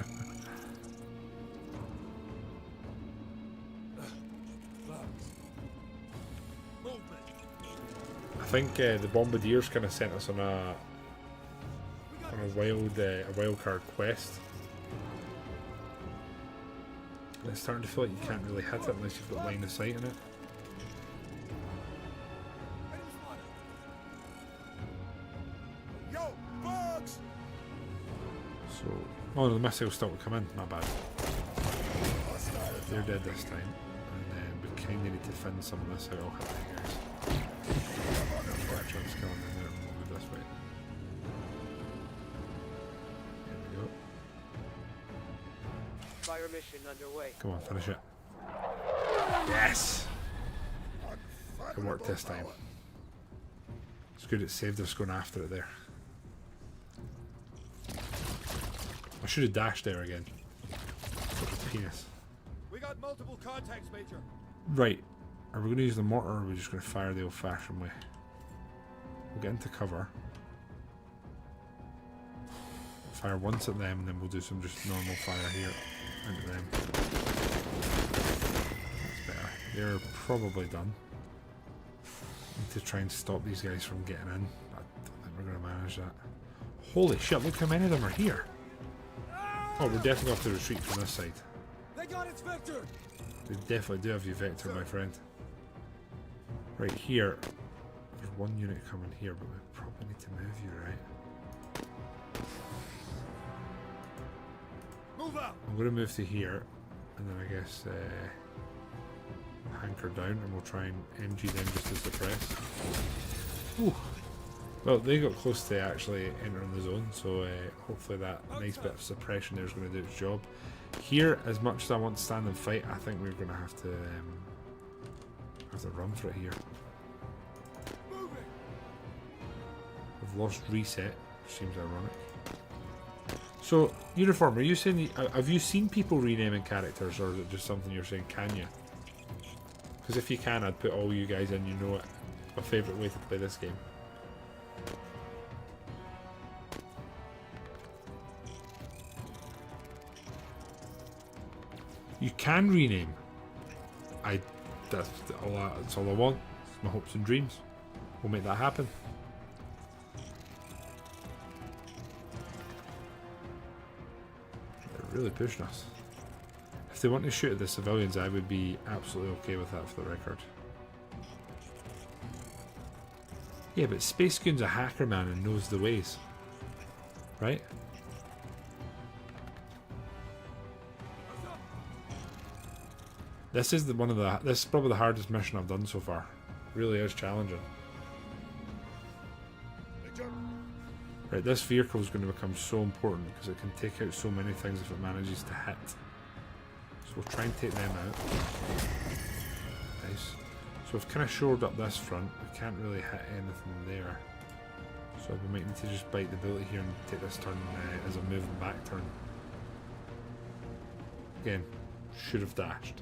I think the Bombardiers kind of sent us on a wild card quest. And it's starting to feel like you can't really hit it unless you've got line of sight in it. Yo, bugs! So, oh no, the missile's still to come in. My bad. They're dead this time, and then we kind of need to fin some of this out. I'll hit you guys. Chance coming in there, and we'll move this way. There we go. Fire mission underway. Come on, finish it. Yes! It worked this time. It's good it saved us going after it there. I should have dashed there again. Penis. We got multiple contacts, Major. Right. Are we going to use the mortar, or are we just going to fire the old-fashioned way? We'll get into cover. Fire once at them, and then we'll do some just normal fire here into them. That's better. They're probably done. Need to try and stop these guys from getting in. I don't think we're going to manage that. Holy shit, look how many of them are here. Oh, we're definitely going to have to retreat from this side. They got its vector. They definitely do have you vector, my friend. Right here. There's one unit coming here, but we probably need to move you, right? Move out. I'm going to move to here, and then I guess hanker down, and we'll try and MG them just to suppress. Ooh. Well, they got close to actually entering the zone, so hopefully that nice bit of suppression there is going to do its job. Here, as much as I want to stand and fight, I think we're going to have to run for it here. We've lost reset, which seems ironic. So, Uniform, are you saying have you seen people renaming characters, or is it just something you're saying? Can you? Because if you can, I'd put all you guys in. You know it. My favourite way to play this game. You can rename. That's all I want. It's my hopes and dreams. We'll make that happen. They're really pushing us. If they want to shoot at the civilians, I would be absolutely okay with that for the record. Yeah, but Space Goon's a hacker man and knows the ways. Right? This is this is probably the hardest mission I've done so far. Really is challenging. Right, this vehicle is going to become so important because it can take out so many things if it manages to hit. So we'll try and take them out. Nice. So we've kind of shored up this front. We can't really hit anything there. So we might need to just bite the bullet here and take this turn as a moving back turn. Again, should have dashed.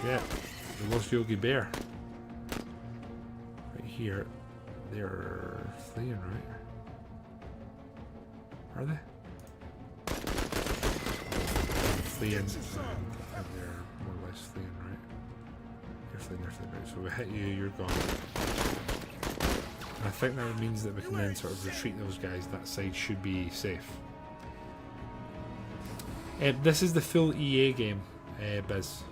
Yeah, the lost Yogi Bear. Right here, they're fleeing, right? Are they? Fleeing. I think they're more or less fleeing, right? They're fleeing, right? So we hit you, you're gone. And I think that means that we can then sort of retreat those guys. That side should be safe. This is the full EA game, Biz.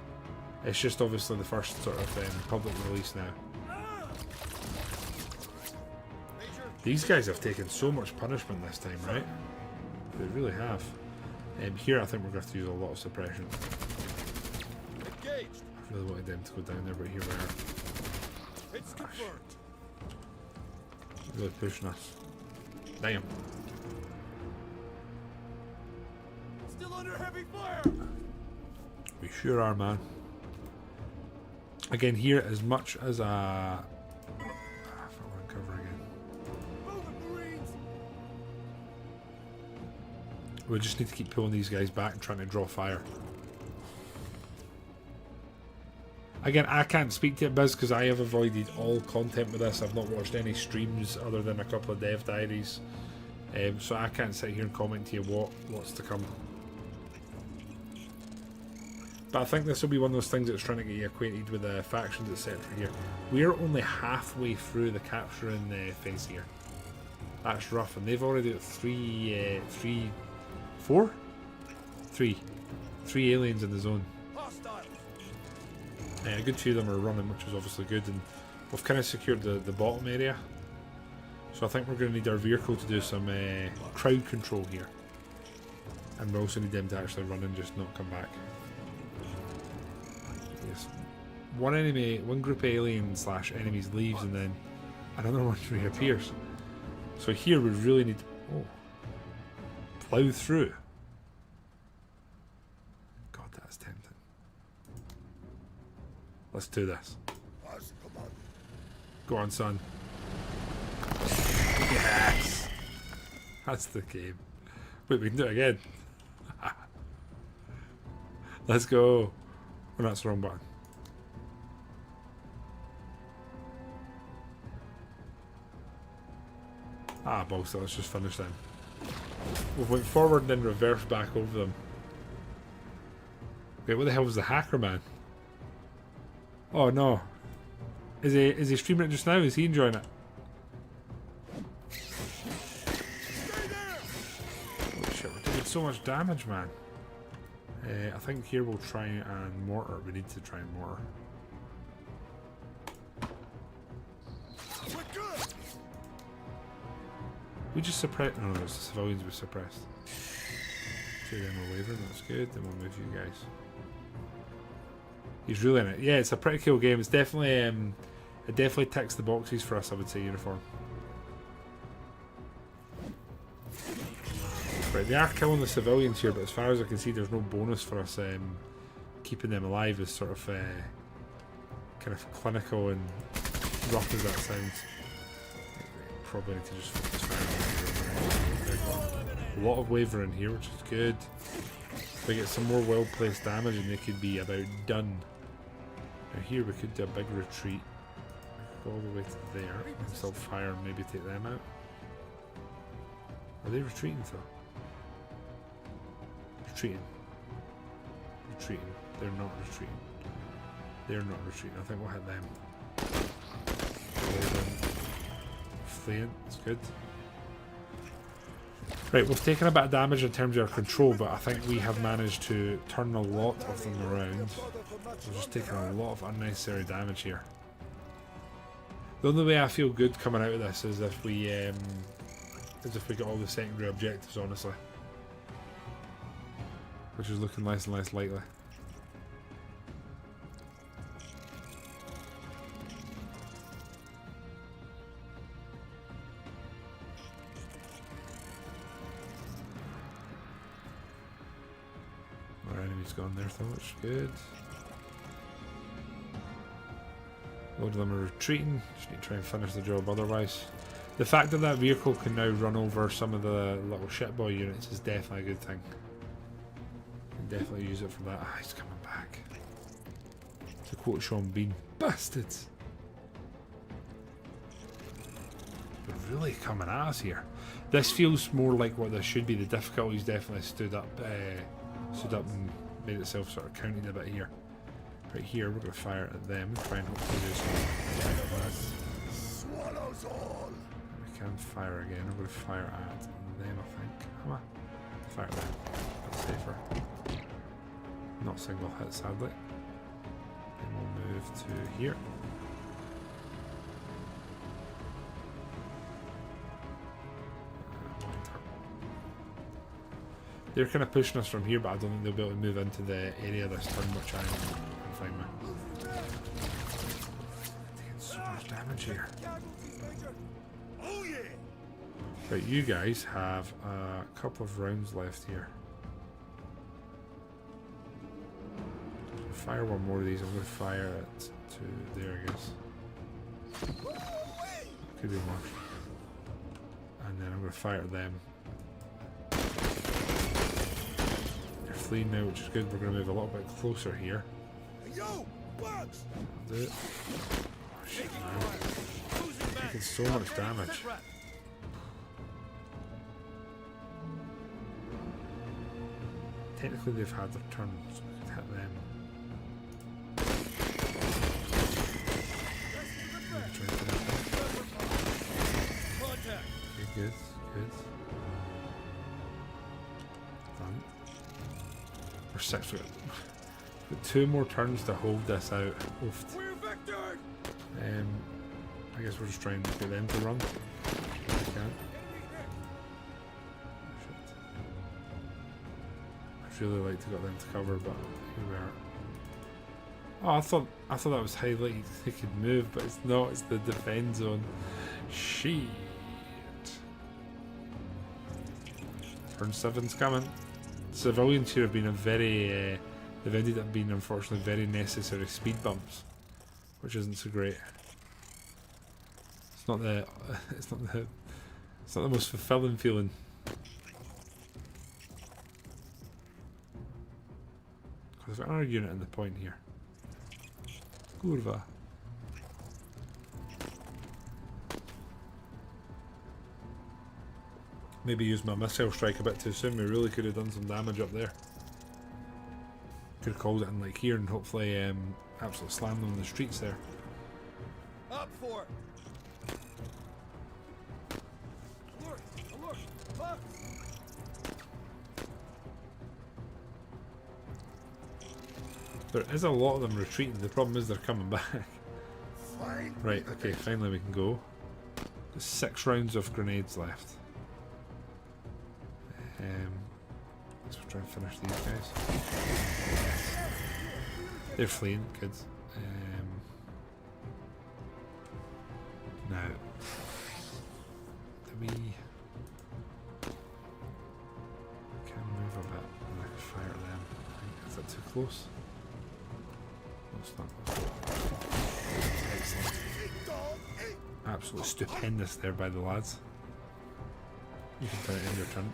It's just obviously the first sort of public release now. These guys have taken so much punishment this time, right? They really have. Here I think we're going to have to use a lot of suppression. I really wanted them to go down there, but here we are. Gosh. Really pushing us. Damn. Still under heavy fire. We sure are, man. Again, here, as much as a... if I want to cover again. We just need to keep pulling these guys back and trying to draw fire. Again, I can't speak to it, Biz, because I have avoided all content with this. I've not watched any streams other than a couple of dev diaries. So I can't sit here and comment to you what's to come. But I think this will be one of those things that's trying to get you acquainted with the factions, etc. here. We're only halfway through the capturing phase here. That's rough, and they've already got three aliens in the zone. A good few of them are running, which is obviously good, and we've kind of secured the bottom area. So I think we're going to need our vehicle to do some crowd control here. And we also need them to actually run and just not come back. Yes. One group of aliens / enemies leaves and then another one reappears. So here we really need to plough through. God, that's tempting. Let's do this. Go on, son. Yes! That's the game. Wait, we can do it again. Let's go. Oh, that's the wrong button. Ah, balls, let's just finish them. We went forward and then reverse back over them. Wait, what the hell was the hacker man? Oh no. Is he streaming it just now? Is he enjoying it? Holy shit, we're taking so much damage, man. I think here we'll try and mortar. We need to try and mortar. We just suppress. No, it's the civilians we suppressed. Two of them are wavering, that's good. Then we'll move you guys. He's really in it. Yeah, it's a pretty cool game. It's definitely it definitely ticks the boxes for us, I would say, uniform. Right, they are killing the civilians here, but as far as I can see, there's no bonus for us keeping them alive. Is sort of kind of clinical and rough as that sounds. Probably need to just focus fire. A lot of wavering here, which is good. They get some more well-placed damage and they could be about done. Now here we could do a big retreat. Go all the way to there and still fire and maybe take them out. Are they retreating though? Retreating. Retreating. They're not retreating. They're not retreating. I think we'll hit them. Fleeing. It's good. Right, we've taken a bit of damage in terms of our control, but I think we have managed to turn a lot of them around. We're just taking a lot of unnecessary damage here. The only way I feel good coming out of this is if we as if we got all the secondary objectives, honestly. Which is looking less and less likely. Our enemy's gone there though, which is good. A load of them are retreating. Just need to try and finish the job otherwise. The fact that that vehicle can now run over some of the little shitboy units is definitely a good thing. Can definitely use it for that. Ah, he's coming back. To quote Sean Bean, bastards! They're really coming at us here. This feels more like what this should be. The difficulty's definitely stood up and made itself sort of counted a bit here. Right here, we're going to fire at them and try and hopefully do some. Swallows all. We can fire again. I'm going to fire at them, I think. Come on. Fire at them. That's safer. Not single hit, sadly. Then we'll move to here. They're kind of pushing us from here, but I don't think they'll be able to move into the area this turn, which I'm fine with. Taking so much damage here. Oh yeah. Right, you guys have a couple of rounds left here. Fire one more of these. I'm going to fire it to there, I guess. Could be more. And then I'm going to fire at them. They're fleeing now, which is good. We're going to move a little bit closer here. Yo, bugs. I'll do it. Oh shit, man. Taking so much damage. Technically they've had their turn, so we could hit them. Maybe try and finish them. Okay, good, good. Done. We're 6. We've got 2 more turns to hold this out. Oofed. I guess we're just trying to get them to run. If we can. Shit. I'd really like to get them to cover, but here we are. Oh, I thought that was highlighted. They could move, but it's not. It's the defend zone. Shit. Turn 7's coming. Civilians here have been a very. They've ended up being, unfortunately, very necessary speed bumps, which isn't so great. It's not the. It's not the most fulfilling feeling. Because there's our unit in the point here. Kurva. Maybe used my missile strike a bit too soon. We really could have done some damage up there. Could have called it in like here and hopefully absolutely slammed them in the streets there. Up for it. Alert! Alert! Bugs! There is a lot of them retreating. The problem is they're coming back. Fine. Right, okay, finally we can go. There's 6 rounds of grenades left. Let's try and finish these guys. They're fleeing, kids. Now, do we can move a bit and I can fire at them? Is that too close? No, it's not. Excellent. Absolutely stupendous there by the lads. You can turn it in your turn.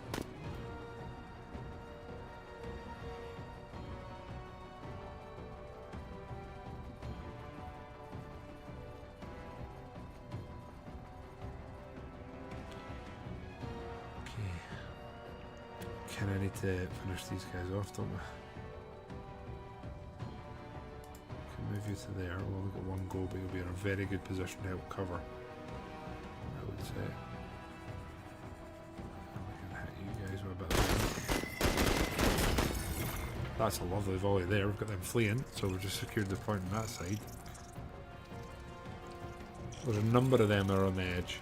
I need to finish these guys off, don't we? Can move you to there. We'll only got 1 goal, but you'll be in a very good position to help cover, I would say. And we can hit you guys with a bit of. That's a lovely volley there. We've got them fleeing, so we've just secured the point on that side. There's a number of them that are on the edge.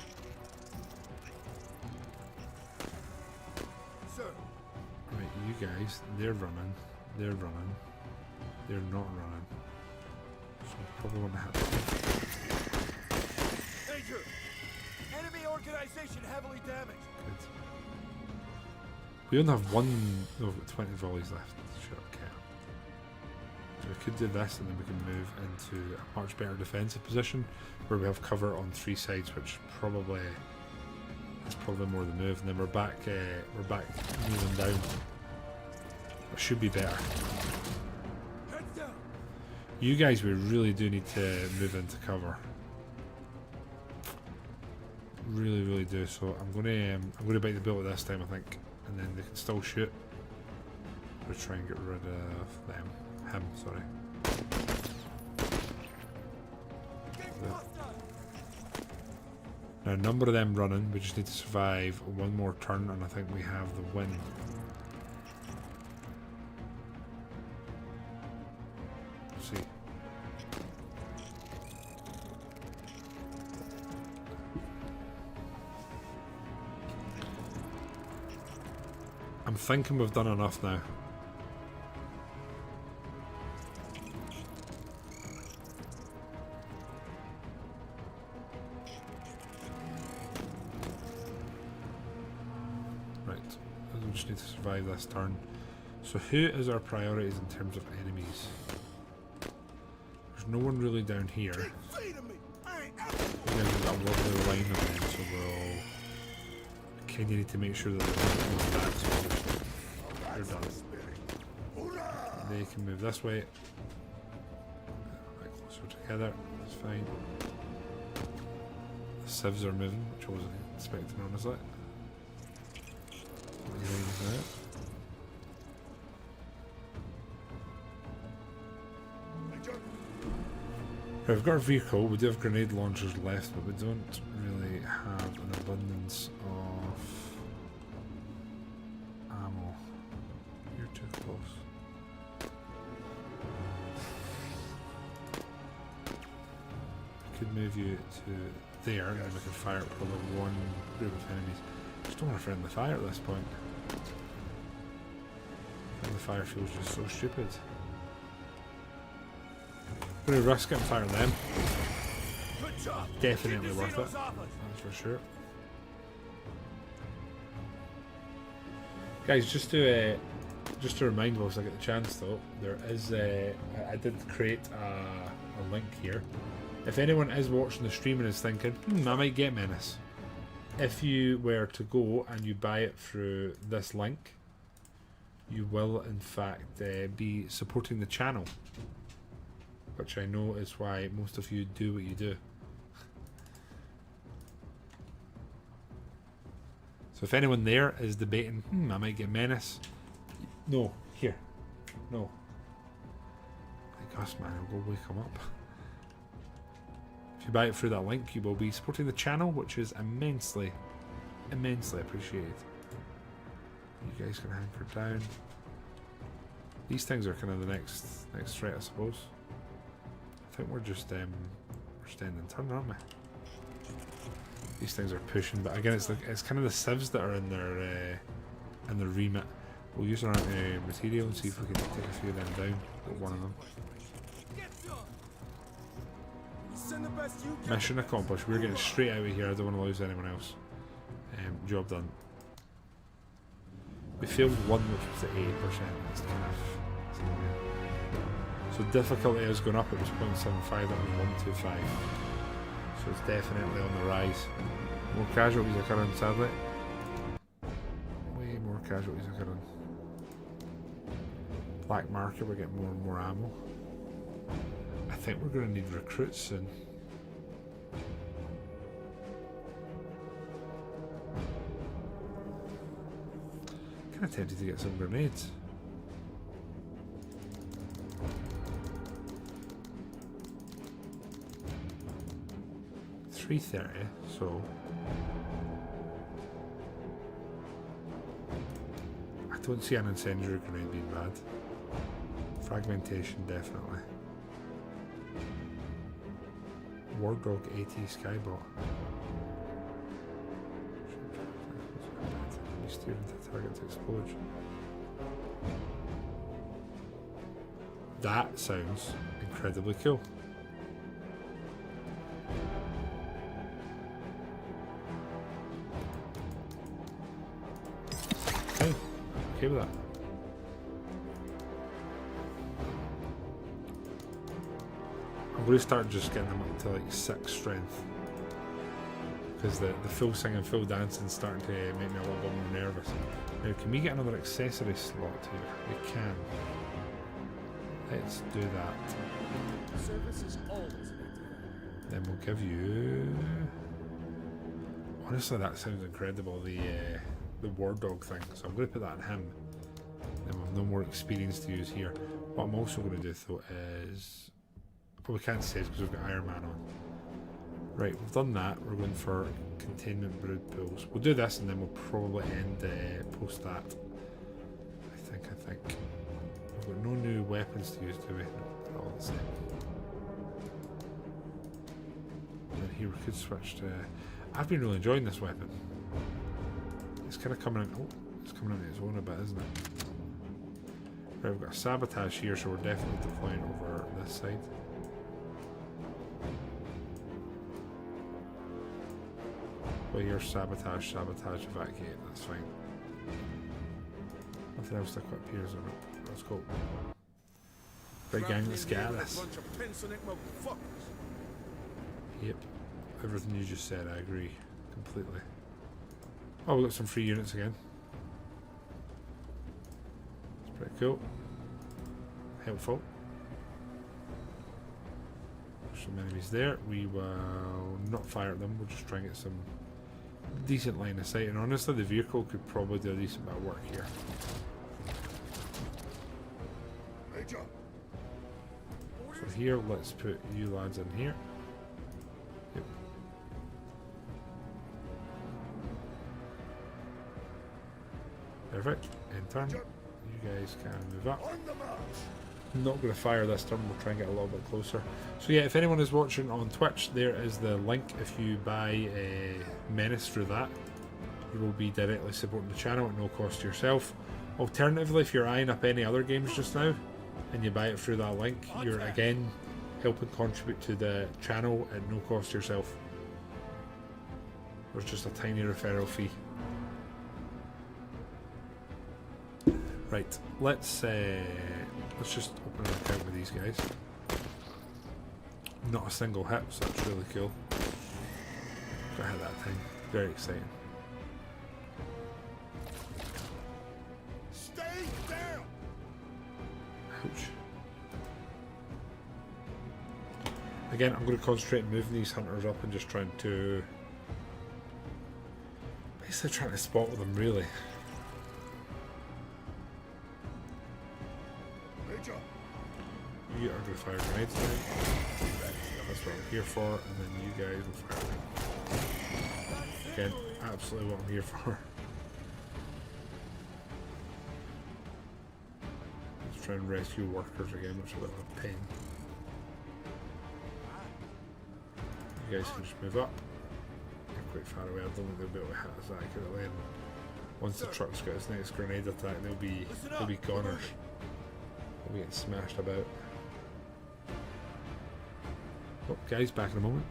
guys, they're running, they're running, they're not running. So I probably want to hit them. Major! Enemy organization heavily damaged. Good. We only have one, no, we've got 20 volleys left. Sure, okay. So we could do this and then we can move into a much better defensive position where we have cover on 3 sides, which probably is probably more the move. And then we're back moving down. It should be better. Heads down. You guys, we really do need to move into cover. Really, really do. So I'm gonna bite the bullet this time, I think, and then they can still shoot. We'll try and get rid of them. Him, sorry. Now, a number of them running. We just need to survive one more turn, and I think we have the win. Let's see. I'm thinking we've done enough now. Right, we just need to survive this turn. So who is our priorities in terms of enemies? There's no one really down here. We've got a lovely line of them, so we're all kind of need to make sure that they're coming back, so they're done. They can move this way. Right closer together, that's fine. The civs are moving, which I wasn't expecting, honestly. Right, we've got our vehicle, we do have grenade launchers left, but we don't really have an abundance of ammo. You're too close. I could move you to there, and then we can fire at probably one group of enemies. Just don't want to friendly fire at this point. Friendly fire feels just so stupid. I'm going to risk it and fire them. Definitely worth it, that's for sure. Guys, just to remind whilst I get the chance though, there is I did create a link here. If anyone is watching the stream and is thinking, I might get Menace, if you were to go and you buy it through this link, you will in fact be supporting the channel, which I know is why most of you do what you do. So if anyone there is debating, I might get Menace, no, here, no. Like us, man, I'll go wake them up. If you buy it through that link, you will be supporting the channel, which is immensely, immensely appreciated. You guys can hanker down. These things are kind of the next threat, I suppose. I think we're just we're standing turn, aren't we? These things are pushing, but again, it's kind of the civs that are in their remit. We'll use our material and see if we can take a few of them down. Got one of them. Mission accomplished. We're getting straight out of here. I don't want to lose anyone else. Job done. We failed one, which was at 80%. That's kind of. So difficulty has gone up. It was 0.75. That was 125. So it's definitely on the rise. More casualties occurring, sadly. Way more casualties occurring. Black market. We're getting more and more ammo. I think we're going to need recruits soon. Kind of tempted to get some grenades. .330, so I don't see an incendiary grenade being bad. Fragmentation, definitely. War Dog 80 Skybot. Steering to target to explode. That sounds incredibly cool. Okay, okay with that. I'm going to start just getting them up to like 6 strength. Because the full singing, full dancing is starting to make me a little bit more nervous. Now, can we get another accessory slot here? We can. Let's do that. Service is always an Then we'll give you... Honestly, that sounds incredible, the war dog thing. So I'm going to put that on him. Then we've no more experience to use here. What I'm also going to do though is... Well, we can't save because we've got Iron Man on. Right, we've done that. We're going for containment brood pools. We'll do this and then we'll probably end post that. I think. We've got no new weapons to use, do we? No, they're all the same. And then here we could switch to... I've been really enjoying this weapon. It's kind of coming in... Oh, it's coming into its own a bit, isn't it? Right, we've got a sabotage here, so we're definitely deploying over this side. Well, here's sabotage, evacuate, that's fine. Nothing else to equip here, is there? Let's go. Right, gang, let's get at this. Yep. Everything you just said, I agree. Completely. Oh, we got some free units again. It's pretty cool. Helpful. There's some enemies there. We will not fire at them, we'll just try and get some decent line of sight, and honestly the vehicle could probably do a decent bit of work here. So here, let's put you lads in here. Yep. Perfect. In turn, you guys can move up. I'm not going to fire this turn, we'll try and get a little bit closer. So yeah, if anyone is watching on Twitch, there is the link. If you buy a Menace through that, you will be directly supporting the channel at no cost to yourself. Alternatively, if you're eyeing up any other games just now, and you buy it through that link, you're again helping contribute to the channel at no cost to yourself. There's just a tiny referral fee. Right, let's just open an account with these guys. Not a single hit, so that's really cool. Got hit that time. Very exciting. Stay down. Ouch. Again, I'm going to concentrate on moving these hunters up and just trying to... basically trying to spot with them, really. You are going to fire grenades now. That's what I'm here for, and then you guys will fire. Again, absolutely what I'm here for. Let's try and rescue workers again, which is a bit of a pain. You guys can just move up. They're quite far away, I don't think they'll be able to hit us accurately, and once the truck's got its next grenade attack, they'll be goners. They'll be getting smashed about. Oh, guys, back in a moment.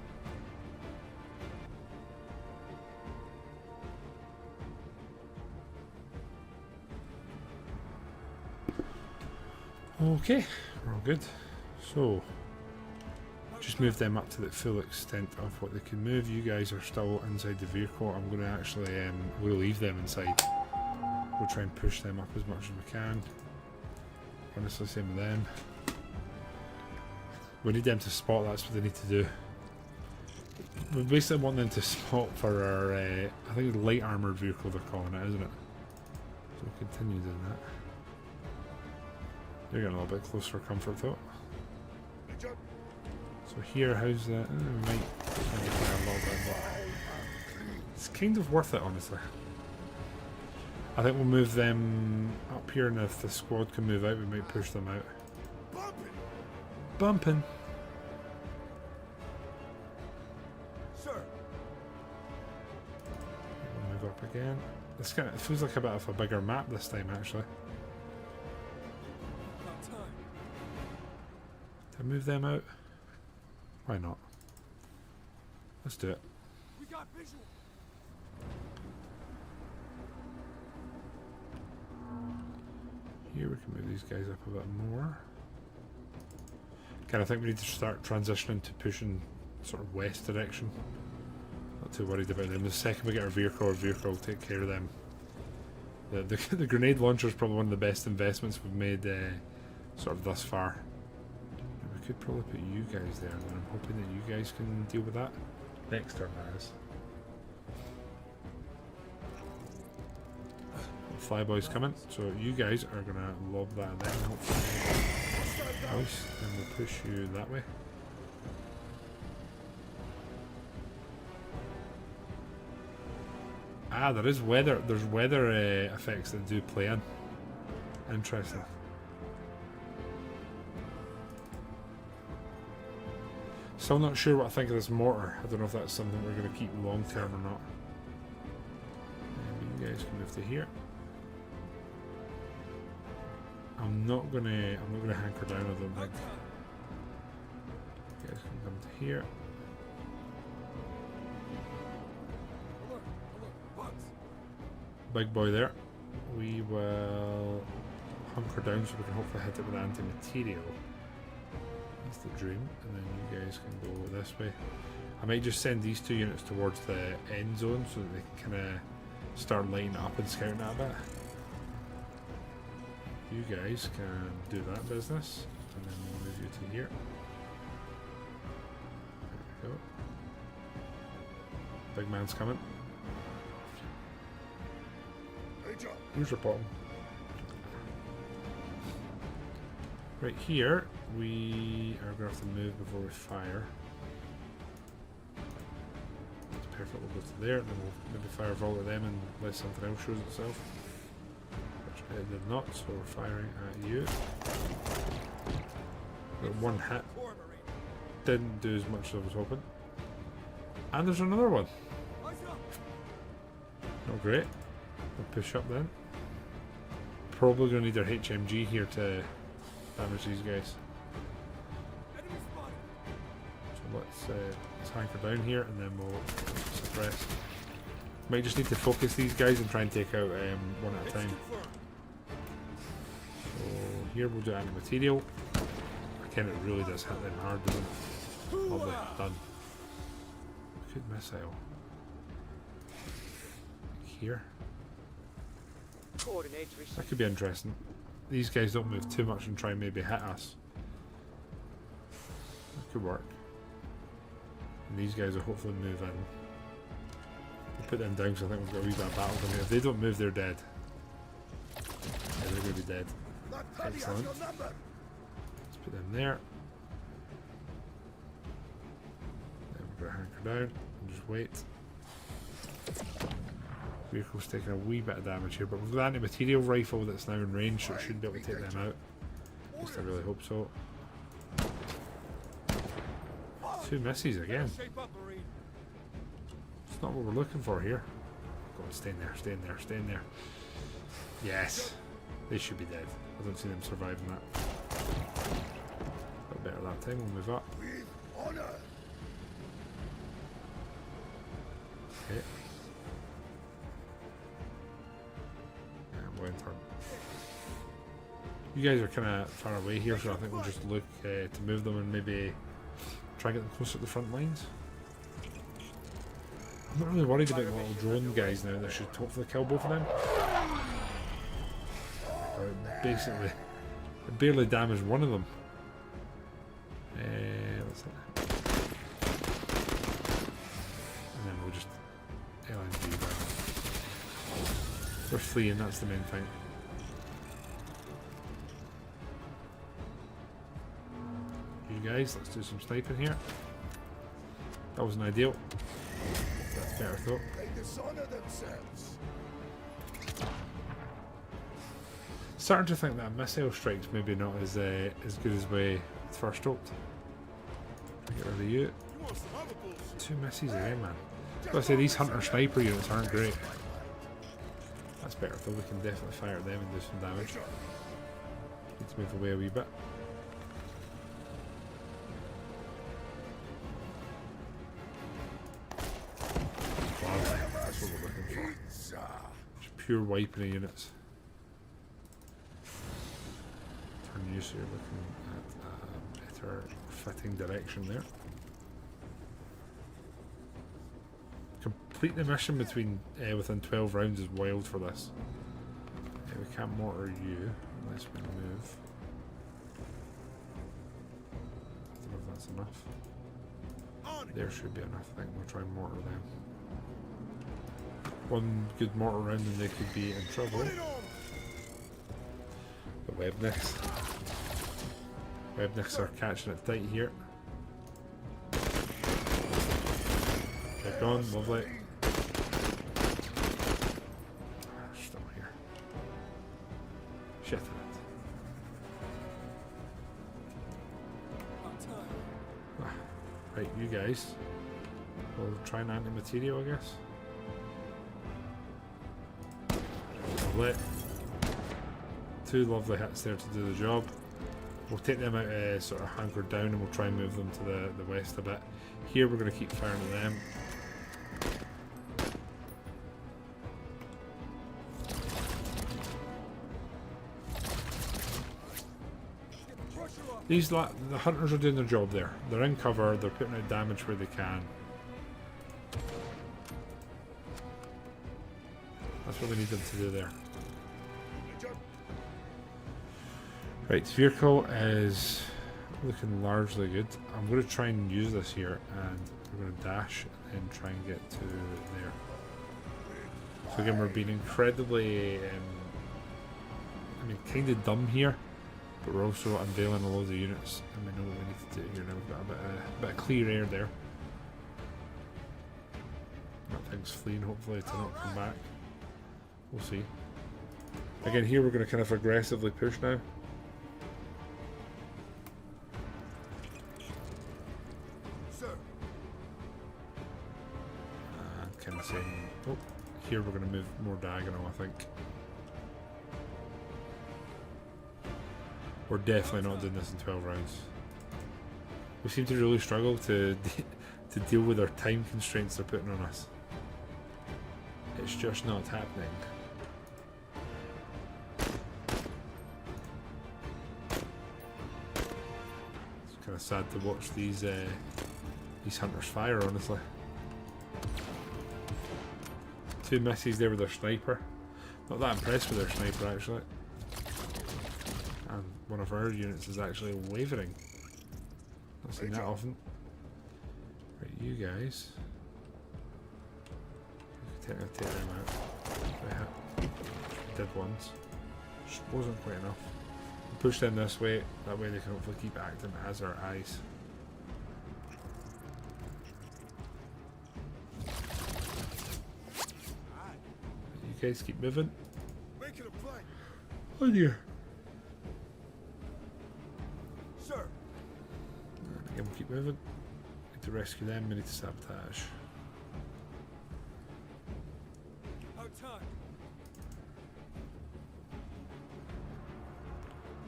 Okay, we're all good. So, just move them up to the full extent of what they can move. You guys are still inside the vehicle. I'm going to actually, we'll leave them inside. We'll try and push them up as much as we can. Honestly, same with them. We need them to spot, that's what they need to do. We basically want them to spot for our, I think it's light armoured vehicle they're calling it, isn't it? So we'll continue doing that. They're getting a little bit closer for comfort though. So here, how's that? We might try and fire a little bit, but it's kind of worth it, honestly. I think we'll move them up here, and if the squad can move out, we might push them out. Bumping. Sir. We'll move up again. This kind of, it feels like a bit of a bigger map this time, actually. Can I move them out? Why not? Let's do it. We got visual. Here we can move these guys up a bit more. Again, I think we need to start transitioning to pushing sort of west direction. Not too worried about them. The second we get our vehicle will take care of them. The grenade launcher is probably one of the best investments we've made sort of thus far. We could probably put you guys there, and I'm hoping that you guys can deal with that. Next turn, that is. Flyboy's coming, so you guys are gonna lob that then, hopefully. Nice, then we'll push you that way. Ah, there is weather. There's weather effects that do play in. Interesting. Still not sure what I think of this mortar. I don't know if that's something we're going to keep long term or not. You guys can move to here. I'm not gonna hanker down, I don't think. You guys can come to here. Big boy there. We will hunker down so we can hopefully hit it with anti-material. That's the dream. And then you guys can go this way. I might just send these two units towards the end zone so that they can kind of start lighting up and scouting that a bit. You guys can do that business, and then we'll move you to here. There we go. Big man's coming. Here's your bottom. Right here, we are going to have to move before we fire. That's perfect, we'll go to there, and then we'll maybe fire vault at them unless something else shows itself. Which it did not, so we're firing at you. Got one hit. Didn't do as much as I was hoping. And there's another one. Not great. We'll push up then. Probably going to need our HMG here to damage these guys. So let's hanker down here and then we'll suppress. Might just need to focus these guys and try and take out one at a time. So here we'll do anti-material. Again, it really does hit them hard, doesn't it? Lovely, done. Good missile. Here. That could be interesting. These guys don't move too much and try and maybe hit us. That could work. And these guys will hopefully move in. We'll put them down because I think we've got a wee bit of battle coming. If they don't move, they're dead. Yeah, they're going to be dead. Excellent. Let's put them there. Then we're going to hanker down and just wait. Vehicle's taking a wee bit of damage here, but we've got the anti-material rifle that's now in range, so it should be able to take them out. At least I really hope so. 2 misses again. It's not what we're looking for here. Go on, stay in there, stay in there, stay in there. Yes! They should be dead. I don't see them surviving that. Got better that time, we'll move up. Okay. Turn. You guys are kind of far away here, so I think we'll just look to move them and maybe try and get them closer to the front lines. I'm not really worried about the little drone guys now. That should hopefully kill both of them. Basically, it barely damaged one of them. Let's see. And then we'll just LNG back. We're fleeing, that's the main thing. You guys, let's do some sniping here. That wasn't ideal. That's better though. Starting to think that missile strike's maybe not as good as we first hoped. Get rid of you. 2 misses again, man. I've got to say, these hunter sniper units aren't great. That's better though, we can definitely fire at them and do some damage. Need to move away a wee bit. pure wiping of units. Turn you so you're looking at a better fitting direction there. Complete the mission within 12 rounds is wild for this. We can't mortar you unless we move. I don't know if that's enough. There should be enough. I think we'll try and mortar them. One good mortar round and they could be in trouble. The webnicks. Webnicks are catching it tight here. Back on, lovely. Still here. Shit. Right, you guys. We'll try an anti-material, I guess. Lovely. 2 lovely hits there to do the job. We'll take them out sort of hankered down and we'll try and move them to the west a bit. Here we're going to keep firing at them. The hunters are doing their job there. They're in cover, they're putting out damage where they can. That's what we need them to do there. Right, vehicle is looking largely good. I'm going to try and use this here and we're going to dash and try and get to there. So again, we're being incredibly, kind of dumb here. But we're also unveiling a load of units, and we know what we need to do here now. We've got a bit of clear air there. That thing's fleeing, hopefully, to not come back. We'll see. Again, here we're going to kind of aggressively push now. And kind of saying, oh, here we're going to move more diagonal, I think. We're definitely not doing this in 12 rounds. We seem to really struggle to deal with our time constraints they're putting on us. It's just not happening. It's kind of sad to watch these hunters fire, honestly. 2 misses there with their sniper. Not that impressed with their sniper, actually. And one of our units is actually wavering. Not seen that often. Right, you guys. Take them out. Did once. Just wasn't quite enough. Push them this way. That way they can hopefully keep acting as our eyes. You guys keep moving. Oh dear. Again, we'll keep moving. Need to rescue them, we need to sabotage.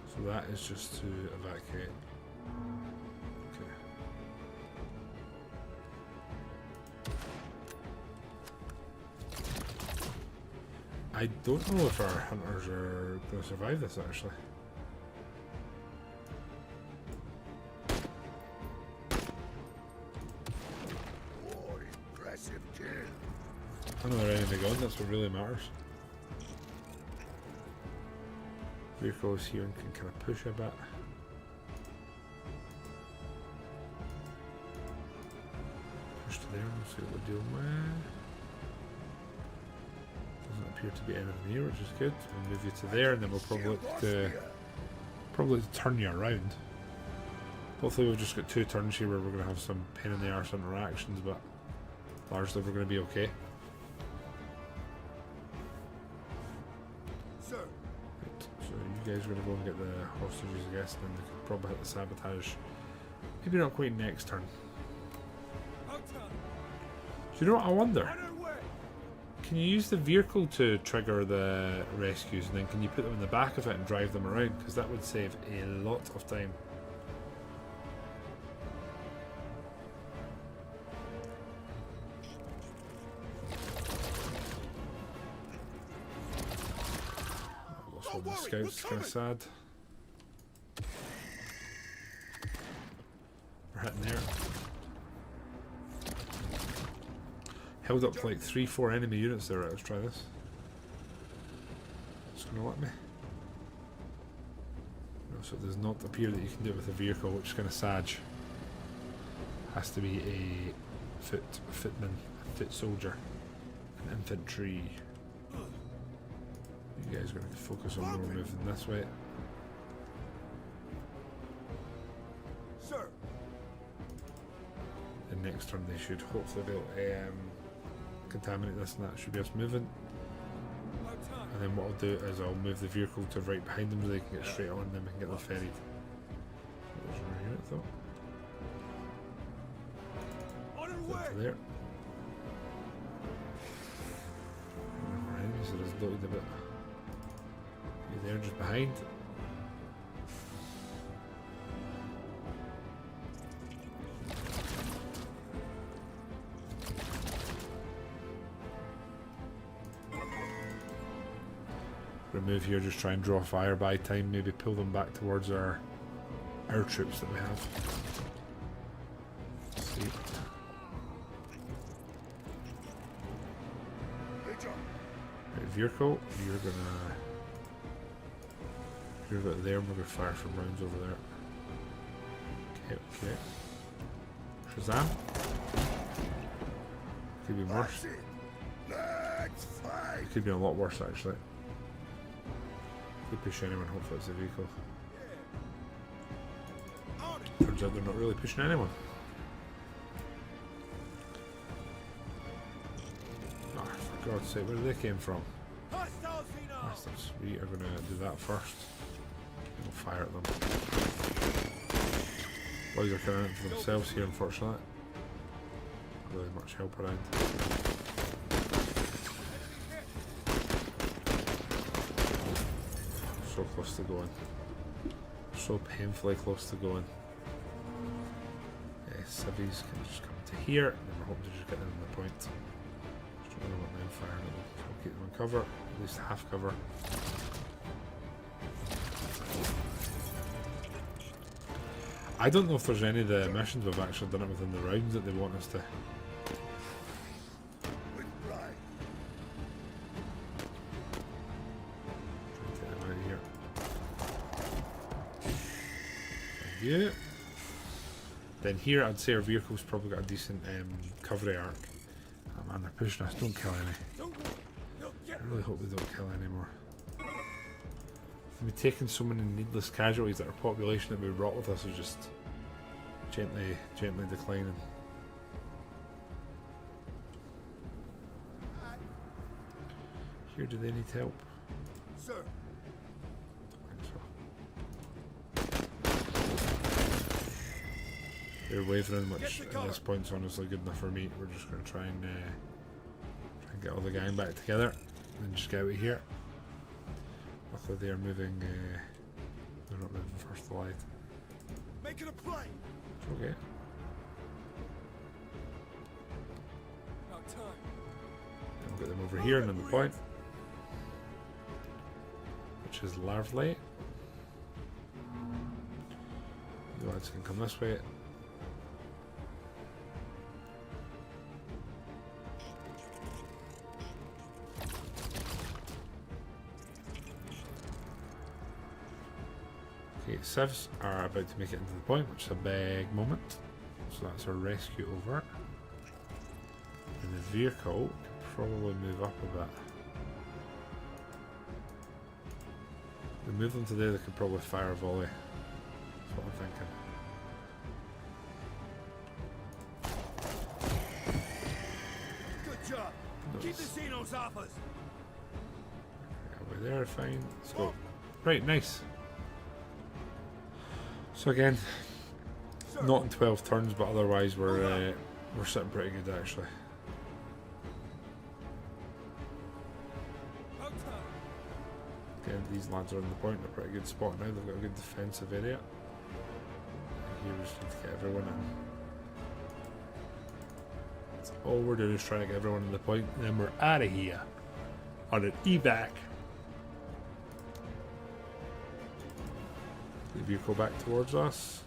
So that is just to evacuate. Okay. I don't know if our hunters are going to survive this, actually. Another enemy gone, that's what really matters. Vehicles here and can kind of push a bit. Push to there and see what we're dealing with. Doesn't appear to be anything here, which is good. We'll move you to there and then we'll probably turn you around. Hopefully we've just got 2 turns here where we're going to have some pain in the arse interactions, but largely we're going to be okay. You guys are going to go and get the hostages, I guess, and then we could probably hit the sabotage. Maybe not quite next turn. Do you know what I wonder? Can you use the vehicle to trigger the rescues, and then can you put them in the back of it and drive them around? Because that would save a lot of time. Don't the worry, scouts we're kind of sad. We're hitting there. Held up for like 3-4 enemy units there. Right, let's try this. It's gonna let me. No, so it does not appear that you can do it with a vehicle, which is kind of sad. Has to be a footman, a foot soldier, an infantry. You guys are going to focus on more moving this way. Sir. And next turn they should hopefully be able to contaminate this, and that should be us moving. And then what I'll do is I'll move the vehicle to right behind them so they can get straight on, and then we can get them ferried. There's another unit though. Into there. More enemies, so there's loaded a bit. You there just behind. Remove here, just try and draw fire by time, maybe pull them back towards our troops that we have. Let's see. Right, vehicle, you're about there, and we're gonna fire some rounds over there. Okay. Shazam. Could be worse. It could be a lot worse actually. Could push anyone, hopefully it's a vehicle. Turns out they're not really pushing anyone. Oh, for God's sake, where did they came from? Bastards. We are going to do that first. We'll fire at them. Boys are coming in for themselves here, unfortunately. Not really much help around. So close to going. So painfully close to going. Civvies can just come to here, and then we're hoping to just get them on the point. Just don't really want them firing at them. So we'll keep them on cover, at least half cover. I don't know if there's any of the missions we've actually done it within the rounds that they want us to. Try to get them out of here. Thank you. Then here I'd say our vehicle's probably got a decent recovery arc. Oh man, they're pushing us, don't kill any. I really hope they don't kill any more. We've taken so many needless casualties that our population that we brought with us is just gently declining. Here, do they need help? Sir. They're wavering, which at this point is honestly good enough for me. We're just going to try and get all the gang back together and then just get out of here. Luckily they are moving, they're not moving first allied. Making a play. It's okay. About time. We'll get them over here and on the point, which is lovely. The lads can come this way. Okay, civs are about to make it into the point, which is a big moment. So that's our rescue over. And the vehicle can probably move up a bit. If we move them to there, they could probably fire a volley. That's what I'm thinking. Good job. Keep the Xenos off us. Over there, fine. Let's go. Right, nice. So again, not in 12 turns, but otherwise we're sitting pretty good actually. Again, these lads are on the point. They're pretty good spot now. They've got a good defensive area. Here we just need to get everyone in. That's all we're doing is trying to get everyone in the point, and then we're out of here on an evac. The vehicle back towards us.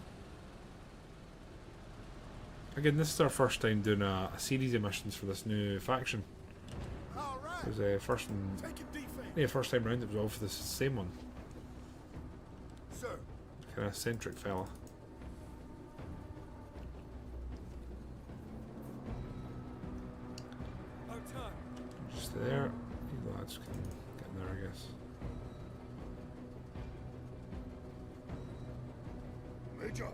Again, this is our first time doing a series of missions for this new faction. It was first time round it was all for the same one. Sir. Kind of centric fella. Just there. You lads can get in there, I guess. Major.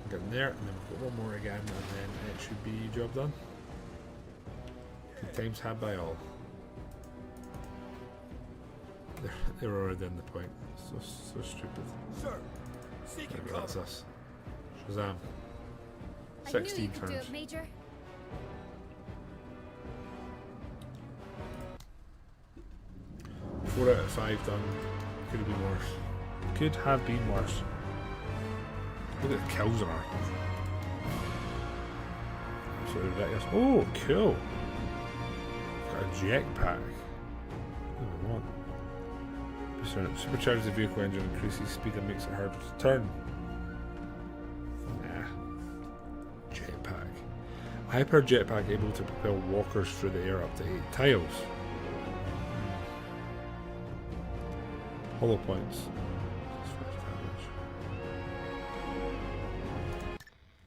Get in there, and then we've got one more again, and then it should be job done. Good times had by all. They were already in the point. So stupid. Sir. Seeking Maybe that's us. Shazam. I knew 16 you could do turns. it, Major. Four out of 5 done. Could have been worse. Could have been worse. Look at the kills on her. Absolutely ridiculous. Oh, cool. Got a jetpack. What do we want? Supercharges the vehicle engine, increases speed and makes it harder to turn. Nah. Jetpack. Hyper jetpack able to propel walkers through the air up to 8 tiles. Hollow points.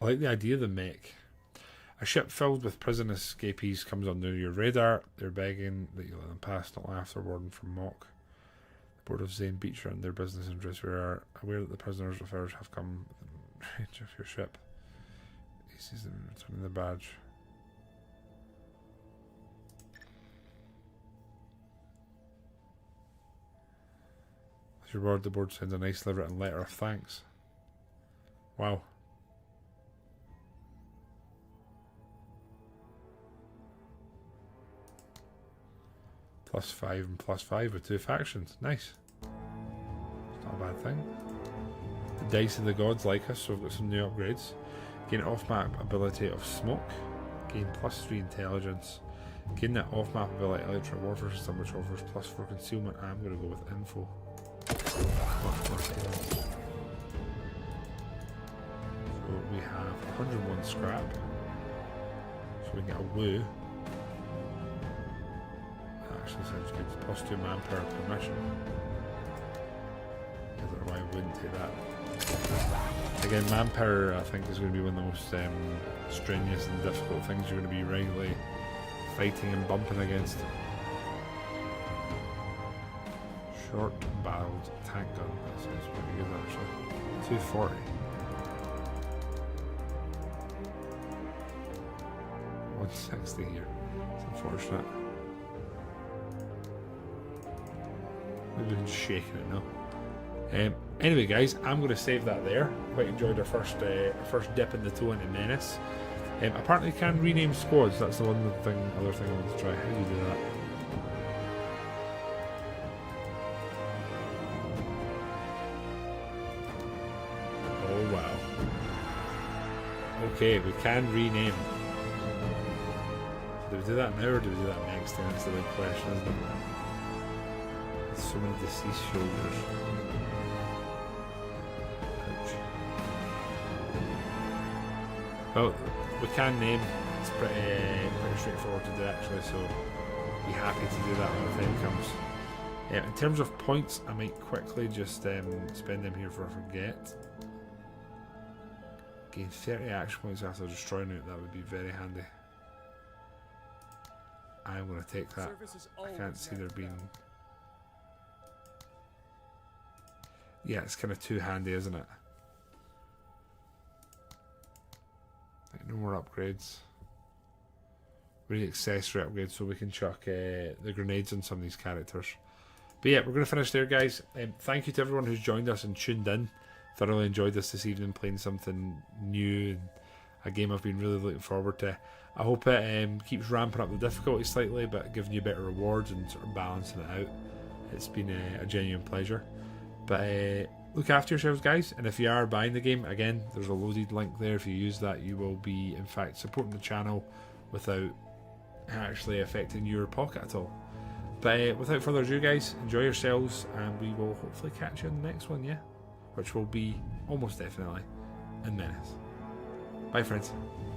I like the idea of the mech. A ship filled with prison escapees comes under your radar. They're begging that you let them pass, not laugh or warden from mock. The board of Zane Beach and their business interests. We are aware that the prisoners' affairs have come within range of your ship. He sees them returning the badge. As your reward, the board sends a nicely written letter of thanks. Wow. +5 and +5 with 2 factions. Nice. It's not a bad thing. The dice of the gods like us, so we've got some new upgrades. Gain off-map ability of smoke. Gain +3 intelligence. Gain that off-map ability electronic warfare system, which offers +4 concealment. I'm going to go with info. So we have 101 scrap. So we can get a woo. Actually sounds good. +2 manpower per mission. I don't know why I wouldn't take that. Again, manpower I think is going to be one of the most strenuous and difficult things you're going to be regularly fighting and bumping against. Short barreled tank gun. That sounds pretty good actually. 240. $160 here. It's unfortunate. We've been shaking it now. Anyway, guys, I'm going to save that there. Quite enjoyed our first dip in the toe into Menace. Apparently, you can rename squads. That's the other thing I want to try. How do you do that? Oh wow. Okay, we can rename. Do we do that now or do we do that next time? That's the big question, isn't it? So many deceased shoulders. Ouch. Well, we can name. It's pretty straightforward to do actually, so be happy to do that when the time comes. In terms of points, I might quickly just spend them here for a forget. Gain 30 action points after destroying it. That would be very handy. I'm going to take that. I can't see there being... Yeah, it's kind of too handy, isn't it? Right, no more upgrades. We need accessory upgrades so we can chuck the grenades on some of these characters. But yeah, we're going to finish there, guys. Thank you to everyone who's joined us and tuned in. Thoroughly enjoyed this evening, playing something new and a game I've been really looking forward to. I hope it keeps ramping up the difficulty slightly, but giving you better rewards and sort of balancing it out. It's been a genuine pleasure. But look after yourselves, guys, and if you are buying the game, again, there's a loaded link there. If you use that, you will be in fact supporting the channel without actually affecting your pocket at all. But without further ado, guys, enjoy yourselves, and we will hopefully catch you in the next one. Yeah, which will be almost definitely in Menace. Bye, friends.